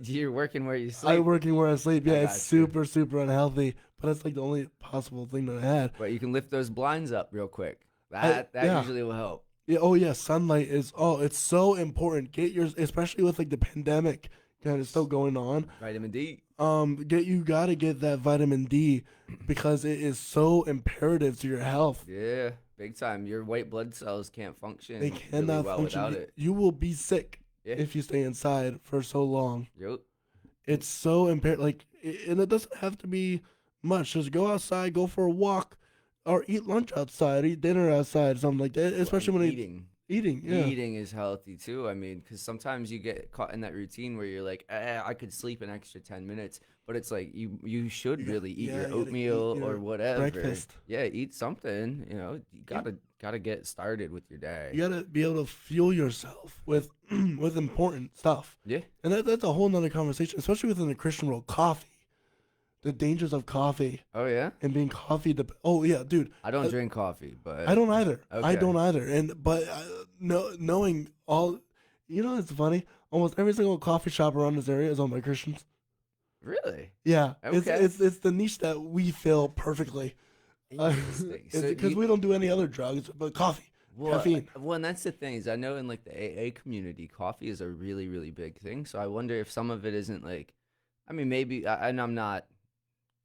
You're working where you sleep. I'm working where I sleep. Yeah, it's super super unhealthy. But it's like the only possible thing that I had. But you can lift those blinds up real quick. That usually will help. Yeah. Oh yeah. Sunlight is. Oh, it's so important. Especially with like the pandemic kind of still going on. Vitamin D. You gotta get that vitamin D because it is so imperative to your health. Yeah, big time. Your white blood cells can't function. They cannot really well function without it. You will be sick if you stay inside for so long. Yep. It's so imperative. And it doesn't have to be much. Just go outside, go for a walk. Or eat lunch outside, eat dinner outside, something like that. Especially when eating. Eating, yeah. Eating is healthy too. I mean, because sometimes you get caught in that routine where you're like, I could sleep an extra 10 minutes, but it's like you should really eat Yeah, your you gotta eat oatmeal or your whatever. breakfast. Yeah, eat something. You know, you gotta get started with your You day. gotta be able to fuel yourself with with important stuff, Yeah. and that's a whole nother conversation, especially within the Christian world. Coffee, the dangers of coffee, Oh yeah. and being oh yeah, dude. I don't drink coffee, I but don't either. I okay. don't either. And but knowing all, it's funny. Almost every single coffee shop around this area is owned by Christians. Really? Yeah, Okay. it's the niche that we fill perfectly. Interesting. It's So because you, we don't do any other drugs, but coffee, caffeine. well, and that's the thing is I know in like the AA community, coffee is a really, really big thing. So I wonder if some of it isn't like, I mean, maybe, and I'm not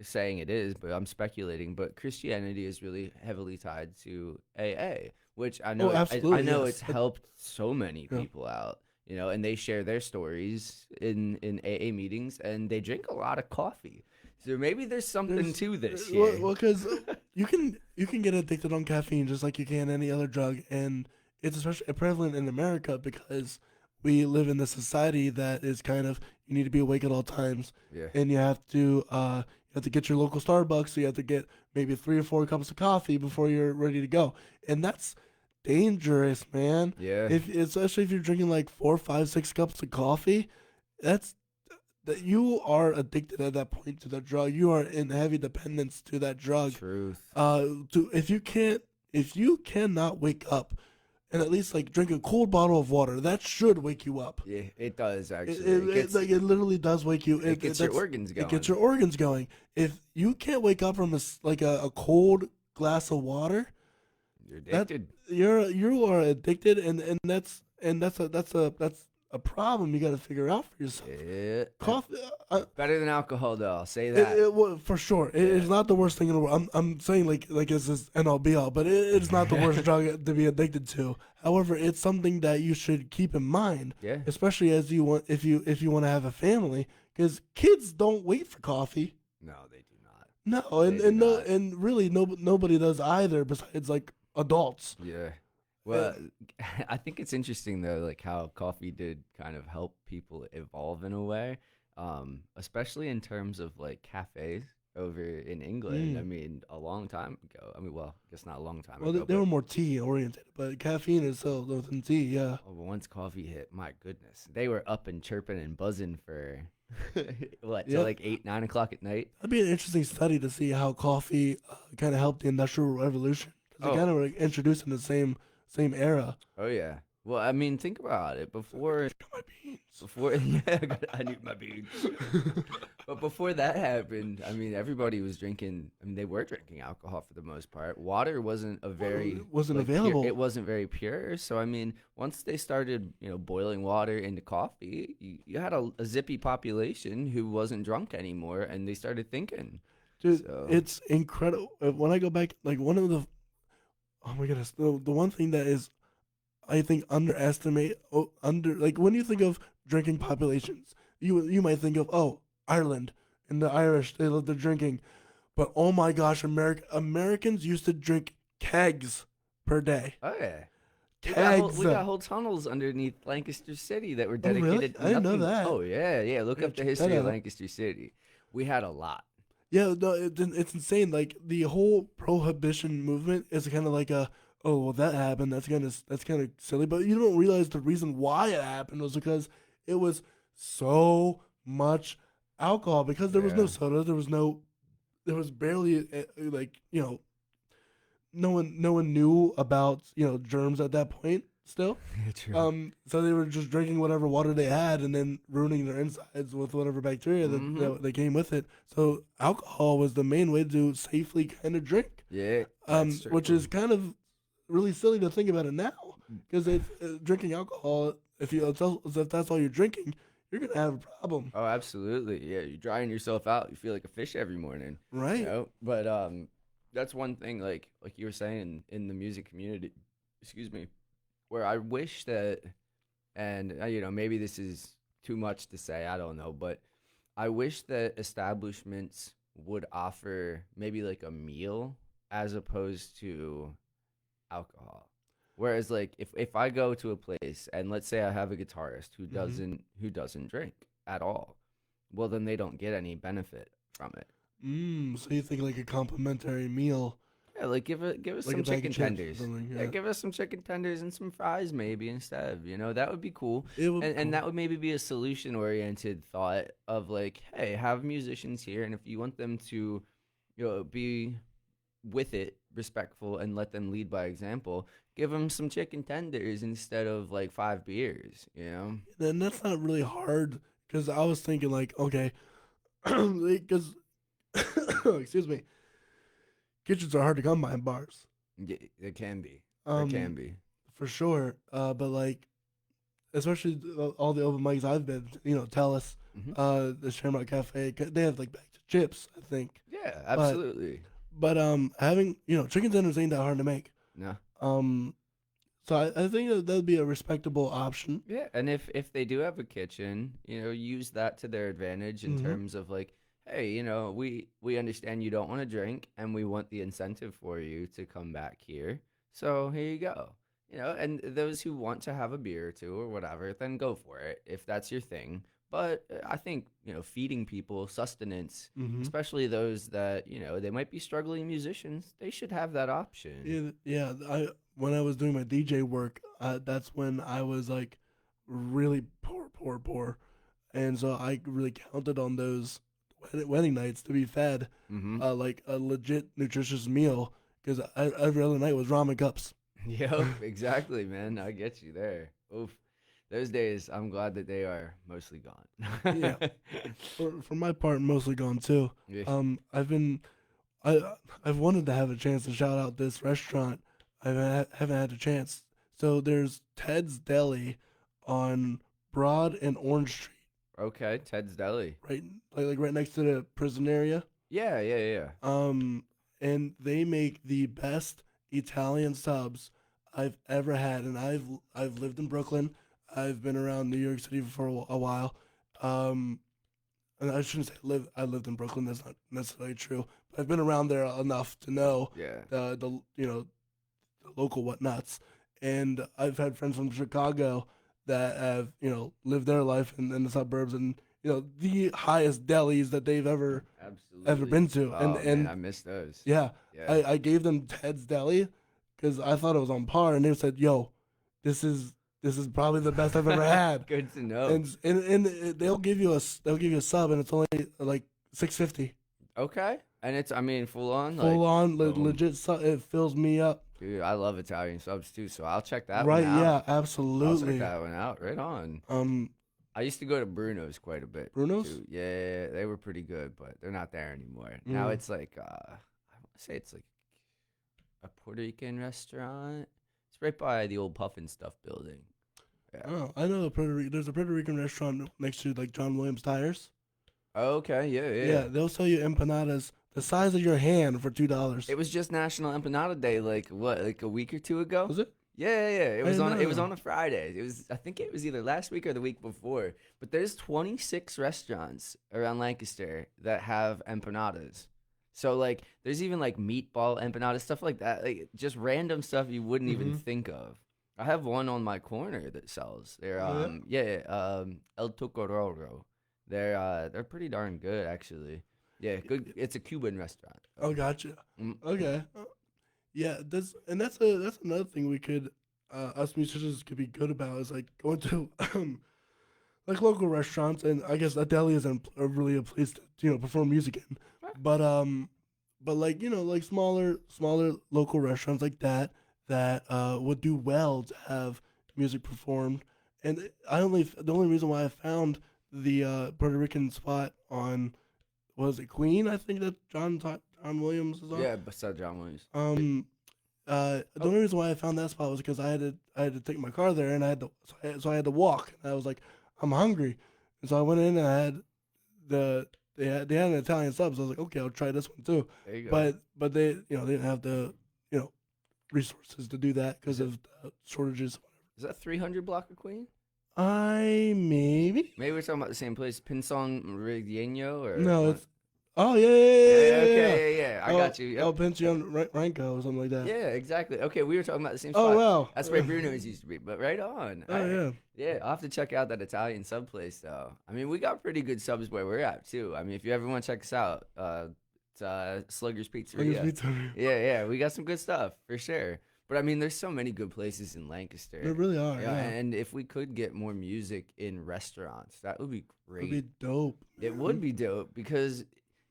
saying it is, but I'm speculating. But Christianity is really heavily tied to AA, which I know, Oh, absolutely, I know yes. it's helped so many Yeah. people out. You know, and they share their stories in AA meetings, and they drink a lot of coffee. So maybe there's something There's- to this here. Well, because you can get addicted on caffeine just like you can any other drug, and it's especially prevalent in America because we live in a society that is kind of you need to be awake at all times, Yeah. and you have to get your local Starbucks, so you have to get maybe 3 or 4 cups of coffee before you're ready to go, and that's dangerous, man. Yeah. Especially if you're drinking like 4, 5, 6 cups of coffee, that's that you are addicted at that point to the drug. You are in heavy dependence to that drug. Truth. If you cannot wake up and at least like drink a cold bottle of water, that should wake you up. Yeah, it does actually. It literally does wake you. It gets your that's- organs going. It gets your organs going. If you can't wake up from a cold glass of water, You're addicted. you are addicted, and that's a problem you got to figure out for yourself. Yeah. Coffee, Better than alcohol, though. I'll say that. well, for sure, it's not the worst thing in the world. I'm saying like it's this end all be all, but it's not the worst drug to be addicted to. However, it's something that you should keep in mind, Yeah. especially as you want if you want to have a family, because kids don't wait for coffee. No, they do not. No, They do not. and really nobody does either besides like adults. Yeah. Well, I think it's interesting though, like how coffee did kind of help people evolve in a way, especially in terms of like cafes over in England. I mean, a long time ago. I mean, well, I guess not a long time Well, ago. they were more tea oriented, but caffeine is so within tea. Yeah. but once coffee hit, my goodness, they were up and chirping and buzzing for what, till Yep. like 8, 9 o'clock at night. That'd be an interesting study to see how coffee kind of helped the Industrial Revolution because Oh. they kind of were introduced in the same era. Oh yeah. Well, I mean, think about it. Before, Got my beans. yeah, I need my beans. But before that happened, I mean, everybody was drinking. I mean, they were drinking alcohol for the most part. Water wasn't a very wasn't like, available. it wasn't very pure. So I mean, once they started, boiling water into coffee, you had a zippy population who wasn't drunk anymore, and they started thinking. Dude, So- it's incredible. When I go back, like one of the, oh my goodness, the one thing that is, I think like when you think of drinking populations, you might think of Ireland and the Irish, they love their drinking, but oh my gosh, Americans used to drink kegs per day. Oh yeah. Kegs. We got whole tunnels underneath Lancaster City that were Oh, really? dedicated. I didn't know nothing- that. Oh yeah. Look Yeah, up the check history that of out. Lancaster City. We had a lot. Yeah, no, it's insane. Like the whole prohibition movement is kind of like that happened. That's kind of silly. But you don't realize the reason why it happened was because it was so much alcohol. Because there was no Yeah. soda, there was barely no one knew about germs at that point. Still, True. so they were just drinking whatever water they had and then ruining their insides with whatever bacteria that came with it. So alcohol was the main way to safely kind of drink, Yeah. that's which true. is kind of really silly to think about it now because drinking alcohol, if that's all you're drinking, you're gonna have a problem, Oh, absolutely. Yeah, you're drying yourself out. You feel like a fish every morning. right? But that's one thing. Like you were saying in the music community. Excuse me. Where I wish that, and maybe this is too much to say, I don't know, but I wish that establishments would offer maybe like a meal as opposed to alcohol. Whereas like if I go to a place and let's say I have a guitarist who doesn't drink at all, well then they don't get any benefit from it. So you think like a complimentary meal, Yeah, like give us like some a bag chicken of chips or tenders. something? Yeah, Yeah, give us some chicken tenders and some fries maybe instead. That would be cool. it would. And Be cool. that would maybe be a solution oriented thought of like, hey, have musicians here, and if you want them to, be with it, respectful, and let them lead by example, give them some chicken tenders instead of like 5 beers. And that's not really hard because I was thinking like, okay, because excuse me, kitchens are hard to come by in bars. Yeah, it can be. It can be. For sure. But like, especially all the open mics I've been, tell us, the Shamrock Cafe, they have like bags of chips, I think. Yeah, absolutely. But having chicken tenders ain't that hard to make. No. So I think that would be a respectable option. Yeah, and if they do have a kitchen, use that to their advantage in terms of like, hey, we understand you don't want to drink, and we want the incentive for you to come back here. So here you go. And those who want to have a beer or two or whatever, then go for it if that's your thing. But I think, feeding people sustenance, especially those that, they might be struggling musicians, they should have that option. Yeah. When I was doing my DJ work, that's when I was like really poor, and so I really counted on those wedding nights to be fed like a legit nutritious meal because every other night was ramen cups. Yep, exactly, man. I get you there. Oof. Those days, I'm glad that they are mostly gone. Yeah, for my part, mostly gone too. Yeah. I've wanted to have a chance to shout out this restaurant. I haven't had a chance. So there's Ted's Deli on Broad and Orange Street, Okay, Ted's Deli. right, like right next to the prison area. Yeah. And they make the best Italian subs I've ever had, and I've lived in Brooklyn. I've been around New York City for a while. And I shouldn't say I lived in Brooklyn. That's not necessarily true. But I've been around there enough to know Yeah. the local whatnots. And I've had friends from Chicago that have lived their life in the suburbs, and the highest delis that they've ever Absolutely. been to. Oh, and man, I miss those. yeah, Yeah. I gave them Ted's Deli because I thought it was on par, and they said, "Yo, this is probably the best I've ever had." Good to know. And they'll give you a sub, and it's only like $6.50. Okay. And it's, full on. Full on, boom. legit sub. It fills me up. Dude, I love Italian subs too, so I'll check that Right? one out. Yeah, I'll absolutely. check that one out. Right on. I used to go to Bruno's quite a bit. Bruno's? Too. Yeah, they were pretty good, but they're not there anymore. Now it's like, I want to say it's like a Puerto Rican restaurant. It's right by the old Puff and Stuff building. Yeah. Oh, I know there's a Puerto Rican restaurant next to like John Williams Tires. Okay, yeah. Yeah, they'll sell you empanadas the size of your hand for $2. It was just National Empanada Day, like a week or two ago? Was it? Yeah. It was didn't on. know It was that. on a Friday. I think it was either last week or the week before. But there's 26 restaurants around Lancaster that have empanadas. So like, there's even like meatball empanadas, stuff like that. Like just random stuff you wouldn't even think of. I have one on my corner that sells. They're El Tocororo. They're pretty darn good actually. Yeah, good. It's a Cuban restaurant. Oh, gotcha. Mm. Okay. Yeah, that's another thing we could us musicians could be good about is like going to like local restaurants, and I guess a deli isn't really a place to perform music in, but like like smaller local restaurants like that would do well to have music performed. And the only reason why I found the Puerto Rican spot on, was it Queen? I think that John Williams is on. Yeah, beside John Williams. The only reason why I found that spot was because I had to take my car there, and I had to walk. And I was like, I'm hungry, and so I went in and I had they had an Italian sub. So I was like, okay, I'll try this one too. There you go. But they they didn't have the resources to do that because of shortages. Is that 300 block of Queen? Maybe Maybe we're talking about the same place. Pinson Ridieno or no, what? it's Oh yeah, Okay, yeah. I got you. Yep. Oh, Pension Ranko or something like that. Yeah, exactly. Okay, we were talking about the same Oh spot. wow. That's where Bruno's used to be, but right on. Oh yeah. Yeah, I'll have to check out that Italian sub place though. I mean, we got pretty good subs where we're at too. I mean, if you ever want to check us out, it's Slugger's Pizzeria. Yeah, we got some good stuff for sure. But I mean, there's so many good places in Lancaster. There really are. Yeah, Yeah. and if we could get more music in restaurants, that would be great. It'd be dope. It would be dope because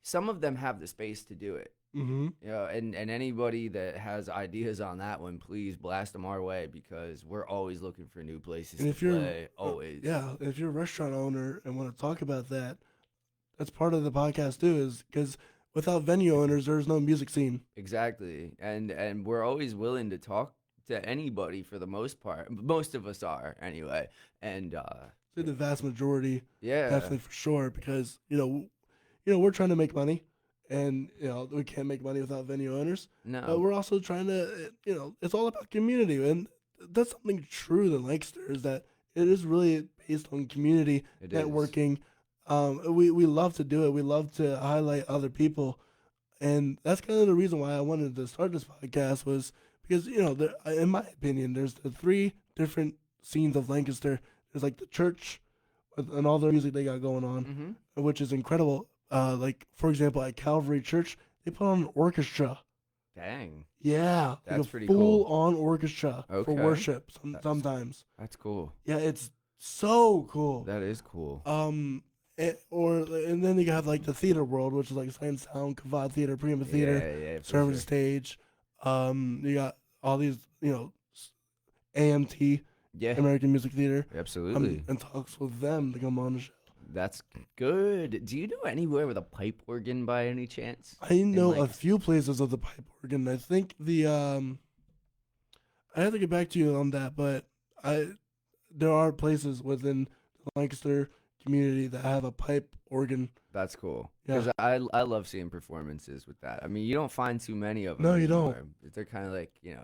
some of them have the space to do it. Mm-hmm. You know, and anybody that has ideas on that one, please blast them our way because we're always looking for new places And to play. Always. Yeah, if you're a restaurant owner and want to talk about that, that's part of the podcast too. Is because without venue owners, there's no music scene. Exactly. And we're always willing to talk to anybody for the most part. Most of us are anyway. And The vast majority, yeah, definitely for sure, because we're trying to make money, and we can't make money without venue owners. no, But we're also trying to, it's all about community, and that's something true in Lancaster is that it is really based on community it is. networking. We love to do it. We love to highlight other people, and that's kind of the reason why I wanted to start this podcast was because in my opinion, there's the three different scenes of Lancaster. There's like the church and all the music they got going on, Mm-hmm. which is incredible. Like for example, at Calvary Church, they put on an orchestra. Dang, Yeah, like That's a pretty cool. full-on orchestra for Okay. worship. That's- Sometimes, that's cool. yeah, it's so cool. That is cool. And then you have like the theater world, which is like Science Sound, Kavad Theater, Prima Theater, yeah, for Servant sure. Stage. You got all these, AMT, Yeah, American Music Theater. absolutely. And talks with them to come on the show. That's good. Do you know anywhere with a pipe organ by any chance? I know a Lancaster? few places of the pipe organ. I think I have to get back to you on that, but there are places within the Lancaster community that have a pipe organ. That's cool. Yeah. Because I love seeing performances with that. I mean, you don't find too many of them. No, you don't. anymore. They're kind of like, kind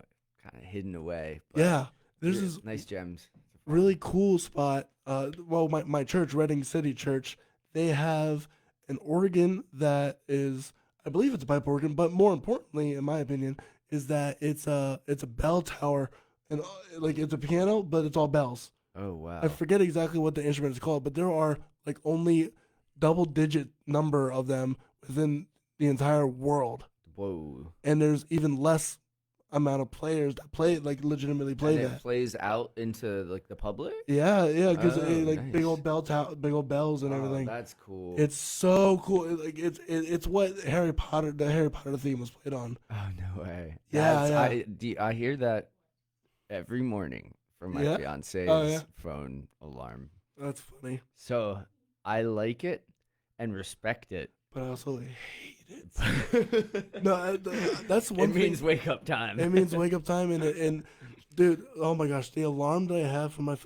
of hidden away. But Yeah, there's yeah, this nice gems. really cool spot. Well, my church, Reading City Church, they have an organ that is, I believe it's a pipe organ, but more importantly, in my opinion, is that it's a bell tower, and like it's a piano, but it's all bells. Oh, wow. I forget exactly what the instrument is called, but there are like only double-digit number of them within the entire world, Whoa. and there's even less amount of players that legitimately play And that. it plays out into like the public? Yeah, because Oh, big nice. old big old bells and Oh, everything. that's cool. It's so cool. It's what the Harry Potter theme was played on. Oh, no way. Yeah, I hear that every morning from my Yeah? fiance's Oh, yeah? phone alarm. That's funny, So I like it and respect it. but I also hate it. No, that's one It thing. means wake up time. It means wake up time, and dude, oh my gosh, the alarm that I have for my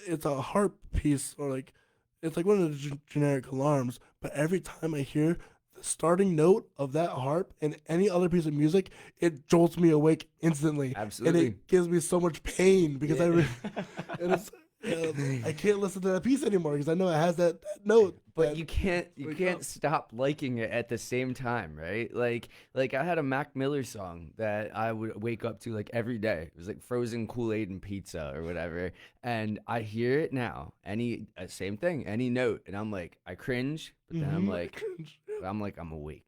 it's a harp piece, or like it's like one of the generic alarms, but every time I hear the starting note of that harp and any other piece of music, it jolts me awake instantly. Absolutely. And it gives me so much pain because Yeah. and it's, I can't listen to that piece anymore because I know it has that note. But that- you can't wake can't up. stop liking it at the same time, right? Like I had a Mac Miller song that I would wake up to like every day. It was like frozen Kool-Aid and pizza or whatever. And I hear it now. Same thing, any note, and I'm like, I cringe, but then I'm Mhm. like I'm awake.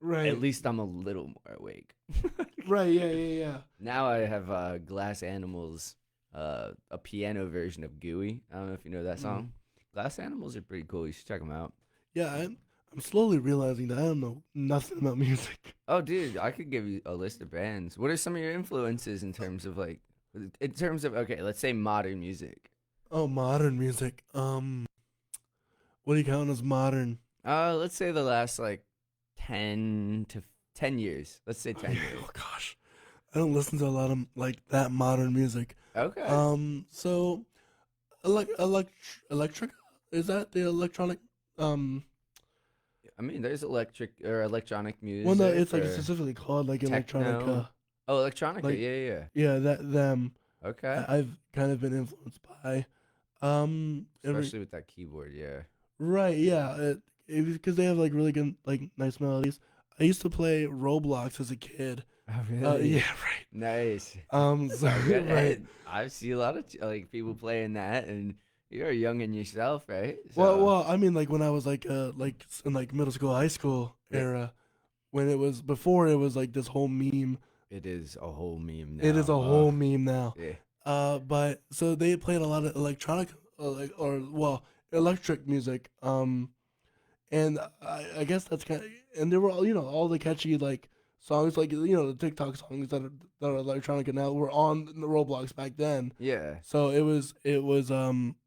right, At least I'm a little more awake. right, yeah. Now I have Glass Animals, a piano version of Gooey. I don't know if you know that song. Glass Animals are pretty cool. You should check them out. Yeah, I'm slowly realizing that I don't know nothing about music. Oh, dude, I could give you a list of bands. What are some of your influences in terms of okay, let's say modern music. Oh, modern music. What do you count as modern? Let's say the last like 10 years. Let's say 10 years. Oh gosh, I don't listen to a lot of like that modern music. Okay. So, electric is that the electronic? I mean, there's electric or electronic music. Well, no, it's like or specifically called like electronic. techno. Oh, electronica. like- Yeah. Yeah, them. Okay. I've kind of been influenced by. Especially with that keyboard. Yeah. Right, yeah. because they have like really good like nice melodies. I used to play Roblox as a kid. Oh, really? Yeah, right. Nice. So Okay. right. I see a lot of like people playing that, and you're young in yourself, right? Well, I mean, like when I was like in like middle school, high school Yeah. era, when it was before it was like this whole meme. It is a whole meme now. It is a whole meme now. Yeah. But so they played a lot of electronic, electric music. And I guess that's kind of, and they were all, all the catchy like songs, like the TikTok songs that are electronic now were on the Roblox back then. Yeah. So it was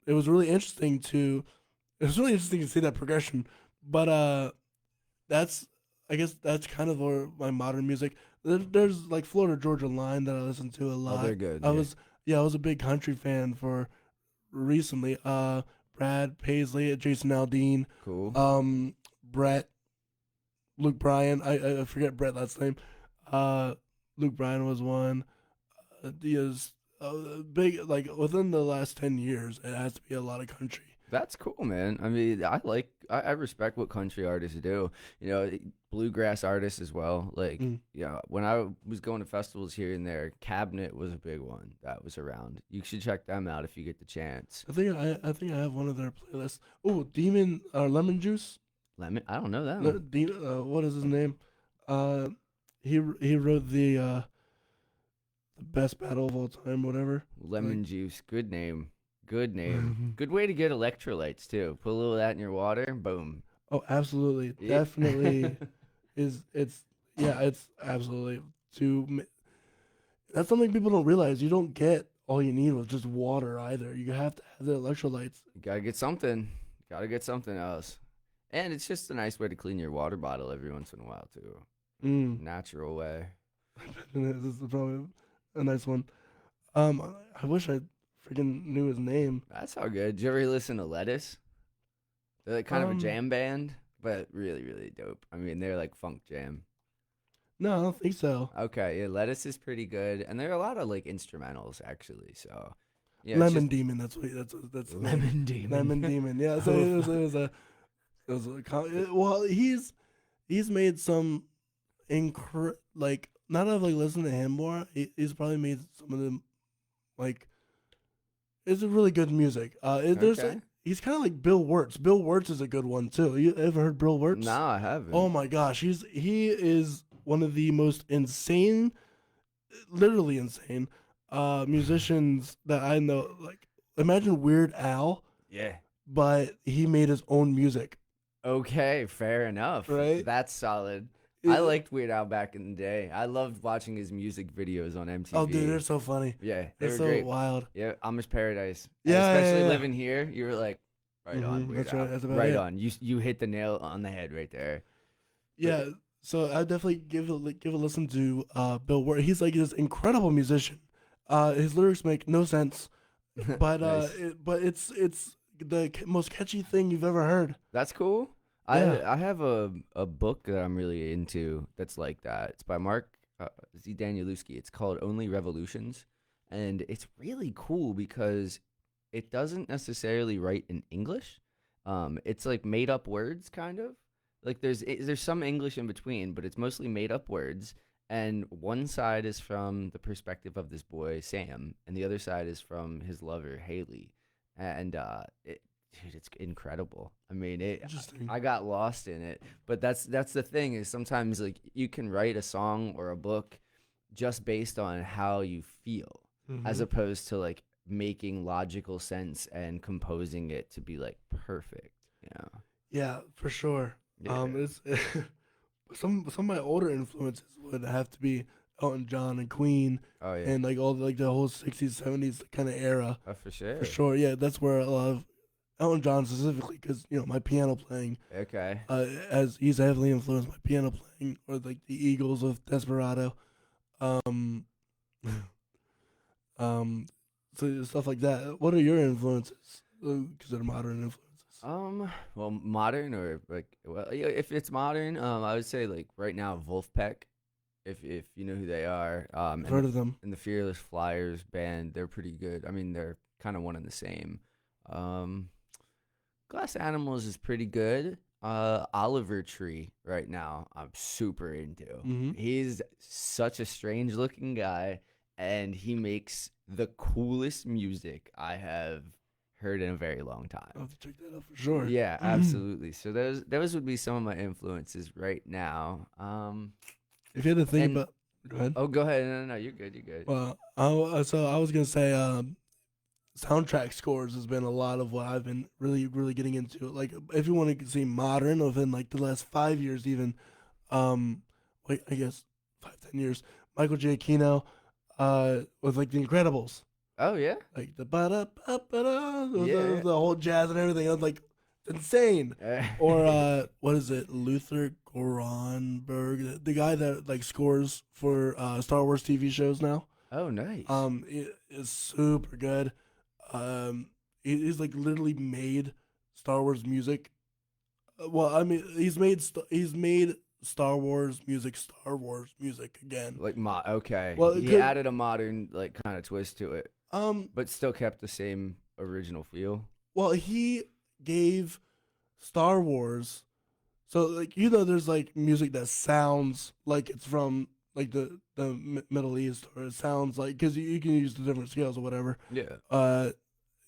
really interesting to, see that progression. But that's, I guess that's kind of my modern music. There's like Florida Georgia Line that I listen to a lot. Oh, they're good. I was a big country fan for recently. Brad Paisley, Jason Aldean, Cool. Brett, Luke Bryan. I forget Brett last name. Luke Bryan was one. He is big. Like within the last 10 years, it has to be a lot of country. That's cool, man. I mean, I respect what country artists do. Bluegrass artists as well. Like, when I was going to festivals here and there, Cabinet was a big one that was around. You should check them out if you get the chance. I think I have one of their playlists. Oh, Demon or Lemon Juice. Lemon? I don't know that one. What is his name? He wrote the best battle of all time, whatever. Lemon Juice. Good name. Good name. Good way to get electrolytes too. Put a little of that in your water. Boom. Oh, absolutely, definitely. It's absolutely that's something people don't realize. You don't get all you need with just water either. You have to have the electrolytes. You gotta get something. Gotta get something else. And it's just a nice way to clean your water bottle every once in a while too. Natural way. This is probably a nice one. I wish I freaking knew his name. That's all good. Did you ever listen to Lettuce? They're like kind of a jam band, but really, really dope. I mean, they're like funk jam. No, I don't think so. Okay, yeah, Lettuce is pretty good, and there are a lot of like instrumentals actually. So, yeah, Lemon Demon. That's Lemon Demon. Lemon Demon. Yeah. So well, he's made some like not of like listen to him more. He's probably made some of them like. It's a really good music. He's kind of like Bill Wirtz. Bill Wirtz is a good one too. You ever heard Bill Wirtz? No, I haven't. Oh my gosh, he is one of the most insane, literally insane, musicians that I know. Like, imagine Weird Al. Yeah. But he made his own music. Okay, fair enough. Right? That's solid. I liked Weird Al back in the day. I loved watching his music videos on MTV. Oh, dude, they're so funny. Yeah, they're were so great. wild. Yeah, Amish Paradise. Yeah, especially yeah. living here, you were like, right on, Weird That's Al. right. That's about right it. on. You hit the nail on the head right there. Yeah. So I definitely give a listen to Bill Wirtz. He's like this incredible musician. His lyrics make no sense, but Nice. It's the most catchy thing you've ever heard. That's cool. Yeah. I have a book that I'm really into that's like that. It's by Mark Z. Danielewski. It's called Only Revolutions, and it's really cool because it doesn't necessarily write in English. It's like made up words, kind of. Like there's some English in between, but it's mostly made up words. And one side is from the perspective of this boy Sam, and the other side is from his lover Haley. And dude, it's incredible. I mean, Interesting. I got lost in it, but that's the thing is sometimes like you can write a song or a book just based on how you feel, as opposed to like making logical sense and composing it to be like perfect. Yeah, for sure. Yeah. It's some of my older influences would have to be Elton John and Queen. Oh yeah, And like all like the whole 60s, 70s kind of era. oh, for sure. For sure. Yeah, that's where a lot of Elton John specifically, because my piano playing. Okay. As he's heavily influenced by piano playing, or like the Eagles with Desperado, so stuff like that. What are your influences? Consider modern influences. Well, modern or like, well, yeah, if it's modern, I would say like right now, Wolfpack, if you know who they are. I've heard of them. And the Fearless Flyers band, they're pretty good. I mean, they're kind of one and the same. Glass Animals is pretty good. Oliver Tree right now. I'm super into. Mm-hmm. He's such a strange looking guy, and he makes the coolest music I have heard in a very long I'll time. have to check that out for sure. Yeah, absolutely. So those would be some of my influences right now. If you had to think And about, go ahead. oh, go ahead. No, you're good. You're good. Well, so I was gonna say, soundtrack scores has been a lot of what I've been really, really getting into. Like, if you want to see modern, within like the last 5 years, even, wait, I guess 5, 10 years, Michael Giacchino, with like The Incredibles, Oh yeah. like the ba da ba ba da, Yeah. the whole jazz and everything. I was like, it's insane. Or what is it? Luther Goranberg, the guy that like scores for Star Wars TV shows now. Oh, nice. It is super good. He's like literally made Star Wars music. Well, I mean, he's made Star Wars music again. Like okay. Well, He could- added a modern like kind of twist to it, but still kept the same original feel. Well, he gave Star Wars. So like there's like music that sounds like it's from like the Middle East, or it sounds like, because you can use the different scales or whatever. Yeah.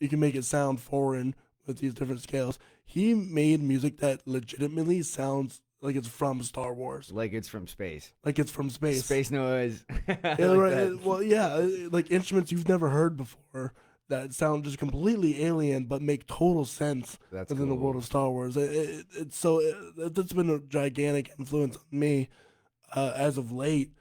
You can make it sound foreign with these different scales. He made music that legitimately sounds like it's from Star Wars, Like it's from space. like it's from space. Space noise. I Yeah, like right. that. Well, yeah, like instruments you've never heard before that sound just completely alien but make total sense That's within the world cool. of Star Wars. That's been a gigantic influence on me as of late.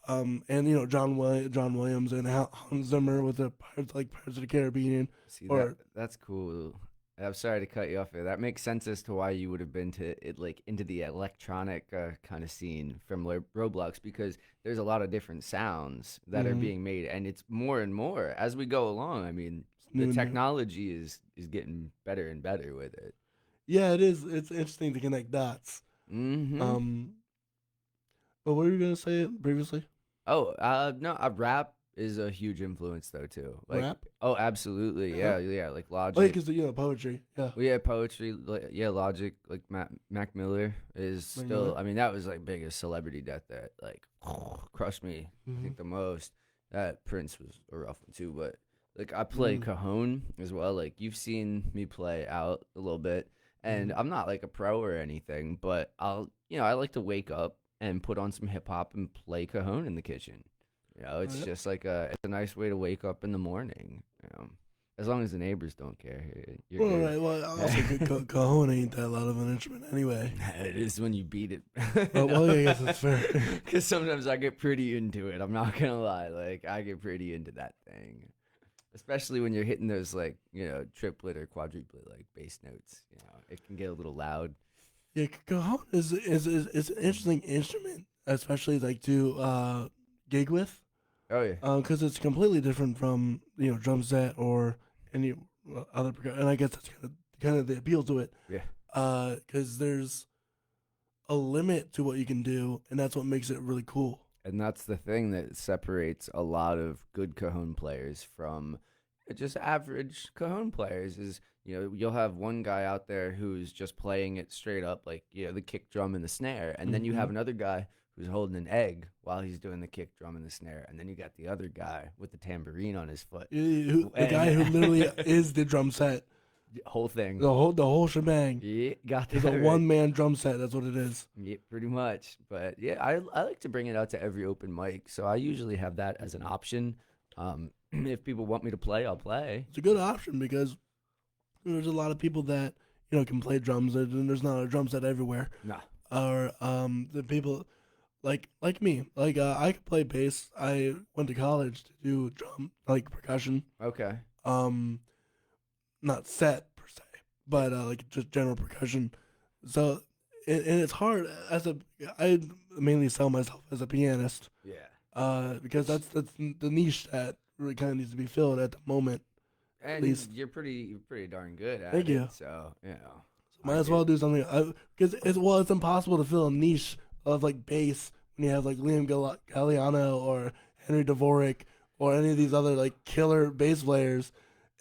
And John Williams and Hans Zimmer with the Pirates of the Caribbean. See Or- that's cool. I'm sorry to cut you off there. That makes sense as to why you would have been to it, like into the electronic kind of scene from Roblox, because there's a lot of different sounds that are Mhm. being made, and it's more and more as we go along. I mean, New the and new. technology is getting better and better with it. Yeah, it is. It's interesting to connect dots. Mm-hmm. But what were you gonna say previously? Oh, no, rap is a huge influence though too. Like, Rap? oh, absolutely, Yeah. yeah, like Oh, yeah, Logic. because poetry. Yeah. Well, yeah, poetry. Yeah, Logic. Like Mac Miller is Mac still. Miller. I mean, that was like biggest celebrity death that like crushed me. I Mhm. think the most. That Prince was a rough one too, but like I play Mm. cajon as well. Like you've seen me play out a little bit, and Mhm. I'm not like a pro or anything, but I like to wake up and put on some hip hop and play cajon in the kitchen. It's yeah. just like it's a nice way to wake up in the morning. As long as the neighbors don't care, you're Well, good. right. Well, also, cajon ain't that loud of an instrument anyway. It is when you beat it. Oh, well, yeah, I guess that's fair. Because sometimes I get pretty into it. I'm not gonna lie. Like I get pretty into that thing, especially when you're hitting those like triplet or quadruplet like bass notes. It can get a little loud. Yeah, cajon is an interesting instrument, especially like to gig with, Oh yeah. because it's completely different from drum set or any other percussion. And I guess that's kind of the appeal to it. Yeah. Because there's a limit to what you can do, and that's what makes it really cool. And that's the thing that separates a lot of good cajon players from just average cajon players is, you'll have one guy out there who's just playing it straight up, like, the kick drum and the snare. And then you have another guy who's holding an egg while he's doing the kick drum and the snare. And then you got the other guy with the tambourine on his foot. The guy who literally is the drum set, Whole thing. the whole shebang. Yeah, got that It's a right. one-man drum set. That's what it is. Yeah, pretty much. But yeah, I like to bring it out to every open mic. So I usually have that as an option. If people want me to play, I'll play. It's a good option because there's a lot of people that can play drums, and there's not a drum set everywhere. Nah. Or the people like me, like I could play bass. I went to college to do drum, like percussion. Okay. Not set per se, but like just general percussion. So and it's hard I mainly sell myself as a pianist. Yeah. Because that's the niche that really kind of needs to be filled at the moment. And least. you're pretty darn good at Thank it. you. So, Might as well do something because it's impossible to fill a niche of like bass when you have like Liam Galliano or Henry Dvorak or any of these other like killer bass players.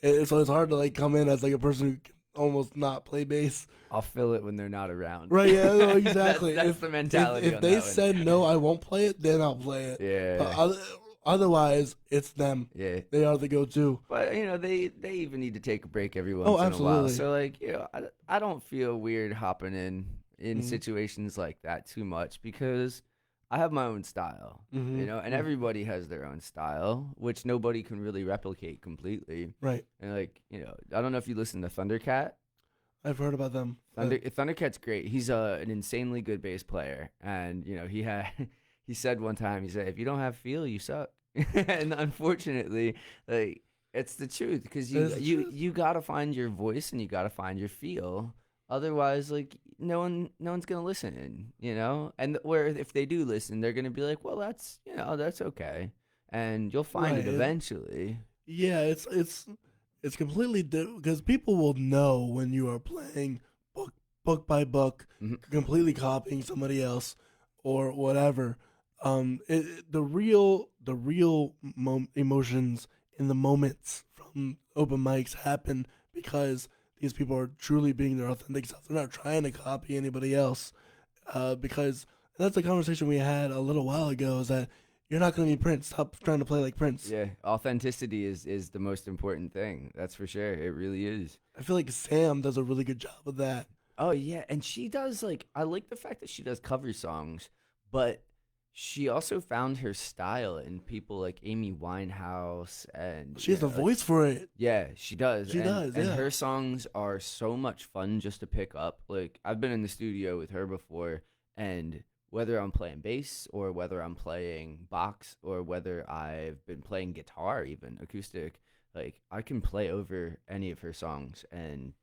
So it's hard to like come in as like a person who can almost not play bass. I'll fill it when they're not around. Right? Yeah, no, exactly. That's the mentality. If on they that one. said no, I won't play it, then I'll play it. Yeah. But otherwise, it's them. Yeah. They are the go-to. But they even need to take a break every once Oh, in a while. absolutely. So like I don't feel weird hopping in Mm-hmm. situations like that too much because I have my own style, Mm-hmm. and everybody has their own style, which nobody can really replicate completely. Right. And like I don't know if you listen to Thundercat. I've heard about them. Thundercat's great. He's an insanely good bass player, and he said one time, he said, "If you don't have feel, you suck." And unfortunately, like it's the truth because you gotta find your voice and you gotta find your feel. Otherwise, like no one's gonna listen, And where if they do listen, they're gonna be like, "Well, that's okay," and you'll find it eventually. Yeah, it's completely different because people will know when you are playing book by book, completely copying somebody else or whatever. The real emotions in the moments from open mics happen because these people are truly being their authentic self. They're not trying to copy anybody else. Because that's a conversation we had a little while ago. Is that you're not going to be Prince. Stop trying to play like Prince. Yeah, authenticity is the most important thing. That's for sure. It really is. I feel like Sam does a really good job of that. Oh yeah, and she does I like the fact that she does cover songs, but she also found her style in people like Amy Winehouse, and She has a voice for it. Yeah, she does. And her songs are so much fun just to pick up. Like I've been in the studio with her before, and whether I'm playing bass or whether I'm playing box or whether I've been playing guitar, even acoustic, like I can play over any of her songs and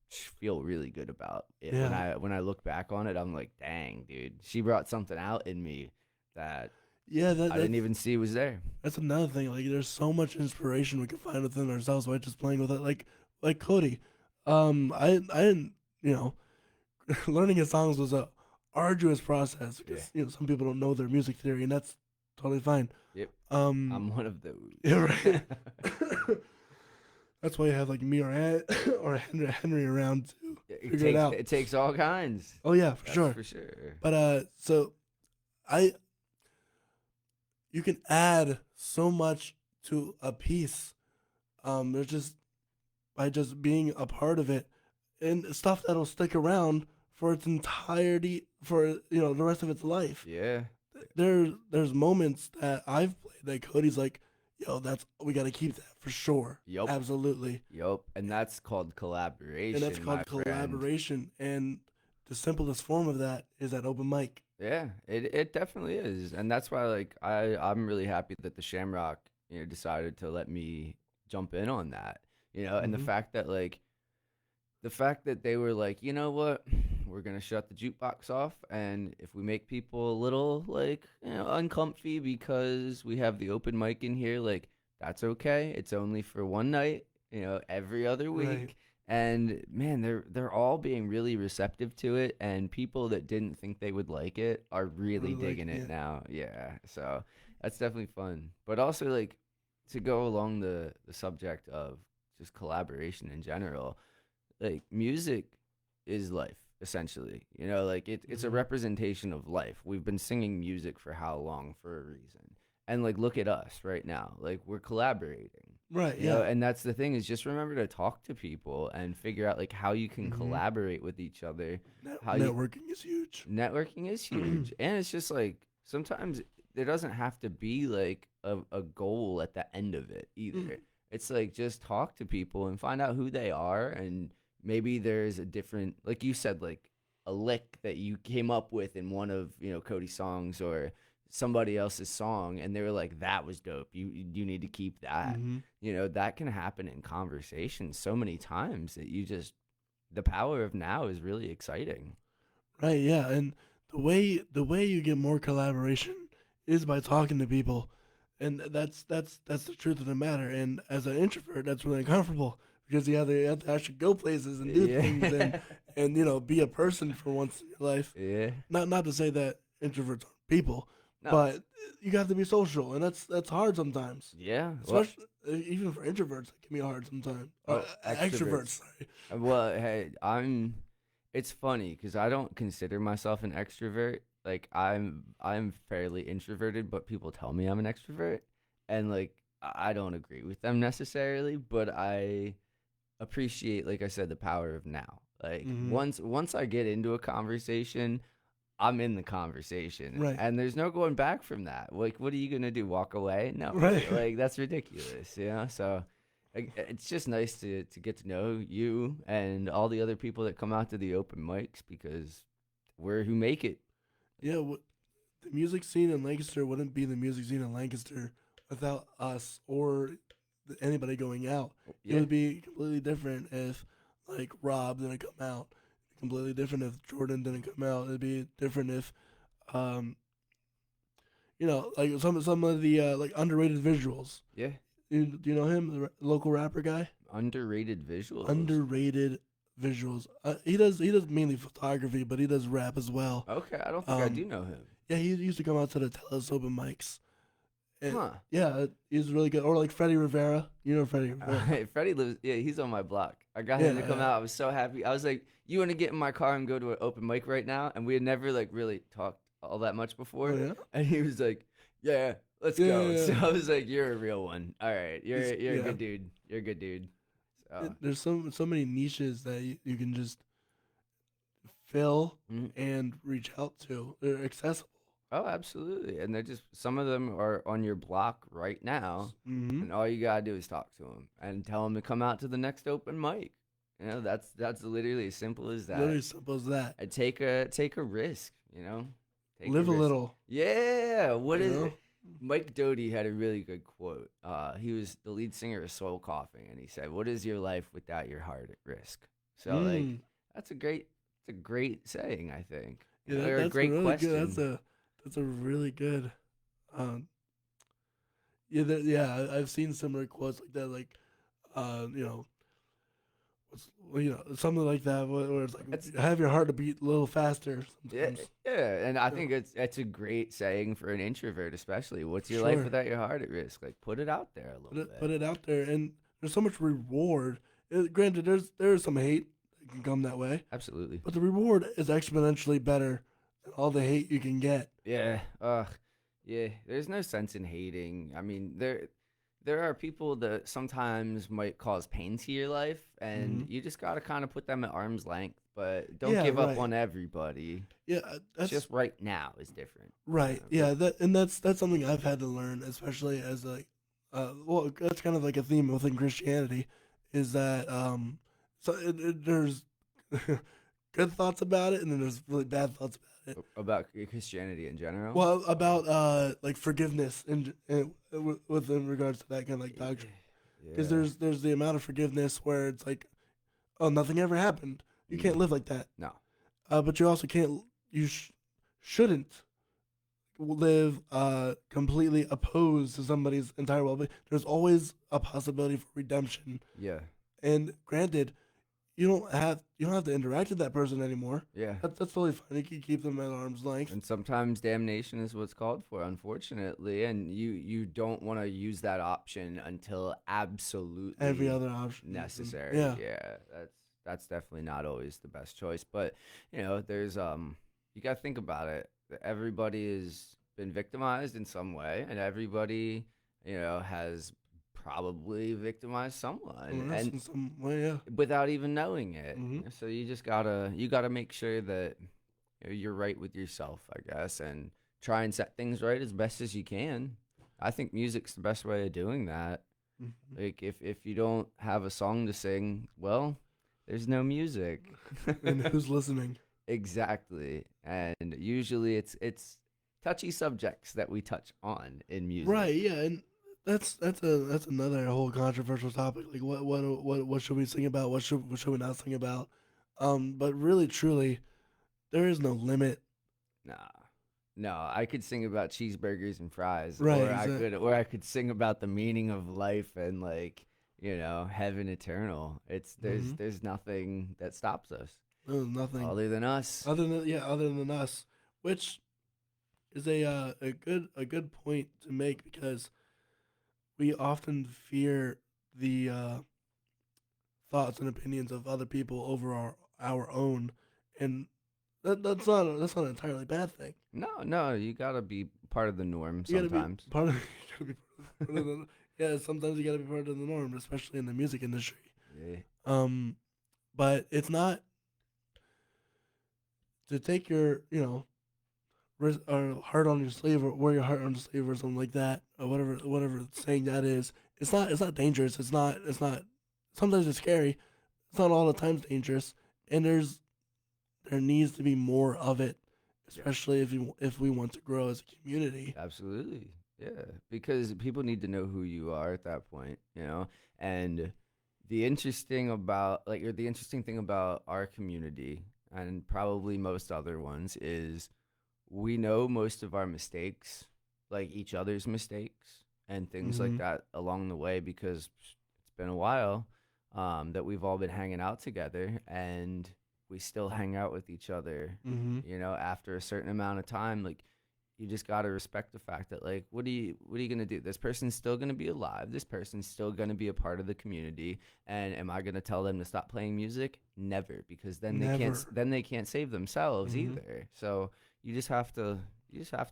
feel really good about it. Yeah. When I look back on it, I'm like, dang, dude, she brought something out in me that I didn't even see was there. That's another thing. Like, there's so much inspiration we can find within ourselves by just playing with it. Like Cody, I didn't, learning his songs was a arduous process because some people don't know their music theory, and that's totally fine. Yep. I'm one of those. Yeah, right. That's why you have like me or Henry around to figure it out. It takes all kinds. Oh yeah, for sure. For sure. But so you can add so much to a piece. There's just by just being a part of it and stuff that'll stick around for its entirety, for the rest of its life. Yeah. There's moments that I've played that Cody's like, yo, we got to keep that for sure. Yep. Absolutely. Yep. And that's called collaboration. And that's called collaboration. And the simplest form of that is at open mic. Yeah, it definitely is. And that's why I'm really happy that the Shamrock, decided to let me jump in on that. And the fact that they were like, you know what? We're going to shut the jukebox off, and if we make people a little uncomfy because we have the open mic in here, that's okay. It's only for one night, every other week. Right. And man, they're all being really receptive to it, and people that didn't think they would like it are really digging it now. Yeah. So that's definitely fun. But also to go along the subject of just collaboration in general, music is life. Essentially, it's a representation of life. We've been singing music for how long? For a reason. And look at us right now. We're collaborating. Right. You know, and that's the thing is just remember to talk to people and figure out how you can collaborate with each other. Networking is huge. Networking is huge. And it's just sometimes there doesn't have to be a goal at the end of it either. It's just talk to people and find out who they are, and maybe there's a different, like you said, a lick that you came up with in one of, Cody's songs or somebody else's song, and they were like, that was dope. You need to keep that. That can happen in conversation so many times that the power of now is really exciting. Right, yeah. And the way you get more collaboration is by talking to people. And that's the truth of the matter. And as an introvert, that's really uncomfortable. Because you have to actually go places and do things and be a person for once in your life. Yeah. Not to say that introverts aren't people, No. but you have to be social, and that's hard sometimes. Yeah. even for introverts, it can be hard sometimes. Oh, Extroverts, sorry. Well, hey, it's funny because I don't consider myself an extrovert. Like I'm fairly introverted, but people tell me I'm an extrovert, and like I don't agree with them necessarily, but I appreciate, like I said, the power of now. Like Mm-hmm. once I get into a conversation, I'm in the conversation, Right. and there's no going back from that. Like, what are you gonna do? Walk away? No, Right. like that's ridiculous, you know. So, like, it's just nice to get to know you and all the other people that come out to the open mics because we're who make it. Yeah, the music scene in Lancaster wouldn't be the music scene in Lancaster without us or anybody going out. It Yeah, would be completely different if, like, Rob didn't come out. Completely different if Jordan didn't come out. It'd be different if, um, like some of the like underrated visuals. yeah. Do you know him, the local rapper guy? Underrated visuals. Underrated visuals. He does mainly photography, but he does rap as well. Okay, I don't think I do know him. Yeah, he used to come out to the Tellus open mics. And, Huh. Yeah, he's really good. Or like Freddie Rivera. You know Freddie Rivera. Hey, Freddie lives. Yeah, he's on my block. I got him to Yeah, come yeah. out. I was so happy. I was like, "You want to get in my car and go to an open mic right now?" And we had never like really talked all that much before. Oh, yeah? And he was like, "Yeah, let's Yeah, go." yeah, So yeah. I was like, "You're a real one. All right, you're He's- a yeah. good dude. You're a good dude." So There's so many niches that you can just fill Mhm. and reach out to. They're accessible. oh, absolutely. And they're just some of them are on your block right now, Mm-hmm. and all you gotta do is talk to them and tell them to come out to the next open mic. You know, that's literally as simple as that. Literally simple as that. And take a risk, you know. Take Live a risk. little. Yeah. What You is know? it? Mike Doty had a really good quote. He was the lead singer of Soul Coughing, and he said, "What is your life without your heart at risk?" So like Mm. that's a great saying, I think. Yeah, Or a that's great really question. good. That's a really good. Um, I've seen similar quotes like that, like, uh, you know, something like that, where it's like That's- have your heart to beat a little faster Yeah, sometimes. yeah, and I think it's a great saying for an introvert, especially. What's your life Sure. without your heart at risk? Like, put it out there a little bit. Put it out there, and there's so much reward. Granted, there's some hate that can come that way, Absolutely. but the reward is exponentially better than all the hate you can get. Yeah. Yeah. There's no sense in hating. I mean, there are people that sometimes might cause pain to your life, and you just gotta kind of put them at arm's length. But don't Yeah, give up right. on everybody. Yeah, It's that's just right now is different. right. Yeah, that's something I've had to learn, especially as like, well, that's kind of like a theme within Christianity, is that there's good thoughts about it, and then there's really bad thoughts about it. About Christianity in general. Well, about like forgiveness and within regards to that kind of like doctrine, because there's the amount of forgiveness where it's like, oh, nothing ever happened. You can't live like that. No. But you also can't. You shouldn't live completely opposed to somebody's entire well-being. There's always a possibility for redemption. Yeah. And granted, you don't have to interact with that person anymore. Yeah. That's totally fine. You can keep them at arm's length. And sometimes damnation is what's called for, unfortunately, and you don't want to use that option until absolutely Every other option necessary. Yeah. That's definitely not always the best choice. But there's you gotta think about it. Everybody has been victimized in some way, and everybody has probably victimized someone, Yes, and in some way, yeah. without even knowing it. Mhm. So you just gotta make sure that you're right with yourself, I guess, and try and set things right as best as you can. I think music's the best way of doing that. Mhm. Like if you don't have a song to sing, well, there's no music. And who's listening? Exactly. And usually it's touchy subjects that we touch on in music. Right, yeah, and that's another whole controversial topic. Like what should we sing about? What should we not sing about? But really, truly, there is no limit. Nah. No, I could sing about cheeseburgers and fries. Right, Or I could sing about the meaning of life and heaven eternal. There's nothing that stops us. There's nothing Other than us. other than us, which is a good point to make, because we often fear the thoughts and opinions of other people over our own, and that's not an entirely bad thing. No, you gotta be part of the norm You gotta sometimes. be part of. You gotta be part of the, yeah, sometimes you gotta be part of the norm, especially in the music industry. Yeah. But it's not to take your or heart on your sleeve, or wear your heart on your sleeve, or something like that, or whatever saying that is. It's not dangerous. It's not. Sometimes it's scary. It's not all the times dangerous, and there needs to be more of it, especially if we want to grow as a community. Absolutely. Yeah. Because people need to know who you are at that point, And the interesting thing about our community and probably most other ones is we know most of our mistakes, like each other's mistakes and things like that along the way, because it's been a while that we've all been hanging out together, and we still hang out with each other, after a certain amount of time. Like, you just got to respect the fact that, like, what are you going to do? This person's still going to be alive. This person's still going to be a part of the community. And am I going to tell them to stop playing music? Never, because then they can't save themselves either. So you just have to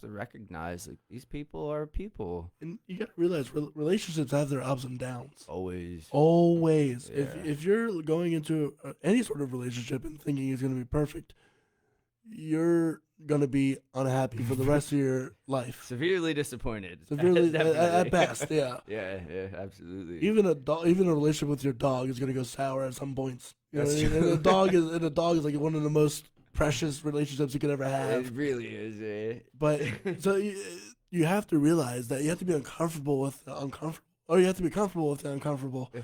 recognize, like, these people are people. And you got to realize relationships have their ups and downs. Always. Yeah. Yeah. If you're going into any sort of relationship and thinking it's going to be perfect, you're going to be unhappy for the rest of your life. Severely disappointed. Severely, at best, yeah. Yeah, absolutely. Even a relationship with your dog is going to go sour at some points. You know That's what I mean? true. And a dog is like one of the most precious relationships you could ever have. It really is, eh? But so you have to realize that you have to be uncomfortable with the uncomfortable, or you have to be comfortable with the uncomfortable. Yeah.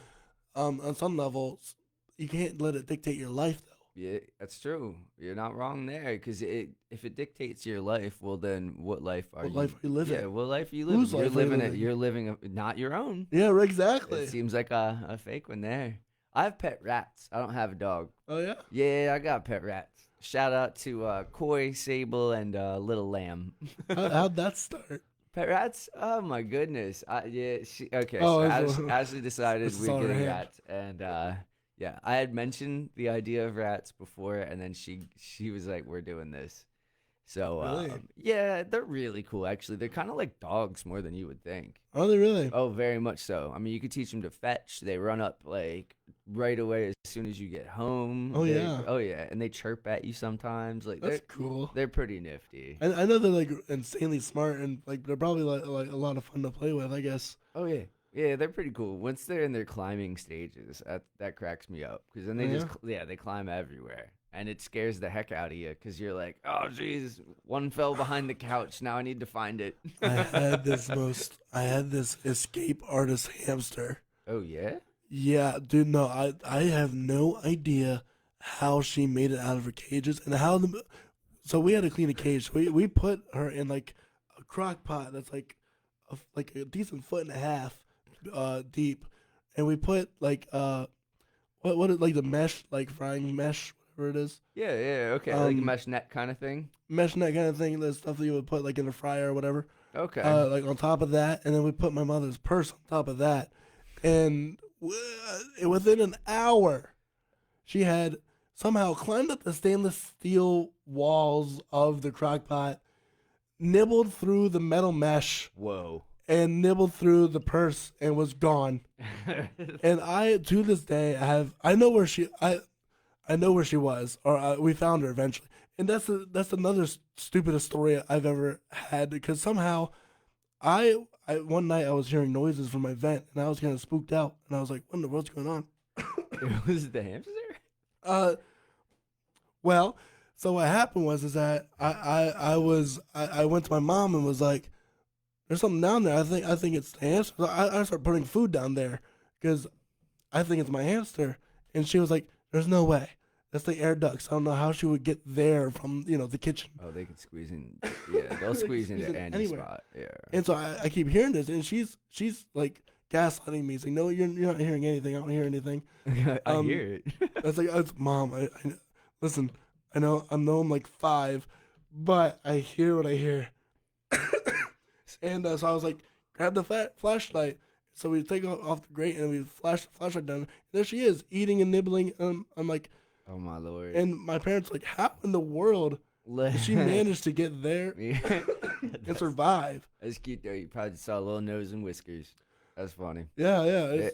On some levels, you can't let it dictate your life, though. Yeah, that's true. You're not wrong there, because if it dictates your life, well, then what life are you? What life are you living? Yeah, what life are you living? Whose You're life are you living it. living? You're living not your own. Yeah, exactly. It seems like a fake one there. I have pet rats. I don't have a dog. Oh yeah. Yeah, I got pet rats. Shout out to Koi, Sable, and Little Lamb. How'd that start? Pet rats? Oh my goodness. Okay. Oh, So Ashley decided it's we all were getting her hand. rats, and yeah, I had mentioned the idea of rats before, and then she was like, "We're doing this." So Really? yeah, they're really cool. Actually, they're kind of like dogs more than you would think. Are they really? Oh, very much so. I mean, you could teach them to fetch. They run up like right away as soon as you get home. Oh, yeah. Oh yeah, and they chirp at you sometimes. Like, That's cool. they're pretty nifty. I know they're like insanely smart, and like they're probably like a lot of fun to play with, I guess. Oh yeah. Yeah, they're pretty cool. Once they're in their climbing stages, that cracks me up, because then they they climb everywhere, and it scares the heck out of you, because you're like, oh jeez, one fell behind the couch. Now I need to find it. I had this escape artist hamster. Oh yeah. Yeah, dude. No, I have no idea how she made it out of her cages, and how so we had to clean a cage. We put her in like a crock pot that's like a decent foot and a half deep, and we put like what is like the mesh, like frying mesh, whatever it is, Yeah, okay, like a mesh net kind of thing. mesh net kind of thing, the stuff that you would put like in a fryer or whatever. Okay. Like on top of that, and then we put my mother's purse on top of that, and within an hour, she had somehow climbed up the stainless steel walls of the crock pot, nibbled through the metal mesh, Whoa. and nibbled through the purse, and was gone. And to this day, I know where she was, or we found her eventually. And that's another stupidest story I've ever had, because somehow one night I was hearing noises from my vent, and I was kind of spooked out, and I was like, what in the world's going on? Was it the hamster? Well, so what happened is that I went to my mom and was like, there's something down there. I think it's the hamster. So I started putting food down there because I think it's my hamster. And she was like, there's no way. That's the air ducts. I don't know how she would get there from, the kitchen. Oh, they can squeeze in. Yeah, they'll squeeze into any anywhere. spot. Yeah. And so I keep hearing this, and she's like gaslighting me, saying, no, you're not hearing anything. I don't hear anything. I hear it. I was like, Mom, I listen, I know I'm like 5, but I hear what I hear. And so I was like, grab the flashlight. So we take off the grate and we flash the flashlight down. And there she is, eating and nibbling. I'm like, Oh my lord. and my parents like, how in the world did she manage to get there and survive? That's cute though. You probably saw a little nose and whiskers. That's funny. Yeah.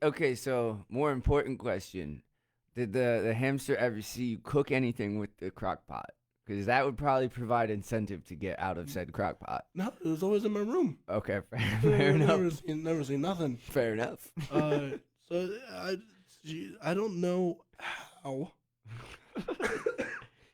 Okay, so more important question: did the hamster ever see you cook anything with the crock pot? Because that would probably provide incentive to get out of said crock pot. No, it was always in my room. Okay, fair enough. Never seen nothing. Fair enough. So I don't know how.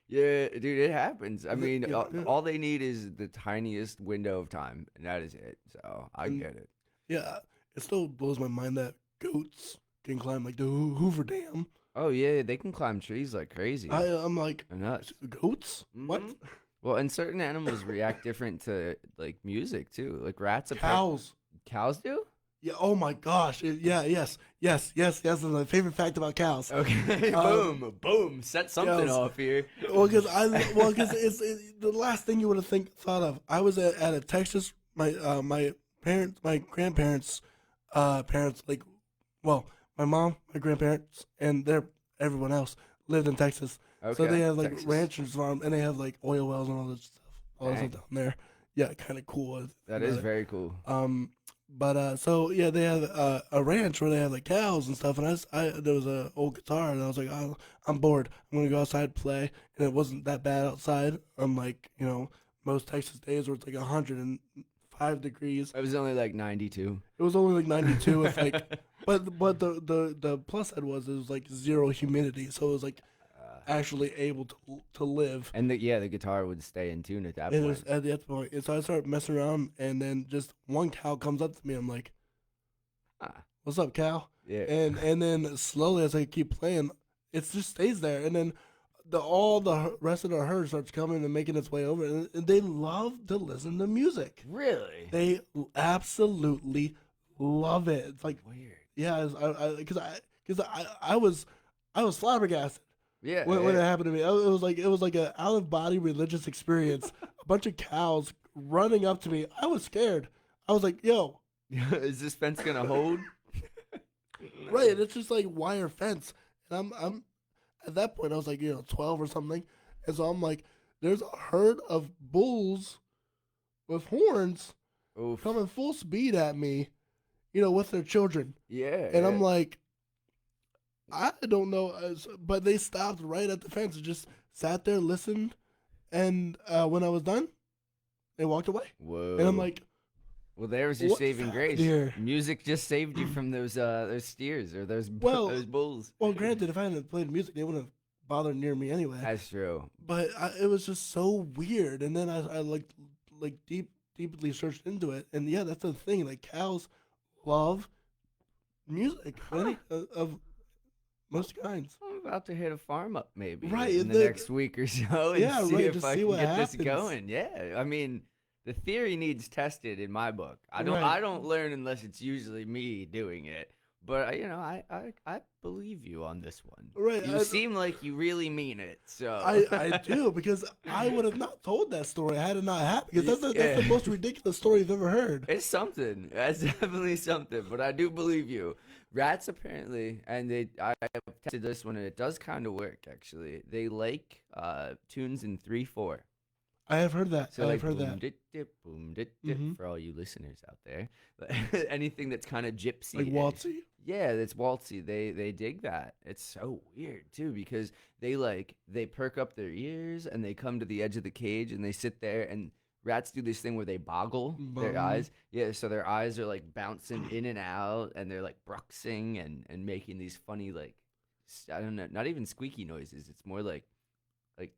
Yeah, dude, it happens. I mean, Yeah. all they need is the tiniest window of time, and that is it. So I get it. Yeah, it still blows my mind that goats can climb like the Hoover Dam. Oh yeah, they can climb trees like crazy. I'm like, They're nuts. goats? What? Mhm. Well, and certain animals react different to like music too. Like rats. Cows. Cows do? Yeah. Oh my gosh. Yes. That's my favorite fact about cows. Okay. Boom. Set something cows. off here. Because it's the last thing you would have thought of. I was at a Texas. My grandparents, parents, like, well, my mom, my grandparents, and everyone else lived in Texas. Okay. So they have like Texas. ranchers farm, and they have like oil wells and all this stuff. All this Dang. stuff down there. Yeah, kind of cool. That is very cool. So yeah, they have a ranch where they have like cows and stuff. And there was an old guitar, and I was like, oh, I'm bored. I'm gonna go outside and play. And it wasn't that bad outside. Unlike most Texas days where it's like 105 degrees. It was only like 92. It was only like 92. It's like, but the plus side was it was like zero humidity, so it was like actually able to live. And the guitar would stay in tune at that And it point. was at that point, and so I started messing around, and then just one cow comes up to me. I'm like, "What's up, cow?" Yeah. And then slowly as I keep playing, it just stays there, and then all the rest of the herd starts coming and making its way over, and they love to listen to music. Really? They absolutely love it. It's like Weird. yeah, because I was flabbergasted. Yeah. When it happened to me, it was like an out of body religious experience. A bunch of cows running up to me. I was scared. I was like, "Yo, Is this fence gonna hold? right?" And it's just like wire fence, and I'm at that point I was like 12 or something, and so I'm like, "There's a herd of bulls with horns Oof. coming full speed at me, with their children," Yeah. and I'm like, I don't know, but they stopped right at the fence and just sat there, listened, and when I was done, they walked away. Whoa. And I'm like, well, there's your what's saving grace. here? Music just saved you from those steers or those Well- bulls. well, granted, if I hadn't played music, they wouldn't have bothered near me anyway. That's true. But it was just so weird. And then I like deeply searched into it, and yeah, that's the thing. Like cows love music of most kinds. I'm about to hit a farm up maybe Right, in and the then- next week or so and Yeah, see right, if to I see can what get this happens. going. Yeah, I mean, the theory needs tested in my book. I Right. don't learn unless it's usually me doing it. But I believe you on this one. Right, You seem like you really mean it. So I do, because I would have not told that story had it not happened. Because that's Yeah. the most ridiculous story you've ever heard. It's something. That's definitely something. But I do believe you. Rats apparently, and I tested this one, and it does kind of work actually. They like tunes in 3/4. I have heard that. So like I've heard boom, that. dit, dip, boom, dit, dip, Mhm. for all you listeners out there. But anything that's kind of gypsy, Like waltzy. yeah, that's waltzy. They dig that. It's so weird too because they perk up their ears and they come to the edge of the cage and they sit there, and rats do this thing where they boggle their eyes. Yeah, so their eyes are like bouncing in and out, and they're like bruxing and making these funny I don't know, not even squeaky noises. It's more like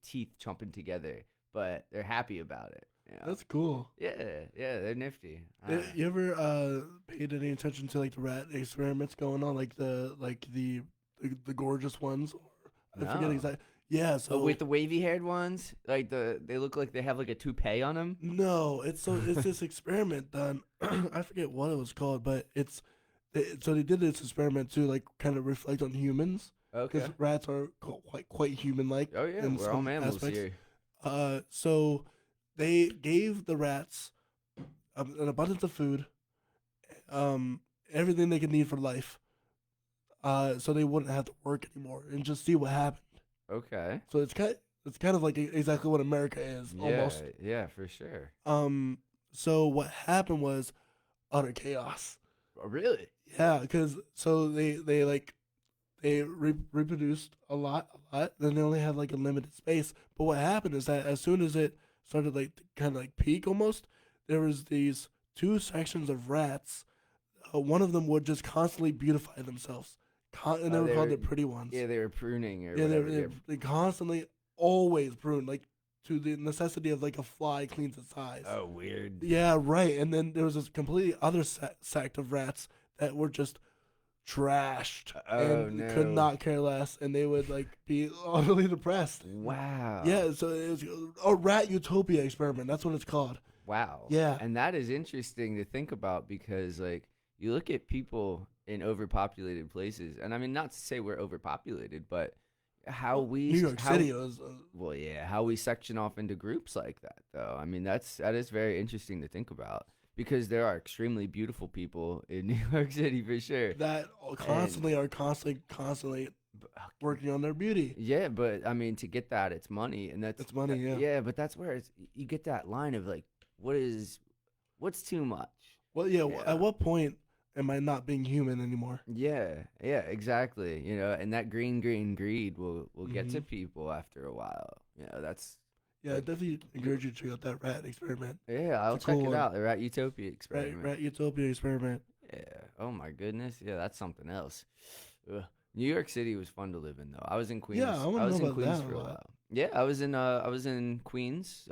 teeth chomping together, but they're happy about it. You know? That's cool. Yeah, they're nifty. You ever paid any attention to like the rat experiments going on, like the gorgeous ones? Or, I forget No. exactly. Yeah, so with the wavy haired ones, they look like they have like a toupee on them. no, it's this experiment done. I forget what it was called, but so they did this experiment to like kind of reflect on humans, Okay. because rats are quite human like. Oh yeah, we're all mammals here. So they gave the rats an abundance of food everything they could need for life, so they wouldn't have to work anymore and just see what happened. Okay. So it's kind of like exactly what America is almost. Yeah, for sure. So what happened was utter chaos. Oh, really? Yeah, because so they reproduced a lot. Then they only had like a limited space. But what happened is that as soon as it started like to kind of like peak almost, there was these two sections of rats. One of them would just constantly beautify themselves, and they were called the pretty ones. Yeah, they were pruning or Yeah, whatever. they constantly always prune, like to the necessity of like a fly cleans its eyes. Oh, weird. Yeah, right. And then there was this completely other sect of rats that were just trashed and could not care less, and they would like be utterly depressed. Wow. Yeah, so it was a rat utopia experiment. That's what it's called. Wow. Yeah. And that is interesting to think about because, like, you look at people in overpopulated places, and I mean, not to say we're overpopulated, but how we New York City was. Well, yeah, how we section off into groups like that, though. I mean, that is very interesting to think about because there are extremely beautiful people in New York City for sure That are constantly working on their beauty. Yeah, but I mean, to get that, it's money, and It's money, yeah. Yeah, but that's where you get that line of like, what's too much? Well, yeah. At what point am I not being human anymore? Yeah, exactly. You know, and that green greed will get to people after a while. You know, that's Yeah, I definitely encourage you to check out that rat experiment. yeah. I'll It's a check cool it one. out. The Rat Utopia experiment. Rat utopia experiment. Yeah. Oh my goodness. Yeah, that's something else. Ugh. New York City was fun to live in, though. I was in Queens. Yeah, I wanna was know in about Queens that for a a lot. while. Yeah, I was in Queens,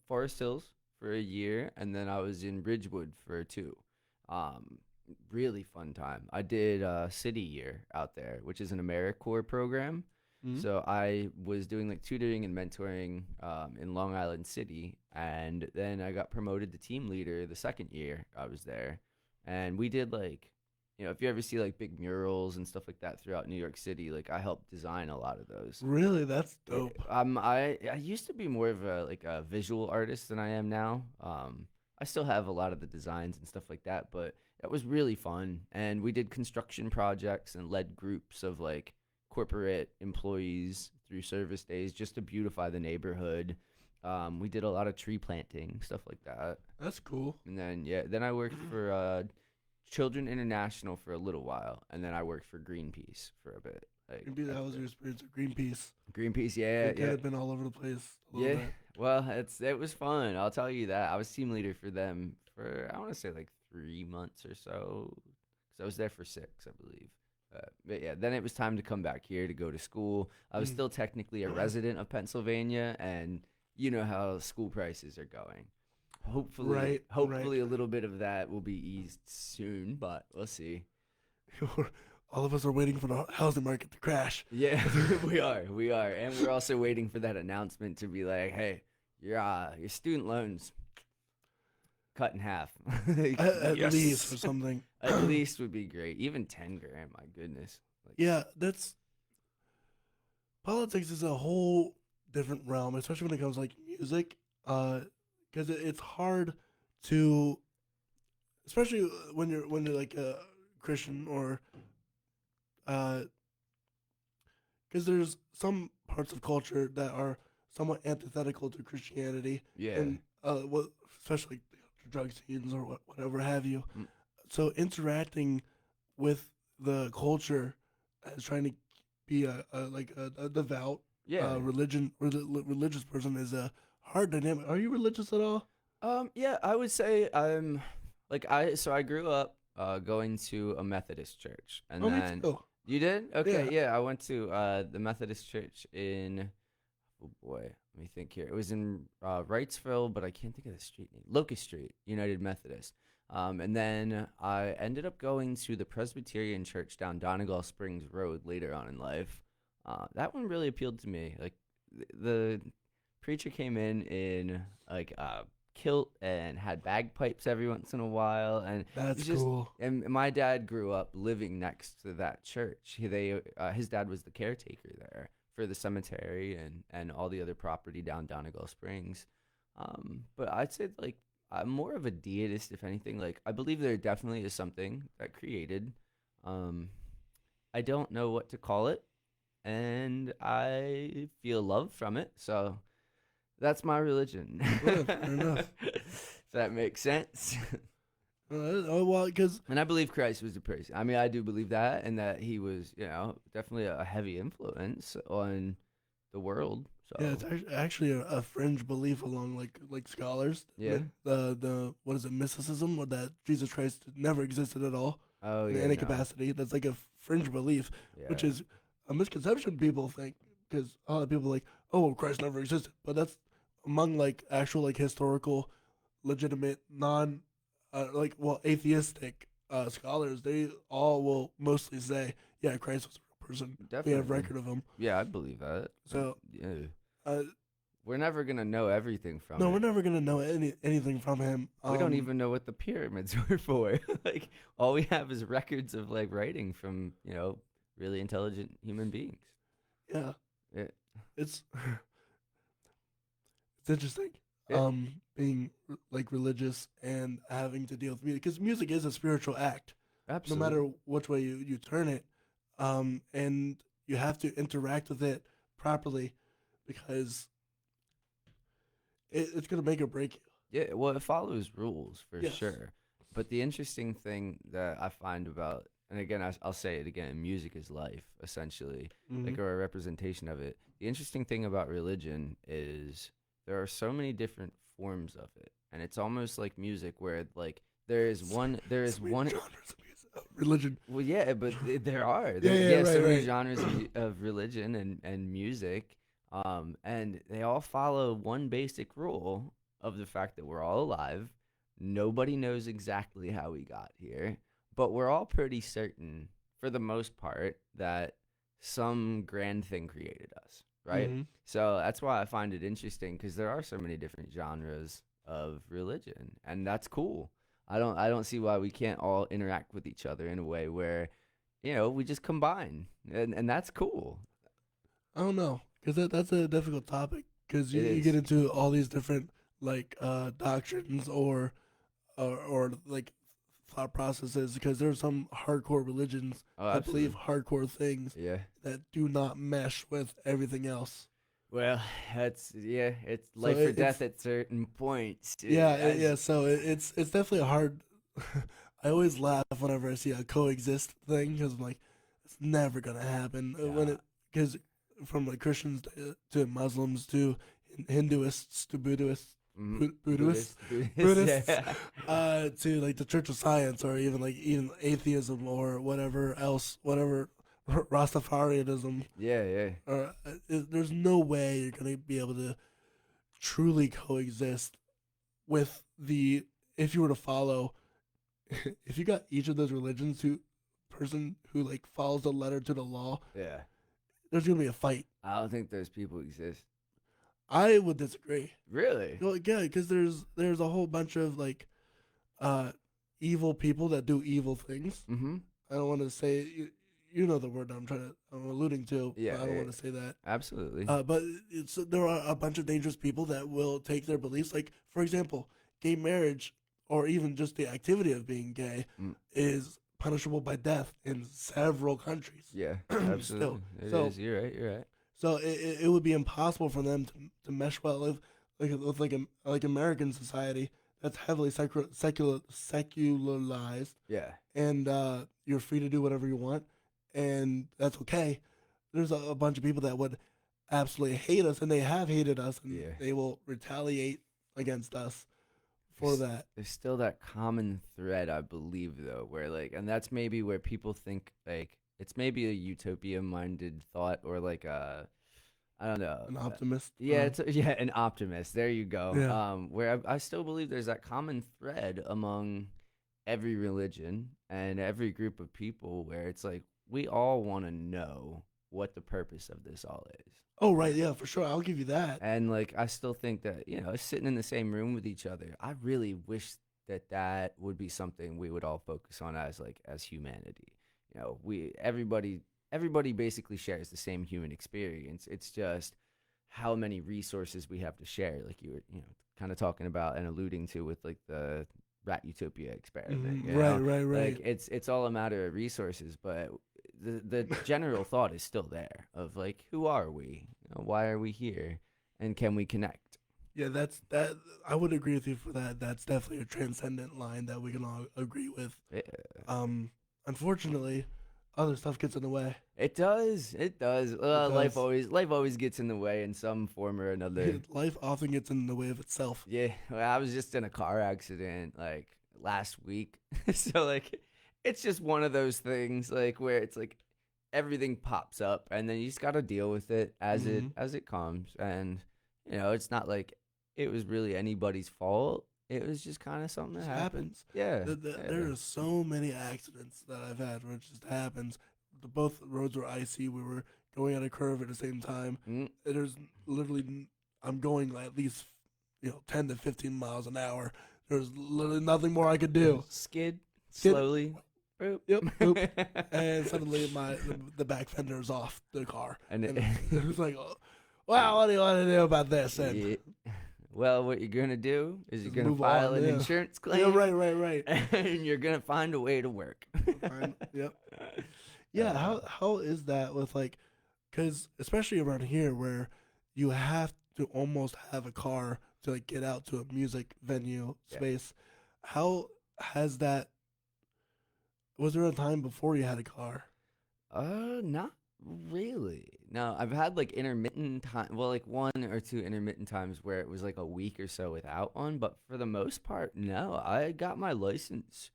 Forest Hills for a year, and then I was in Ridgewood for 2. Really fun time. I did City Year out there, which is an AmeriCorps program. Mhm. So I was doing like tutoring and mentoring in Long Island City, and then I got promoted to team leader the second year I was there, and we did like, you know, if you ever see like big murals and stuff like that throughout New York City, like I helped design a lot of those. Really, that's dope. I used to be more of a visual artist than I am now. I still have a lot of the designs and stuff like that, but it was really fun. And we did construction projects and led groups of like corporate employees through service days just to beautify the neighborhood. We did a lot of tree planting, stuff like that. That's cool. And then I worked for Children International for a little while, and then I worked for Greenpeace for a bit. Like, That was your experience with Greenpeace. Greenpeace, It could have been all over the place. A little bit. Well, it was fun. I'll tell you that. I was team leader for them for I want to say like 3 months or so, because I was there for 6, I believe. But yeah, then it was time to come back here to go to school. I was still technically a resident of Pennsylvania, and you know how school prices are going. Hopefully, a little bit of that will be eased soon, but we'll see. All of us are waiting for the housing market to crash. Yeah, we are, and we're also waiting for that announcement to be like, "Hey, your student loans cut in half." At Yes. least or something. At least would be great. Even 10 grand, my goodness. Like, Yeah, politics is a whole different realm, especially when it comes to like music, because it's hard to, especially when you're like a Christian or, because there's some parts of culture that are somewhat antithetical to Christianity, yeah, and especially drug scenes or whatever have you. Mm. So interacting with the culture as trying to be a devout religious person is a hard dynamic. Are you religious at all? Yeah, I would say I'm I grew up going to a Methodist church, and Me then too. you did? Okay, Yeah. yeah, I went to the Methodist church in, oh boy, let me think here. It was in Wrightsville, but I can't think of the street name. Locust Street, United Methodist. And then I ended up going to the Presbyterian church down Donegal Springs Road later on in life. That one really appealed to me. Like the preacher came in like a kilt and had bagpipes every once in a while, and That's just cool. and my dad grew up living next to that church. His dad was the caretaker there for the cemetery and all the other property down Donegal Springs. But I'd say like I'm more of a deist, if anything. Like, I believe there definitely is something that created. Um, I don't know what to call it, and I feel love from it. So that's my religion. Yeah, fair enough. If that makes sense. Well, because And I believe Christ was a person. I mean, I do believe that, and that he was, definitely a heavy influence on the world. So yeah, it's actually a fringe belief along like scholars. Yeah. The what is it, mysticism, or that Jesus Christ never existed at all oh in yeah, any no. capacity. That's like a fringe belief, which Yeah. is a misconception people think, because a lot of people are like, oh, well, Christ never existed, but that's among like actual like historical, legitimate non, atheistic scholars. They all will mostly say, yeah, Christ was a real person. We have Definitely. record of him. Yeah, I believe that. So, yeah, Uh, we're never gonna know everything from no, it. we're never gonna know anything from him. We don't even know what the pyramids were for. Like, all we have is records of like writing from really intelligent human beings. Yeah, Yeah. it's it's interesting. Yeah. Being like religious and having to deal with music, because music is a spiritual act, Absolutely. no matter which way you turn it. And you have to interact with it properly, because it's gonna make or break you. Yeah, well, it follows rules for Yes. sure. But the interesting thing that I find about, and again, I'll say it again, music is life, essentially, like, Mhm. or a representation of it. The interesting thing about religion is there are so many different forms of it, and it's almost like music, where like there is So many one. genres of music, religion. Well, yeah, but there are. Yeah, so right, many right. genres of religion and music, and they all follow one basic rule of the fact that we're all alive. Nobody knows exactly how we got here, but we're all pretty certain, for the most part, that some grand thing created us, right? Mhm. So that's why I find it interesting, because there are so many different genres of religion, and that's cool. I don't see why we can't all interact with each other in a way where, we just combine, and that's cool. I don't know, because that's a difficult topic, because It you get is. into all these different like doctrines or like thought processes, because there are some hardcore religions Oh, that believe absolutely. hardcore things Yeah. that do not mesh with everything else. Well, it's So life or it's death at certain points. yeah. So it's definitely a hard. I always laugh whenever I see a coexist thing, because I'm like, it's never gonna happen. Yeah. Because from like Christians to Muslims to Hinduists to Buddhists, Buddhists, Buddhist, Buddhists, to like the Church of Science, or even atheism, or whatever else, whatever Rastafarianism. yeah. Or there's no way you're gonna be able to truly coexist with the if you were to follow if you got each of those religions who person who like follows the letter to the law, Yeah. there's gonna be a fight. I don't think those people exist. I would disagree. Really? Well, yeah, because there's a whole bunch of like evil people that do evil things. Mm-hmm. I don't want to say you know the word I'm alluding to. Yeah, but I don't yeah. want to say that. Absolutely. But there are a bunch of dangerous people that will take their beliefs, like for example, gay marriage, or even just the activity of being gay, Mm. is punishable by death in several countries. Yeah, Still. absolutely. It So- is. You're right. You're right. So it would be impossible for them to mesh well with like American society that's heavily secularized, Yeah. and you're free to do whatever you want, and that's okay. There's a bunch of people that would absolutely hate us, and they have hated us, and Yeah. they will retaliate against us for that. There's still that common thread, I believe, though, where like, and that's maybe where people think like it's maybe a utopia-minded thought, or like I don't know, An optimist. yeah, an optimist. There you go. Yeah. Where I still believe there's that common thread among every religion and every group of people, where it's like we all want to know what the purpose of this all is. Oh right, yeah, for sure. I'll give you that. And like, I still think that, sitting in the same room with each other, I really wish that would be something we would all focus on as humanity. Everybody basically shares the same human experience. It's just how many resources we have to share, like you were, kind of talking about and alluding to with like the Rat Utopia experiment. you know? Right. Like it's all a matter of resources, but the general thought is still there of like, who are we? Why are we here? And can we connect? Yeah, that. I would agree with you for that. That's definitely a transcendent line that we can all agree with. Yeah. Unfortunately, other stuff gets in the way. It does. does. Life always gets in the way in some form or another. Life often gets in the way of itself. Yeah, well, I was just in a car accident like last week. So like it's just one of those things like where it's like everything pops up and then you just got to deal with it as it comes, and it's not like it was really anybody's fault. It was just kind of something that happens. Yeah. There are so many accidents that I've had where it just happens. Both roads were icy. We were going at a curve at the same time. There's literally, I'm going at least 10 to 15 miles an hour. There's literally nothing more I could do. Skid. Slowly. Boop. Yep. And suddenly the back fender is off the car. And it was like, oh, wow, what do you want to do about this? And yeah. Well, what you're going to do is you're going to file an insurance claim. Yeah, right. And you're going to find a way to work. Yep. Yeah, how is that with like, because especially around here where you have to almost have a car to like get out to a music venue space, how has that, was there a time before you had a car? Not really. No, I've had like intermittent time. Well, like 1 or 2 intermittent times where it was like a week or so without one. But for the most part, no. I got my license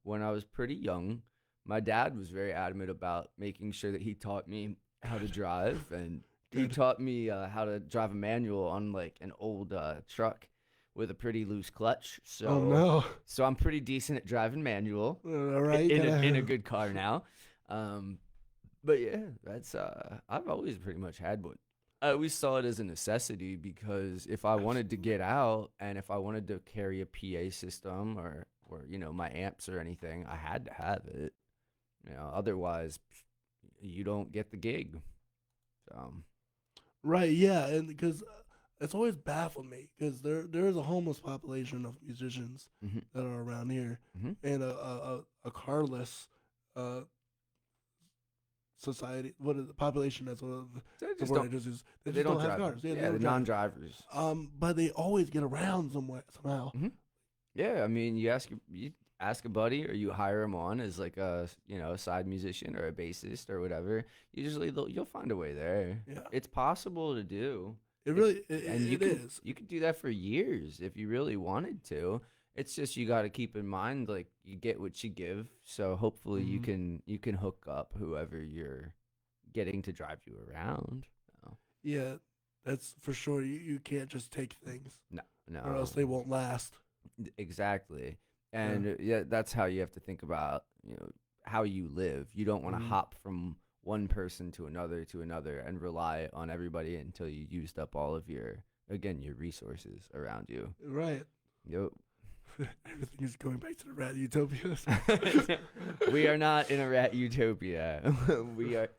when I was pretty young. My dad was very adamant about making sure that he taught me how to drive, and he taught me how to drive a manual on like an old truck with a pretty loose clutch. So, oh no! So I'm pretty decent at driving manual. All right, in a good car now. But yeah, that's I've always pretty much had one. I always saw it as a necessity because if I wanted to get out and if I wanted to carry a PA system or my amps or anything, I had to have it. Otherwise you don't get the gig. So. Right, yeah, and because it's always baffled me because there is a homeless population of musicians that are around here, and a carless society. What is the population? That's what the word I just used. They don't have cars. Yeah, the non-drivers. But they always get around somehow. Yeah, I mean, you ask a buddy or you hire him on as like a a side musician or a bassist or whatever. Usually you'll find a way there. Yeah, it's possible to do. It really is. You could do that for years if you really wanted to. It's just you got to keep in mind like you get what you give. So hopefully you can hook up whoever you're getting to drive you around. So. Yeah, that's for sure. You can't just take things. No, or else they won't last. Exactly. And that's how you have to think about how you live. You don't want to hop from one person to another and rely on everybody until you used up all of your resources around you. Right. Yep. Everything is going back to the rat utopia. We are not in a rat utopia.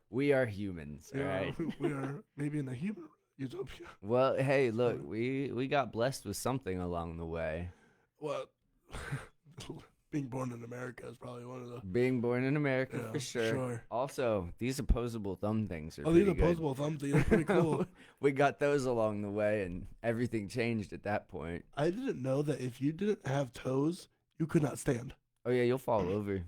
We are humans. Yeah, all right. We are maybe in a human utopia. Well, hey, look, we got blessed with something along the way. Well, being born in America is probably one of the... Being born in America, for sure. Also, these opposable thumb things are these opposable thumb things are pretty cool. We got those along the way, and everything changed at that point. I didn't know that if you didn't have toes, you could not stand. Oh, yeah, you'll fall over.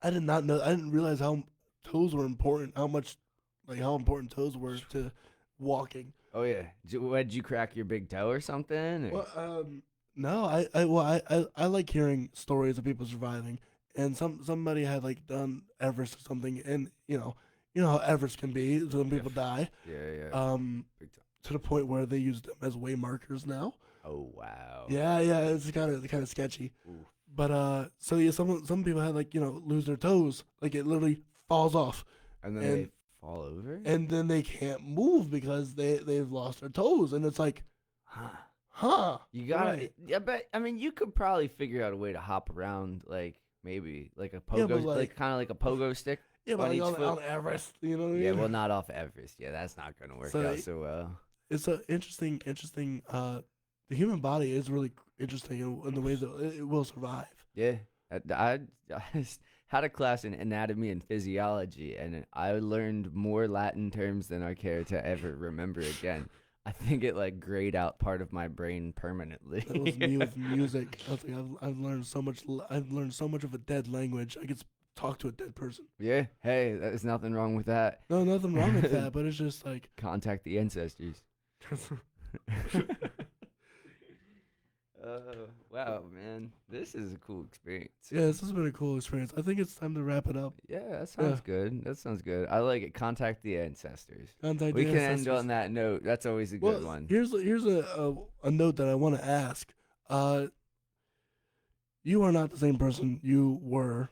I did not know. I didn't realize how toes were important, how important toes were to walking. Oh, yeah. Did you crack your big toe or something? Or? Well, no, I like hearing stories of people surviving, and somebody had like done Everest or something, and you know how Everest can be. Some people die. Yeah. To the point where they use them as way markers now. Oh wow. Yeah, it's kind of sketchy. Ooh. But some people had like lose their toes, like it literally falls off, and then they fall over, and then they can't move because they've lost their toes, and it's like, Huh. You gotta. Right. Yeah, but I mean, you could probably figure out a way to hop around, like maybe like a pogo, like kind of like a pogo stick. Yeah, but like on Everest, you know what I mean? Yeah, well, not off Everest. Yeah, that's not gonna work out so well. it's a interesting. The human body is really interesting in the way that it will survive. Yeah, I had a class in anatomy and physiology, and I learned more Latin terms than I care to ever remember again. I think it like grayed out part of my brain permanently. That was me with music. I was like, I've learned so much. I've learned so much of a dead language. I could talk to a dead person. Yeah, hey, there's nothing wrong with that. No, nothing wrong with that. But it's just like Contact the ancestors. Wow, man, this is a cool experience. Yeah, this has been a cool experience. I think it's time to wrap it up. Yeah, that sounds good. That sounds good. I like it. Contact the ancestors. Contact We the can ancestors. end on that note. That's always a good one. Here's a note that I want to ask. You are not the same person you were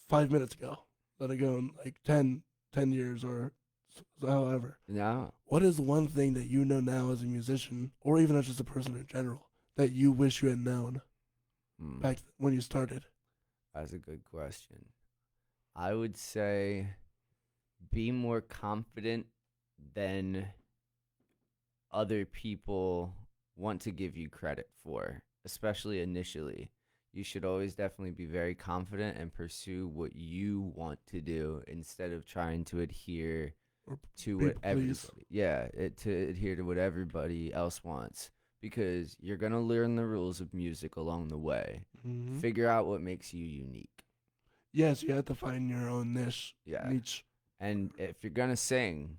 5 minutes ago. Let it go in like 10 years or however. No. What is one thing that you know now as a musician, or even as just a person in general, that you wish you had known back when you started? That's a good question. I would say be more confident than other people want to give you credit for, especially initially. You should always definitely be very confident and pursue what you want to do instead of trying to adhere to what to adhere to what everybody else wants, because you're going to learn the rules of music along the way. Mm-hmm. Figure out what makes you unique. Yes, you have to find your own niche. And if you're going to sing,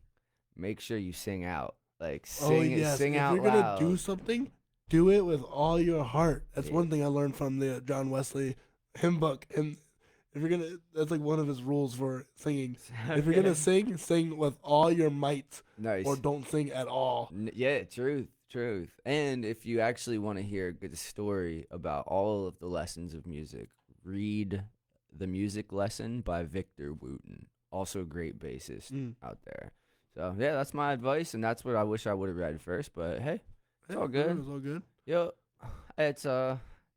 make sure you sing out. Like sing out loud. If you're going to do something, do it with all your heart. That's one thing I learned from the John Wesley hymn book. And if you're gonna, that's like one of his rules for singing. If you're gonna sing, sing with all your might. Nice. Or don't sing at all. Yeah, truth. And if you actually want to hear a good story about all of the lessons of music, read The Music Lesson by Victor Wooten. Also a great bassist out there. So yeah, that's my advice, and that's what I wish I would have read first. But hey, it's all good. It's all good. Yo, it's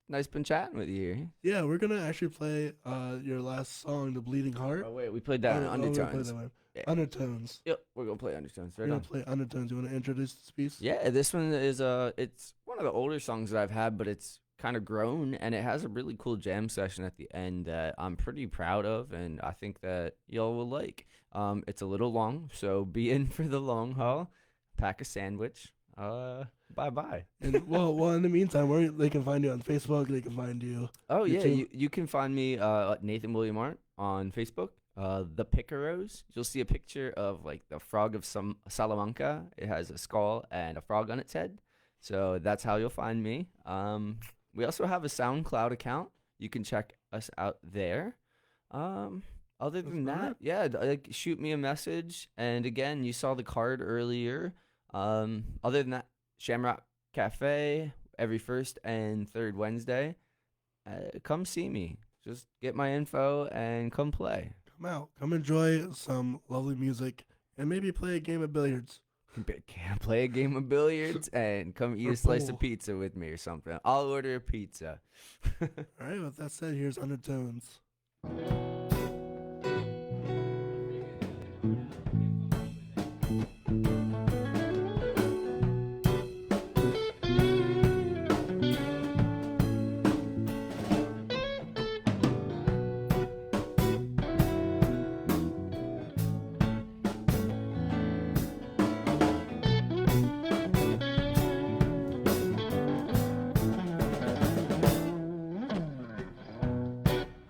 nice been chatting with you here. Yeah, we're gonna actually play your last song, "The Bleeding Heart." Oh wait, we played that in Undertones. Yeah. Undertones. Yep, we're gonna play Undertones. We're gonna play Undertones. You want to introduce this piece? Yeah, this one is it's one of the older songs that I've had, but it's kind of grown, and it has a really cool jam session at the end that I'm pretty proud of, and I think that y'all will like. It's a little long, so be in for the long haul. Pack a sandwich. Bye. And well, in the meantime, where they can find you on Facebook, they can find you. Oh yeah, you can find me Nathan William Arndt on Facebook. The Picaros. You'll see a picture of like the frog of Salamanca. It has a skull and a frog on its head. So that's how you'll find me. We also have a SoundCloud account. You can check us out there. Other than that, yeah, like shoot me a message. And again, you saw the card earlier. Other than that, Shamrock Cafe every first and third Wednesday. Come see me. Just get my info and come play. Come out. Come enjoy some lovely music and maybe play a game of billiards. Play a game of billiards and come eat a slice of pizza with me or something. I'll order a pizza. All right, with that said, here's Undertones.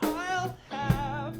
I'll have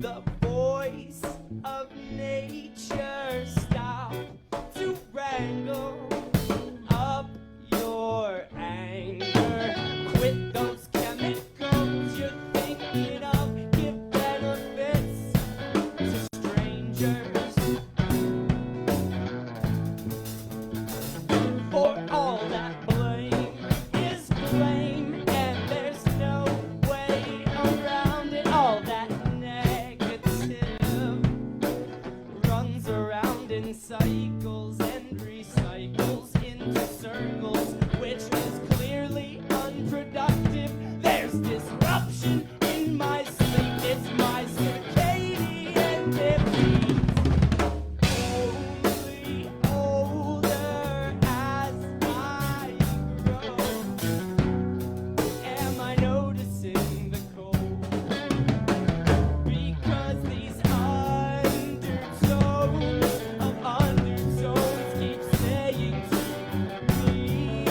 the voice of nature. Stop to wrangle up your anger. Quit those chemicals you're thinking of. Give benefits to strangers. For all that blame is blame, and there's no way around it. All that negative runs around in cycles and recycles into circles, which is clearly unproductive. There's disruption in my sleep. It's my circadian rhythm. Only older as I grow. Am I noticing the cold? Because these undertones keep saying to me,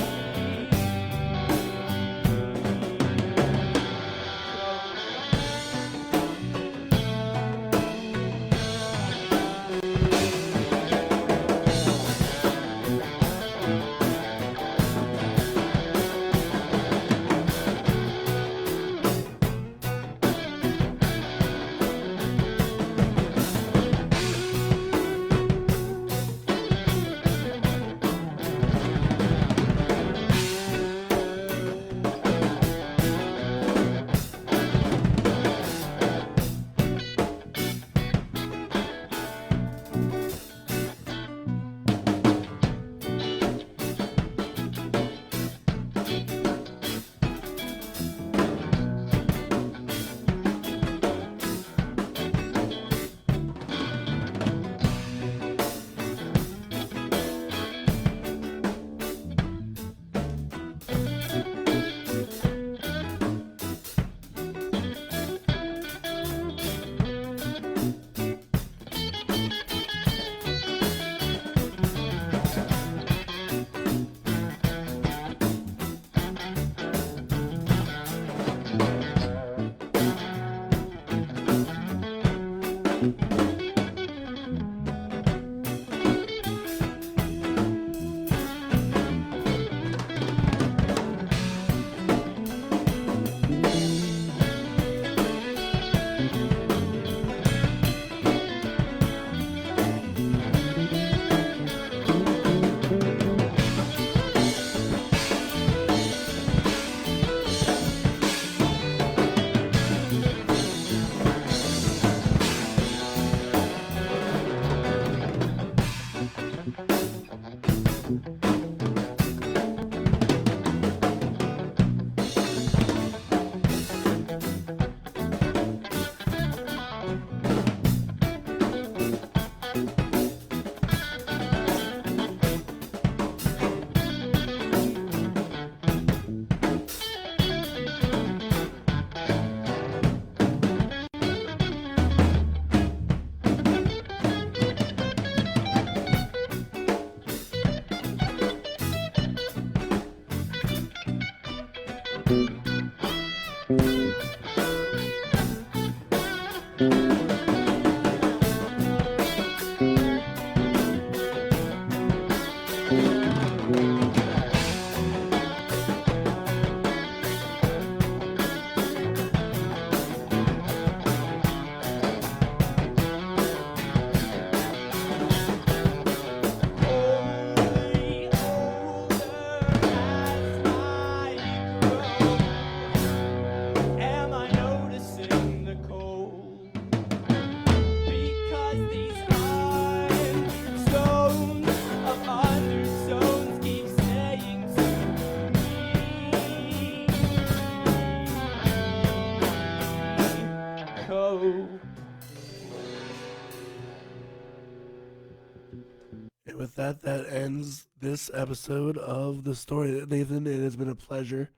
And with that, that ends this episode of The Story. Nathan, it has been a pleasure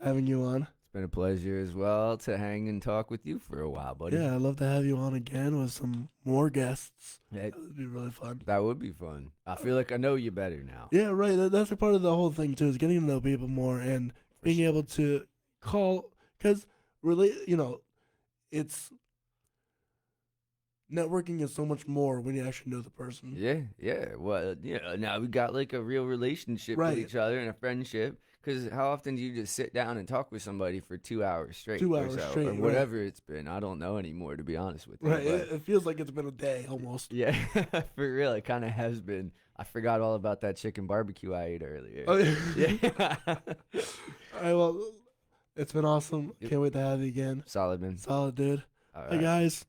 having you on. It's been a pleasure as well to hang and talk with you for a while, buddy. Yeah, I'd love to have you on again with some more guests. Yeah, That would be really fun. that would be fun. I feel like I know you better now. Yeah, right. That's a part of the whole thing, too, is getting to know people more and being able to call, because, it's networking is so much more when you actually know the person. Yeah. Well, now we got like a real relationship Right. with each other and a friendship. Because how often do you just sit down and talk with somebody for 2 hours straight? 2 or hours so, straight, or right. whatever it's been. I don't know anymore, to be honest with you. Right. but- It feels like it's been a day almost. Yeah, for real, it kind of has been. I forgot all about that chicken barbecue I ate earlier. Oh, Yeah. All right. Well, it's been awesome. Yep. Can't wait to have you again. Solid, man. Solid, dude. All Hey, right. guys.